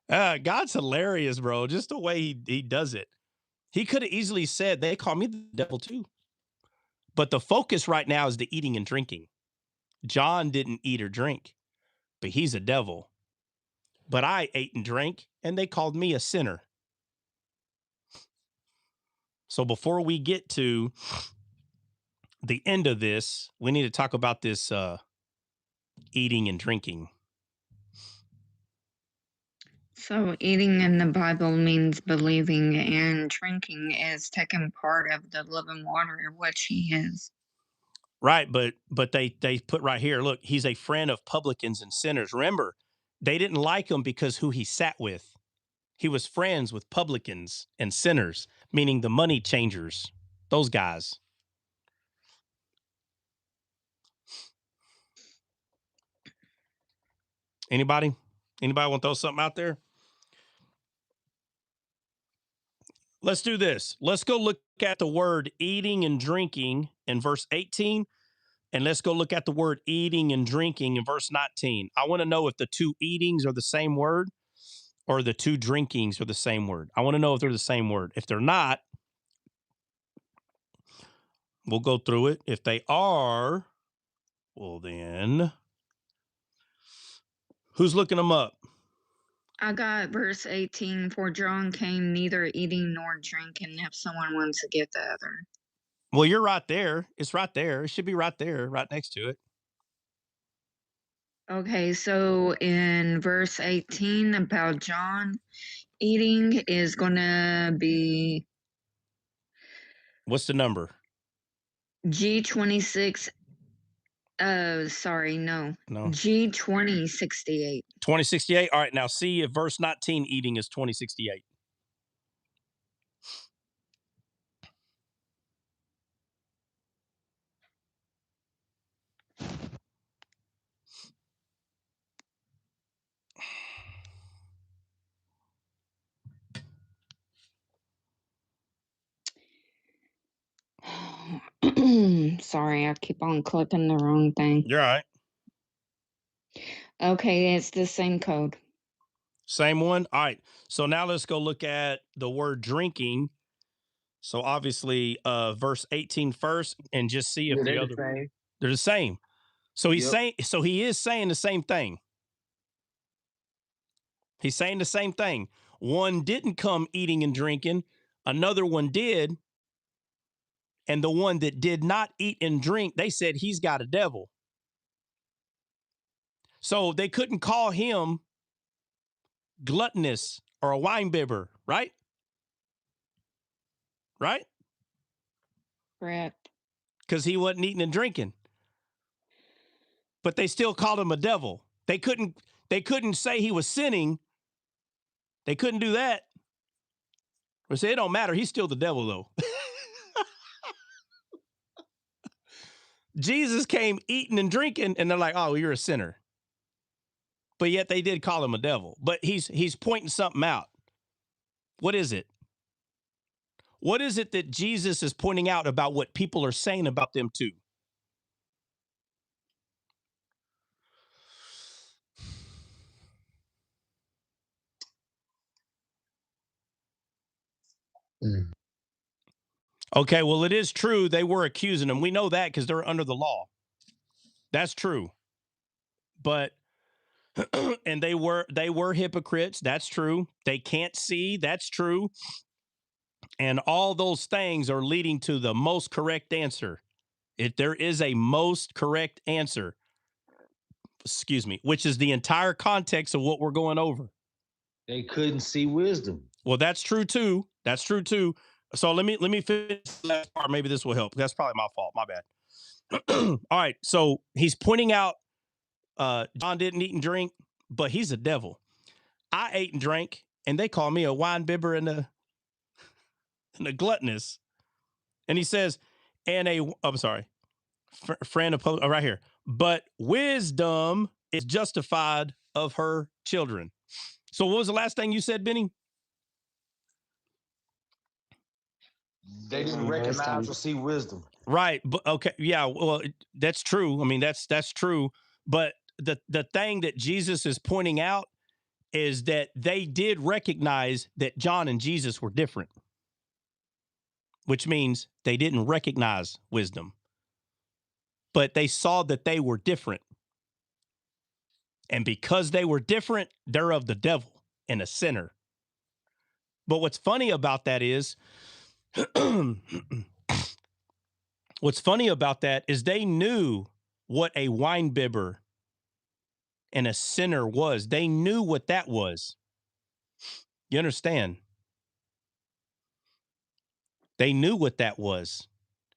God's hilarious, bro. Just the way he does it. He could have easily said, they call me the devil too. But the focus right now is the eating and drinking. John didn't eat or drink, but he's a devil. But I ate and drank, and they called me a sinner. So before we get to the end of this, we need to talk about this eating and drinking. So eating in the Bible means believing, and drinking is taking part of the living water, which he is. Right, but they put right here, look, he's a friend of publicans and sinners. Remember, they didn't like him because who he sat with. He was friends with publicans and sinners, meaning the money changers, those guys. Anybody want to throw something out there? Let's do this. Let's go look at the word eating and drinking in verse 18. And let's go look at the word eating and drinking in verse 19. I want to know if the two eatings are the same word or the two drinkings are the same word. I want to know if they're the same word. If they're not, we'll go through it. If they are, well, then who's looking them up? I got verse 18, for John came neither eating nor drinking, if someone wants to get the other. Well, you're right there. It's right there. It should be right there, right next to it. Okay, so in verse 18 about John, eating is going to be What's the number? G26. Sorry, no. No. G2068. 2068. All right, now see if verse 19 eating is 2068. Sorry, I keep on clicking the wrong thing. You're all right. Okay, it's the same code. Same one. All right. So now let's go look at the word drinking. So obviously, verse 18 first, and just see if Yeah, the they're the other same. they're the same. So he's Yep. saying, so he is saying the same thing. He's saying the same thing. One didn't come eating and drinking, another one did. And the one that did not eat and drink, they said he's got a devil. So they couldn't call him gluttonous or a wine bibber, right? Right? Correct. Because he wasn't eating and drinking. But they still called him a devil. They couldn't say he was sinning. They couldn't do that. Or say it don't matter. He's still the devil, though. Jesus came eating and drinking, and they're like, oh, you're a sinner. But yet they did call him a devil. But he's pointing something out. What is it? What is it that Jesus is pointing out about what people are saying about them too? Mm. Okay, well, it is true they were accusing him. We know that because they're under the law. That's true. But and they were hypocrites. That's true. They can't see. That's true. And all those things are leading to the most correct answer. If there is a most correct answer, excuse me, which is the entire context of what we're going over. They couldn't see wisdom. Well, that's true too. That's true too. So let me finish the last part. Maybe this will help. That's probably my fault. My bad. All right. So he's pointing out John didn't eat and drink, but he's a devil. I ate and drank, and they call me a wine bibber and a gluttonous. And he says, I'm sorry, friend of right here. But wisdom is justified of her children. So what was the last thing you said, Benny? They didn't recognize or see wisdom. Right. But okay. Yeah. Well, that's true. I mean, that's true. But the thing that Jesus is pointing out is that they did recognize that John and Jesus were different, which means they didn't recognize wisdom, but they saw that they were different. And because they were different, they're of the devil and a sinner. But what's funny about that is, they knew what a wine bibber and a sinner was. They knew what that was. You understand? They knew what that was.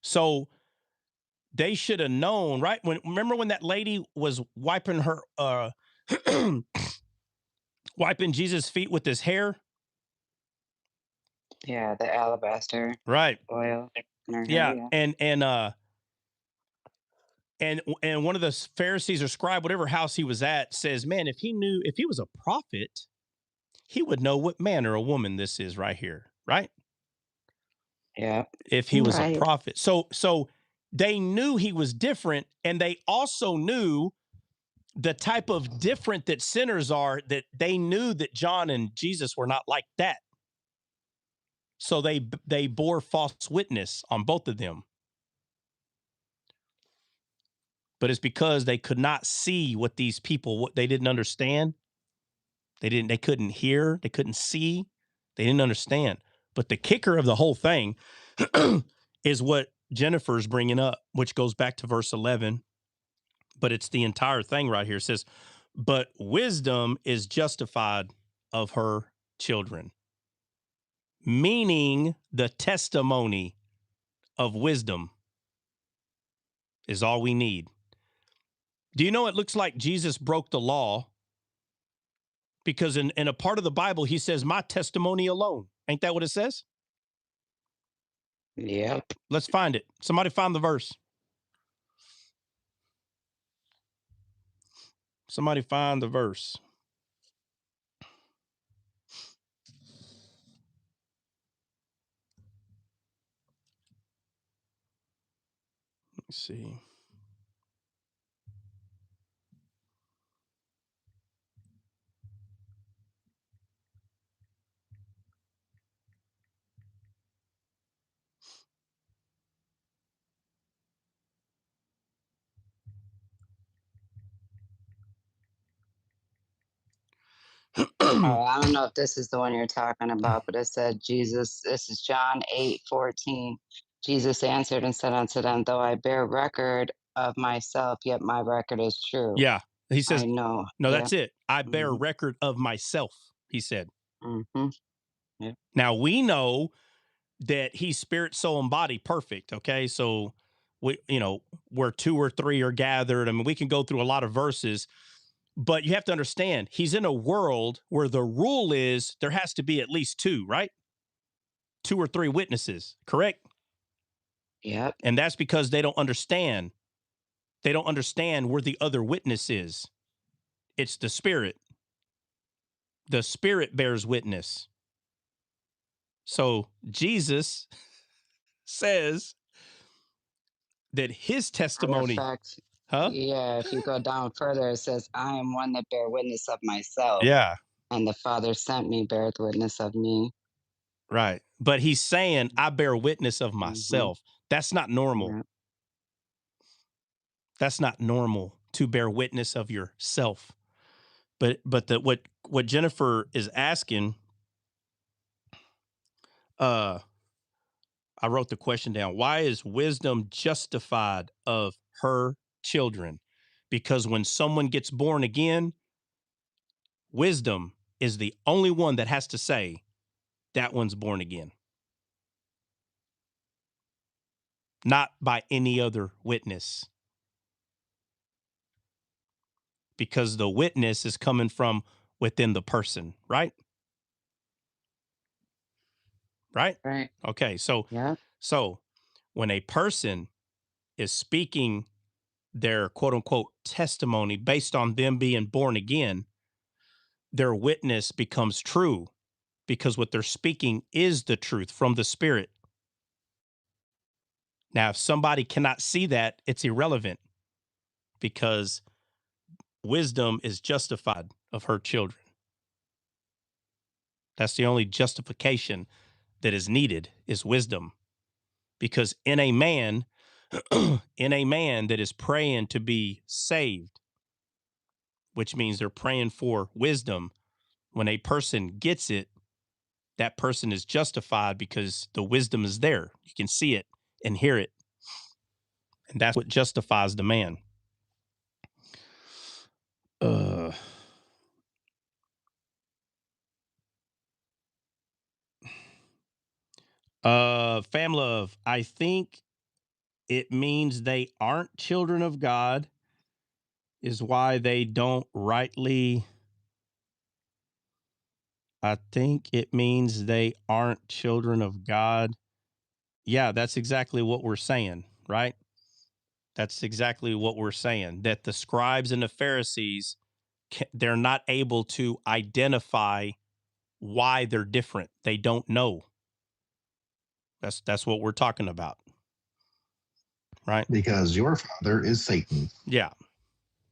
So they should have known, right? Remember when that lady was wiping her wiping Jesus' feet with his hair? Yeah, the alabaster Right. oil in her Yeah. hair. And one of the Pharisees or scribe, whatever house he was at, says, man, if he was a prophet, he would know what man or a woman this is right here, right? Yeah. If he was a Right. prophet. So they knew he was different, and they also knew the type of different that sinners are, that they knew that John and Jesus were not like that. So they bore false witness on both of them. But it's because they could not see what these people, what they didn't understand. They couldn't hear, they couldn't see, they didn't understand. But the kicker of the whole thing is what Jennifer's bringing up, which goes back to verse 11. But it's the entire thing right here. It says, but wisdom is justified of her children, meaning the testimony of wisdom is all we need. Do you know it looks like Jesus broke the law? Because in a part of the Bible, he says, my testimony alone. Ain't that what it says? Yep. Let's find it. Somebody find the verse. Somebody find the verse. Let's see. Oh, I don't know if this is the one you're talking about, but it said Jesus, this is John 8:14. Jesus answered and said unto them, though I bear record of myself, yet my record is true. Yeah. He says, I know. no, Yeah. that's it. I bear Mhm. record of myself, he said. Mhm. Yeah. Now we know that he's spirit, soul, and body perfect. Okay. So where two or three are gathered. I mean, we can go through a lot of verses, but you have to understand he's in a world where the rule is there has to be at least two, right? 2 or 3 witnesses, correct? Yep. And that's because they don't understand They don't understand where the other witness is. It's the Spirit. The Spirit bears witness. So Jesus says that his Matter of testimony, fact, huh? yeah, if you go down further, it says, I am one that bear witness of myself, Yeah, and the Father sent me, beareth witness of me. right. But he's saying, I bear witness of Mm-hmm. myself. That's not normal. Yeah. That's not normal to bear witness of yourself. But what Jennifer is asking, I wrote the question down. Why is wisdom justified of her children? Because when someone gets born again, wisdom is the only one that has to say that one's born again, not by any other witness, because the witness is coming from within the person, right? Right? Right. Okay, Yeah. so when a person is speaking their quote unquote testimony based on them being born again, their witness becomes true because what they're speaking is the truth from the Spirit. Now, if somebody cannot see that, it's irrelevant because wisdom is justified of her children. That's the only justification that is needed is wisdom. Because in a man, in a man that is praying to be saved, which means they're praying for wisdom, when a person gets it, that person is justified because the wisdom is there. You can see it and hear it. And that's what justifies the man. Uh Fam Love, I think it means they aren't children of God, is why they don't rightly. I think it means they aren't children of God. Yeah, that's exactly what we're saying, right? That's exactly what we're saying, that the scribes and the Pharisees, they're not able to identify why they're different. They don't know. That's what we're talking about, right? Because your father is Satan. Yeah.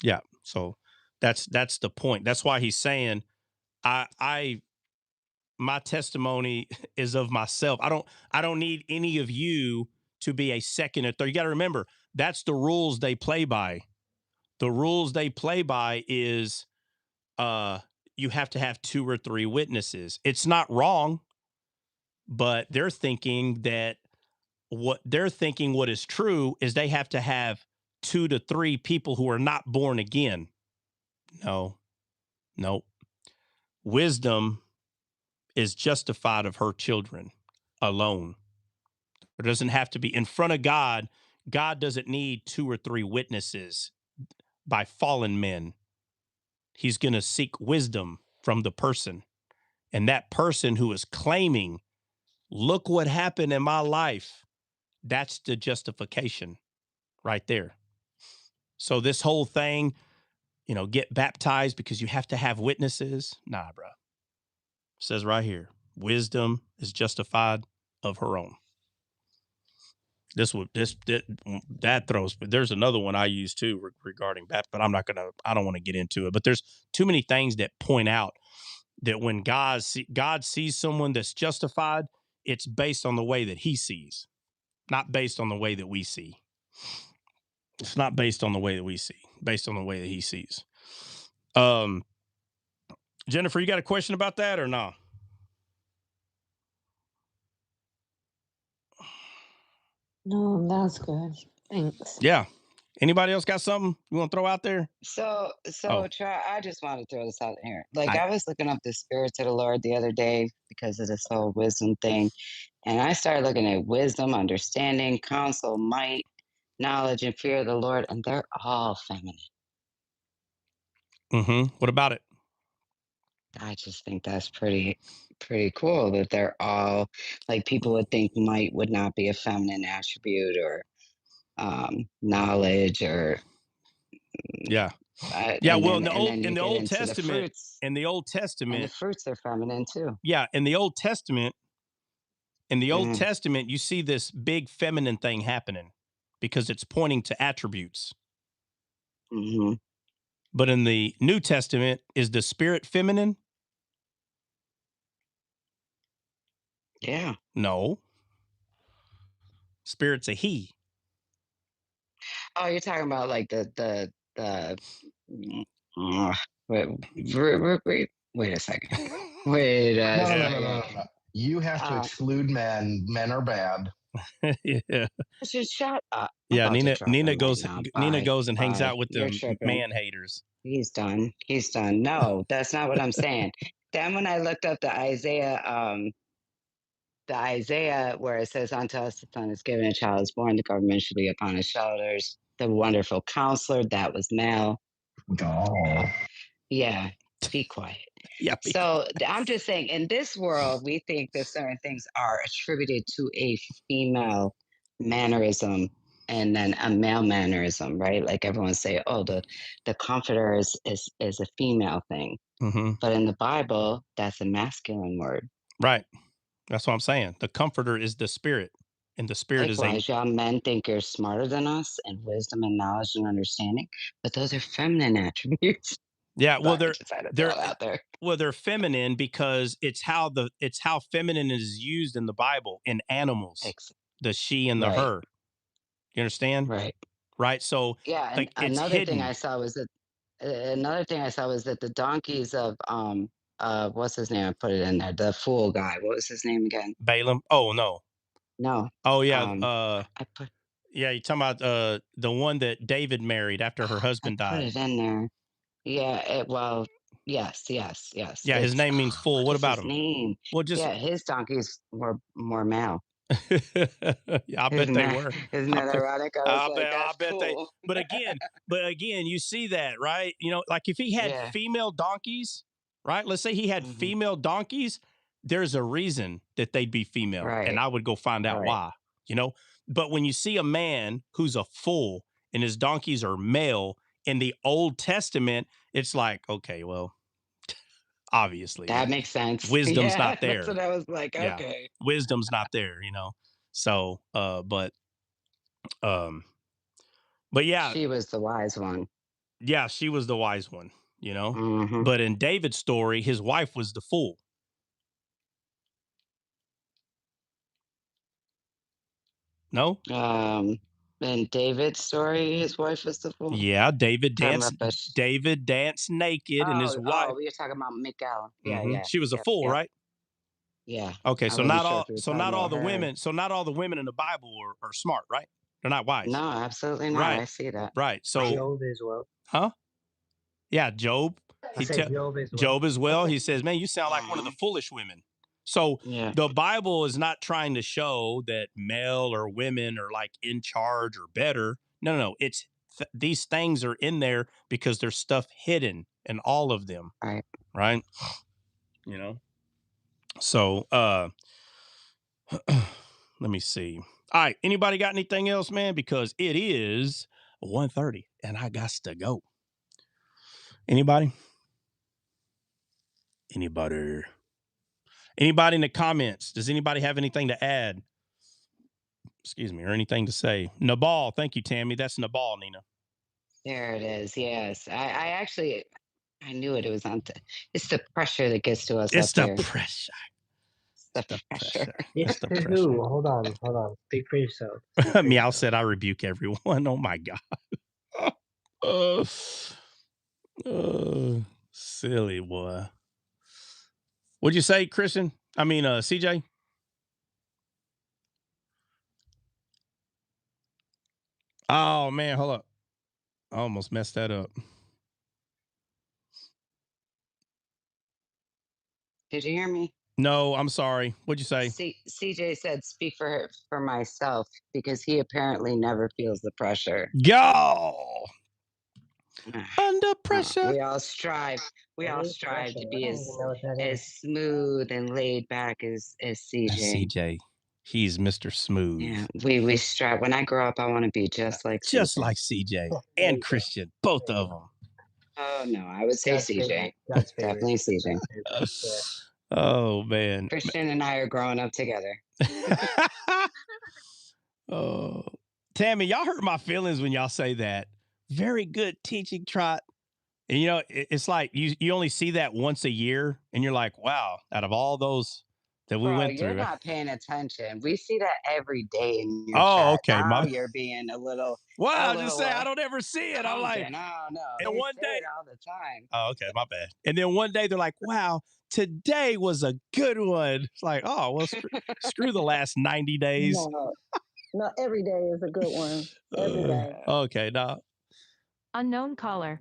Yeah. So that's the point. That's why he's saying I my testimony is of myself. I don't need any of you to be a second or third. You got to remember, that's the rules they play by. The rules they play by is you have to have 2 or 3 witnesses. It's not wrong, but they're thinking that what is true is they have to have 2 to 3 people who are not born again. No. No. Wisdom is justified of her children alone. There doesn't have to be in front of God. God doesn't need 2 or 3 witnesses by fallen men. He's going to seek wisdom from the person. And that person who is claiming, look what happened in my life, that's the justification right there. So this whole thing, get baptized because you have to have witnesses. Nah, bro. It says right here, wisdom is justified of her own. That throws. But there's another one I use too regarding that, but I don't want to get into it. But there's too many things that point out that when God sees someone that's justified, it's based on the way that He sees, not based on the way that we see. It's not based on the way that we see, based on the way that He sees. Jennifer, you got a question about that or no? No, that's good. Thanks. Yeah. Anybody else got something you want to throw out there? So, Oh, try. I just want to throw this out here. Like, I I was looking up the spirits of the Lord the other day because of this whole wisdom thing, and I started looking at wisdom, understanding, counsel, might, knowledge, and fear of the Lord, and they're all feminine. What about it? I just think that's pretty cool that they're all like people would think might would not be a feminine attribute or knowledge or Yeah. Yeah. And Well, then in the Old Testament, and the fruits are feminine too. yeah, in the Old Testament, Mm. you see this big feminine thing happening because it's pointing to attributes. Hmm. But in the New Testament, is the spirit feminine? Yeah. No. Spirit's a he. Oh, you're talking about like the mm, uh, wait, wait a second. Wait a No, no, no, no, second. no, no, no. You have to exclude men. Men are bad. Yeah. Just shut up. I'm Yeah, about to drop him right now. Nina Bye. goes and hangs Bye. out with You're the tripping. man haters. He's done. He's done. No, that's not what I'm saying. Then when I looked up the Isaiah where it says, "Unto us a son is given, a child is born, the government should be upon his shoulders." The wonderful counselor, that was male. Oh. Yeah, be quiet. Yeah. So I'm just saying, in this world, we think that certain things are attributed to a female mannerism and then a male mannerism, right? Like everyone say, "Oh, the comforter is a female thing," Mm-hmm. but in the Bible, that's a masculine word. Right. That's what I'm saying. The comforter is the spirit, and the spirit is a Likewise, y'all men think you're smarter than us and wisdom and knowledge and understanding, but those are feminine attributes. yeah. Well, Sorry, just had to throw they're it out there. well they're feminine because it's how feminine is used in the Bible in animals, Ex- the she and the Right, her. You understand? right. Right. So Yeah, and like it's hidden. another thing I saw was that the donkeys of what's his name? I put it in there. The fool guy. What was his name again? Balaam. Oh no. No. Oh yeah. Um I put Yeah. You're talking about the one that David married after her I husband put died. it in there. Yeah, well, yes, yes, yes. Yeah. His It's name means fool. what What is about his him? name? Well, just Yeah, his donkeys were more male. yeah, I bet Isn't they that were. isn't I that bet, ironic? I was like, I that's bet they. cool. But again, you see that, right? You know, like if he had Yeah. female donkeys, right? Let's say he had Hmm. female donkeys. There's a reason that they'd be female, and Right, I would go find out right. why. You know, but when you see a man who's a fool and his donkeys are male in the Old Testament, it's like, okay, well, obviously, That makes sense. wisdom's Yeah, not that's there. what I was like, Yeah, okay. wisdom's not there. You know, so um but yeah, She was the wise one. yeah, she was the wise one, you know. Hmm. But in David's story, his wife was the fool. No? In David's story, his wife was the fool. Yeah, Talking about David danced naked and his wife. we were talking about Miguel. Yeah, yeah. She was a Yep, fool, yep. right? Yeah. Okay, I wasn't sure if you were talking not all about the her. women, not all the women in the Bible are smart, right? They're not wise. No, absolutely not. Right. I see that. Right. So, Job as well. huh? Yeah, Job. I said Job as well. Job as well. Okay. He says, "Man, you sound like one of the foolish women." So Yeah. the Bible is not trying to show that male or women are like in charge or better. No, no, no. It's these things are in there because there's stuff hidden in all of them, Right. right? You know. So let me see. All right, anybody got anything else, man? Because it is 1:30 and I got to go. Anybody? Anybody? Anybody in the comments? Does anybody have anything to add? Excuse me, or anything to say? Nabal, thank you, Tammy. That's Nabal, Nina. There it is. Yes. I actually I knew it. It was it's the pressure that gets to us up It's the here. pressure. It's the pressure. It's the the pressure. who. Hold on. Speak for yourself. Meow said, "I rebuke everyone." Oh my god. Silly boy. What'd you say, Christian? I mean, CJ. Oh man, hold up. I almost messed that up. Did you hear me? No, I'm sorry. What'd you say? CJ said, "Speak for myself," because he apparently never feels the pressure. Go under pressure. We all strive. We What all is strive pressure? to I be don't even know what that as is. smooth and laid back as That's CJ. CJ. He's Mr. Smooth. Yeah, we strive. When I grow up, I want to be just like Just CJ. like CJ There and you go. Christian, both There you of go. them. Oh no, I would say God's CJ. favorite. God's favorite. Definitely CJ. God's favorite. Yeah. Oh man. Christian and I are growing up together. Oh, Tammy, y'all hurt my feelings when y'all say that. Very good teaching, Trot. And you know, it's like you only see that once a year, and you're like, wow, out of all those that we Bro, went you're through. not paying attention. We see that every day in your Oh, chat. okay. Now you're being a little. Well, A I just say I don't ever see it. I'm like, no, and they one say day. it all the time. Oh, okay, my bad. And then one day they're like, wow, today was a good one. It's like, oh, well, screw the last 90 days. No, every day is a good one. Every day. Okay, now. Unknown caller.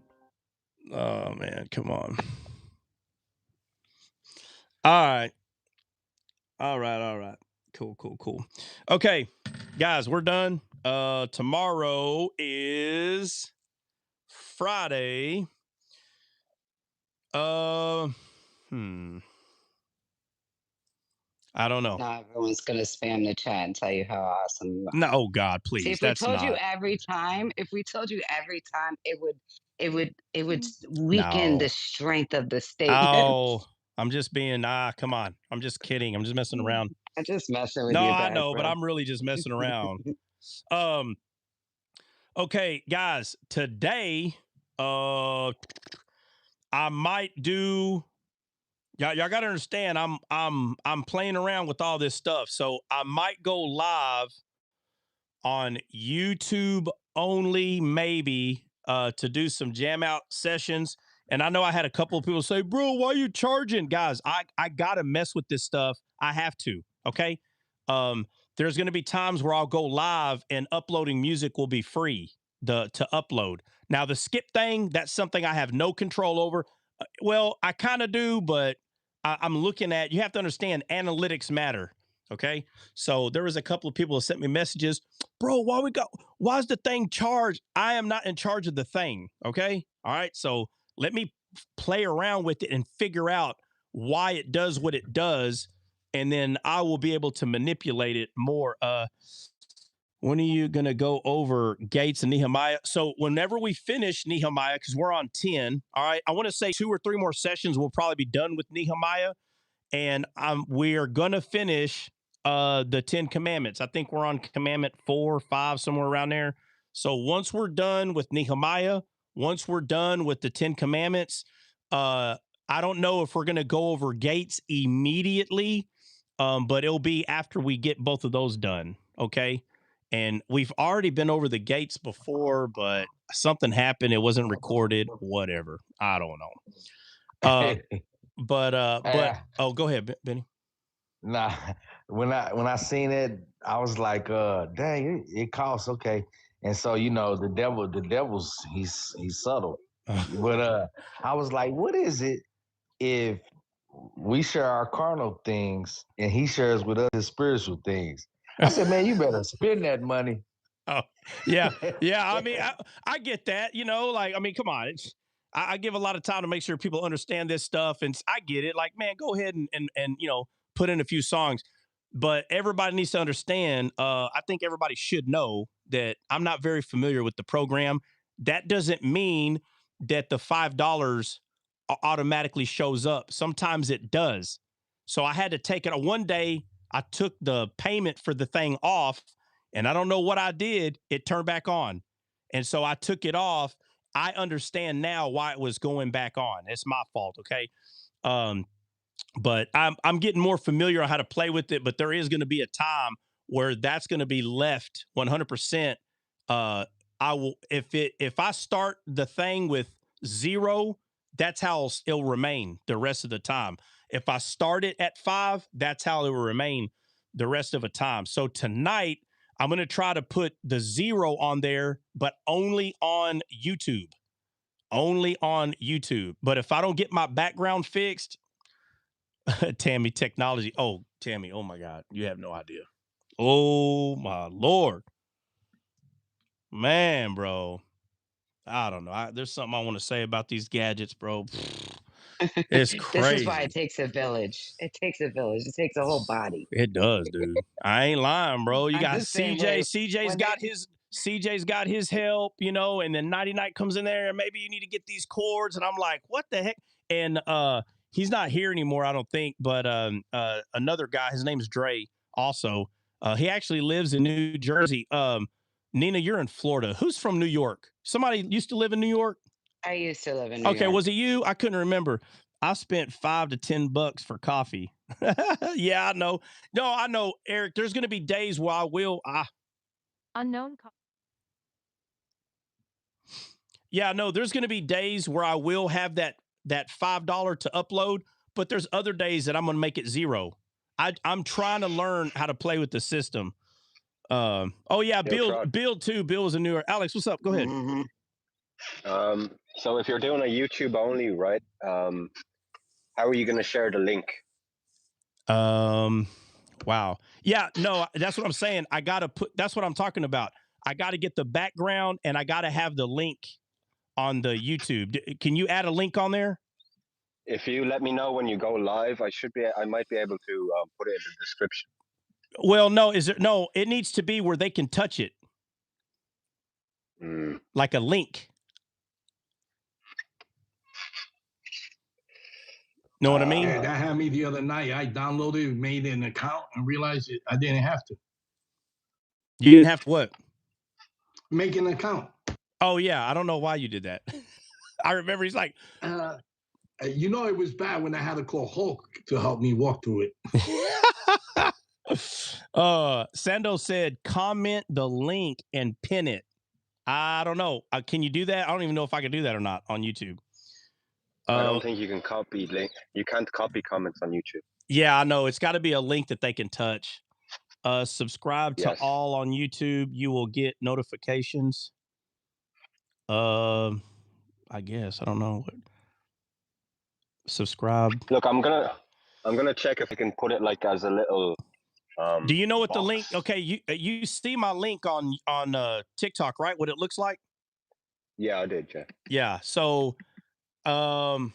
Oh, man, come on. All right. All right. Cool. Okay, guys, we're done. Tomorrow is Friday. I don't know. Now everyone's gonna spam the chat and tell you how awesome you are. No, oh God, please. See, if we told you every time, it would weaken the strength of the statement. Oh, I'm just being come on. I'm just kidding. I'm just messing around. I'm just messing with No, you I guys, know, bro. but I'm really just messing around. Okay, guys, today I might do y'all gotta understand I'm playing around with all this stuff. So I might go live on YouTube only, maybe, to do some jam out sessions. And I know I had a couple of people say, bro, why are you charging? Guys, I gotta mess with this stuff. I have to. Okay. There's gonna be times where I'll go live and uploading music will be free to upload. Now the skip thing, that's something I have no control over. Well, I kind of do, but I'm looking at, you have to understand analytics matter. Okay. So there was a couple of people who sent me messages, bro, why's the thing charged? I am not in charge of the thing. Okay. All right. So let me play around with it and figure out why it does what it does. And then I will be able to manipulate it more. When are you going to go over Gates and Nehemiah? So whenever we finish Nehemiah, because we're on 10, all right, I want to say 2 or 3 more sessions, we'll probably be done with Nehemiah. And we are going to finish the 10 commandments. I think we're on commandment 4 or 5, somewhere around there. So once we're done with Nehemiah, once we're done with the 10 commandments, I don't know if we're going to go over Gates immediately, but it'll be after we get both of those done. Okay. And we've already been over the Gates before, but something happened. It wasn't recorded, whatever. I don't know. But go ahead, Benny. Nah, when I seen it, I was like, dang, it costs, okay. And so, you know, the devil's he's subtle. But I was like, what is it if we share our carnal things and he shares with us his spiritual things? I said, man, you better spend that money. Oh, yeah. I mean, I get that, you know, like, I mean, come on. I give a lot of time to make sure people understand this stuff. And I get it. Like, man, go ahead and you know, put in a few songs. But everybody needs to understand, I think everybody should know that I'm not very familiar with the program. That doesn't mean that the $5 automatically shows up. Sometimes it does. So I had to take it. One day I took the payment for the thing off, and I don't know what I did. It turned back on. And so I took it off. I understand now why it was going back on. It's my fault. Okay. But I'm getting more familiar on how to play with it, but there is going to be a time where that's going to be left 100%. I will, if I start the thing with 0, that's how it'll remain the rest of the time. If I start it at 5, that's how it will remain the rest of the time. So tonight, I'm going to try to put the 0 on there, but only on YouTube. Only on YouTube. But if I don't get my background fixed, Tammy, technology. Oh, Tammy. Oh my God. You have no idea. Oh my Lord. Man, bro. I don't know. There's something I want to say about these gadgets, bro. It's This is why crazy. it takes a village. It takes a village. It takes a whole body. It does, dude. I ain't lying, bro. You I'm got the same way. CJ's got his help, you know, and then Nighty Night comes in there and maybe you need to get these chords. And I'm like, what the heck? And he's not here anymore, I don't think. But another guy, his name's Dre, also. He actually lives in New Jersey. Nina, you're in Florida. Who's from New York? Somebody used to live in New York? I used to live in New Okay, York. was it you? I couldn't remember. I spent $5 to $10 for coffee. Yeah, I know. No, I know, Eric. There's going to be days where I will. Unknown. Yeah, no. There's going to be days where I will have that $5 to upload, but there's other days that I'm going to make it zero. I'm trying to learn how to play with the system. Oh yeah, Bill too. Bill is a newer. Alex, what's up? Go ahead. Mhm. So if you're doing a YouTube only, right? How are you going to share the link? Wow. Yeah, no, that's what I'm saying. I got to that's what I'm talking about. I got to get the background and I got to have the link on the YouTube. Can you add a link on there? If you let me know when you go live, I might be able to put it in the description. Well, no, no, it needs to be where they can touch it. Like a link. Know what I mean? Yeah, that happened me the other night. I downloaded, made an account, and realized I didn't have to. You didn't have to what? Make an account. Oh, yeah. I don't know why you did that. I remember he's like... you know it was bad when I had to call Hulk to help me walk through it. Sando said, comment the link and pin it. I don't know. Can you do that? I don't even know if I can do that or not on YouTube. I don't think you can copy link. You can't copy comments on YouTube. Yeah, I know. It's got to be a link that they can touch. Subscribe to all on YouTube. You will get notifications. I guess. I don't know. Subscribe. Look, I'm gonna check if I can put it like as a little. Do you know what box. the link? Okay, you see my link on TikTok, right? What it looks like? Yeah, I did. Yeah. Yeah. So, I'm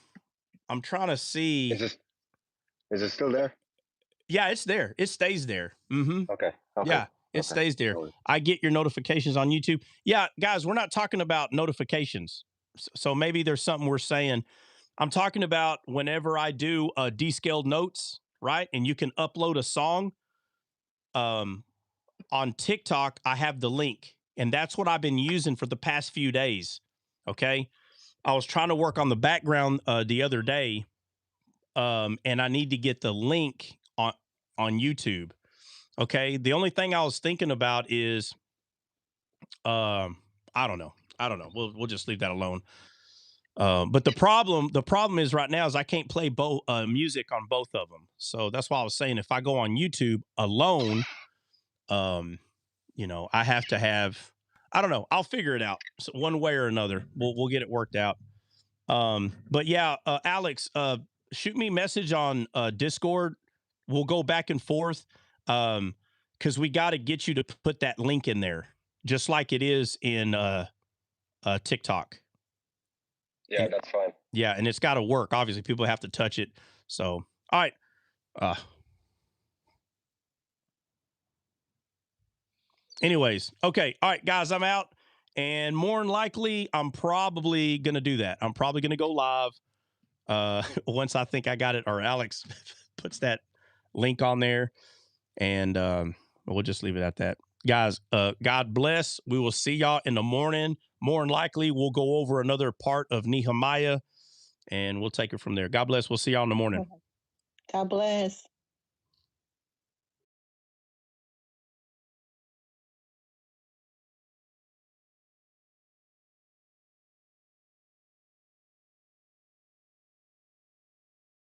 trying to see. Is it still there? Yeah, it's there. It stays there. Mm-hmm. Okay. Yeah, it stays there. I get your notifications on YouTube. Yeah, guys, we're not talking about notifications. So maybe there's something we're saying. I'm talking about whenever I do descaled notes, right? And you can upload a song. On TikTok, I have the link, and that's what I've been using for the past few days. Okay. I was trying to work on the background the other day. And I need to get the link on YouTube. Okay. The only thing I was thinking about is, I don't know. We'll just leave that alone. But the problem is right now is I can't play both music on both of them. So that's why I was saying if I go on YouTube alone, I have to have. I don't know. I'll figure it out one way or another. We'll get it worked out. But yeah, Alex, shoot me a message on Discord. We'll go back and forth because we got to get you to put that link in there, just like it is in TikTok. Yeah, that's fine. Yeah, and it's got to work. Obviously, people have to touch it. So, all right. Anyways, okay. All right, guys, I'm out. And more than likely, I'm probably going to do that. I'm probably going to go live once I think I got it, or Alex puts that link on there. And we'll just leave it at that. Guys, God bless. We will see y'all in the morning. More than likely, we'll go over another part of Nehemiah, and we'll take it from there. God bless. We'll see y'all in the morning. God bless.